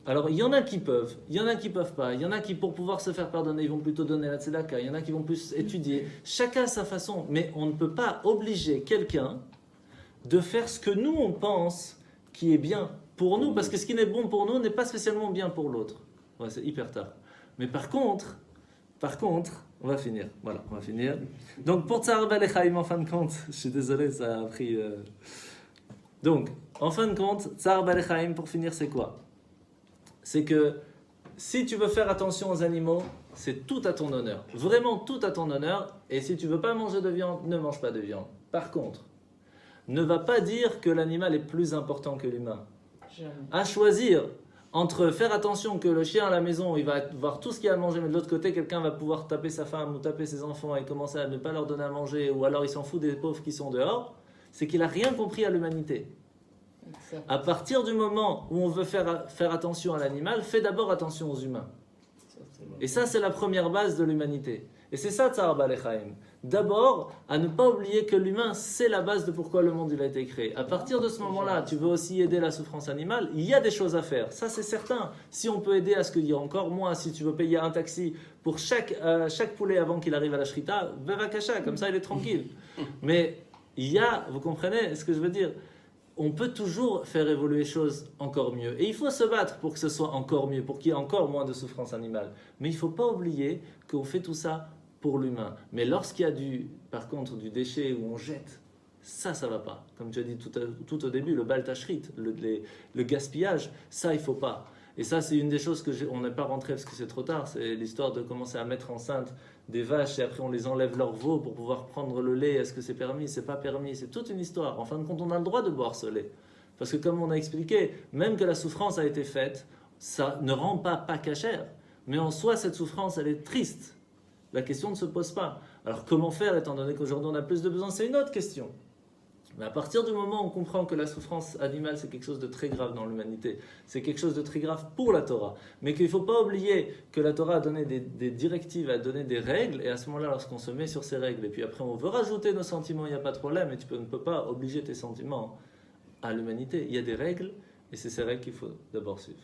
Alors il y en a qui peuvent, il y en a qui peuvent pas, il y en a qui pour pouvoir se faire pardonner, ils vont plutôt donner la tzedaka, il y en a qui vont plus étudier, chacun à sa façon, mais on ne peut pas obliger quelqu'un de faire ce que nous on pense qui est bien pour nous, parce que ce qui n'est bon pour nous n'est pas spécialement bien pour l'autre. Ouais, c'est hyper tard. Mais par contre, on va finir. Voilà, on va finir. Donc pour Tsar Balechaim, en fin de compte, je suis désolé, ça a pris... Donc, en fin de compte, Tsar Balechaim, pour finir, c'est quoi? C'est que si tu veux faire attention aux animaux, c'est tout à ton honneur. Vraiment tout à ton honneur. Et si tu veux pas manger de viande, ne mange pas de viande. Par contre, ne va pas dire que l'animal est plus important que l'humain. Jamais. À choisir entre faire attention que le chien à la maison, il va voir tout ce qu'il y a à manger, mais de l'autre côté, quelqu'un va pouvoir taper sa femme ou taper ses enfants et commencer à ne pas leur donner à manger, ou alors il s'en fout des pauvres qui sont dehors, c'est qu'il n'a rien compris à l'humanité. À partir du moment où on veut faire attention à l'animal, fais d'abord attention aux humains. Et ça, c'est la première base de l'humanité. Et c'est ça, Tsar Balechaim. D'abord, à ne pas oublier que l'humain, c'est la base de pourquoi le monde il a été créé. À partir de ce moment-là, tu veux aussi aider la souffrance animale, il y a des choses à faire. Ça, c'est certain. Si on peut aider à ce que dire encore moins, si tu veux payer un taxi pour chaque poulet avant qu'il arrive à la shrita, bevakasha, comme ça il est tranquille. Mais il y a, vous comprenez ce que je veux dire? On peut toujours faire évoluer les choses encore mieux. Et il faut se battre pour que ce soit encore mieux, pour qu'il y ait encore moins de souffrance animale. Mais il ne faut pas oublier qu'on fait tout ça pour l'humain. Mais lorsqu'il y a par contre du déchet où on jette ça va pas. Comme tu as dit tout au début, le bal tashrit, le gaspillage, ça, il faut pas. Et ça, c'est une des choses on n'est pas rentré parce que c'est trop tard. C'est l'histoire de commencer à mettre enceinte des vaches et après on les enlève leur veau pour pouvoir prendre le lait. Est-ce que c'est permis? C'est pas permis. C'est toute une histoire. En fin de compte, on a le droit de boire ce lait. Parce que comme on a expliqué, même que la souffrance a été faite, ça ne rend pas cachère. Mais en soi, cette souffrance, elle est triste. La question ne se pose pas. Alors comment faire étant donné qu'aujourd'hui on a plus de besoins? C'est une autre question. Mais à partir du moment où on comprend que la souffrance animale, c'est quelque chose de très grave dans l'humanité, c'est quelque chose de très grave pour la Torah, mais qu'il ne faut pas oublier que la Torah a donné des directives, a donné des règles, et à ce moment-là, lorsqu'on se met sur ces règles, et puis après on veut rajouter nos sentiments, il n'y a pas de problème, et tu ne peux pas obliger tes sentiments à l'humanité. Il y a des règles, et c'est ces règles qu'il faut d'abord suivre.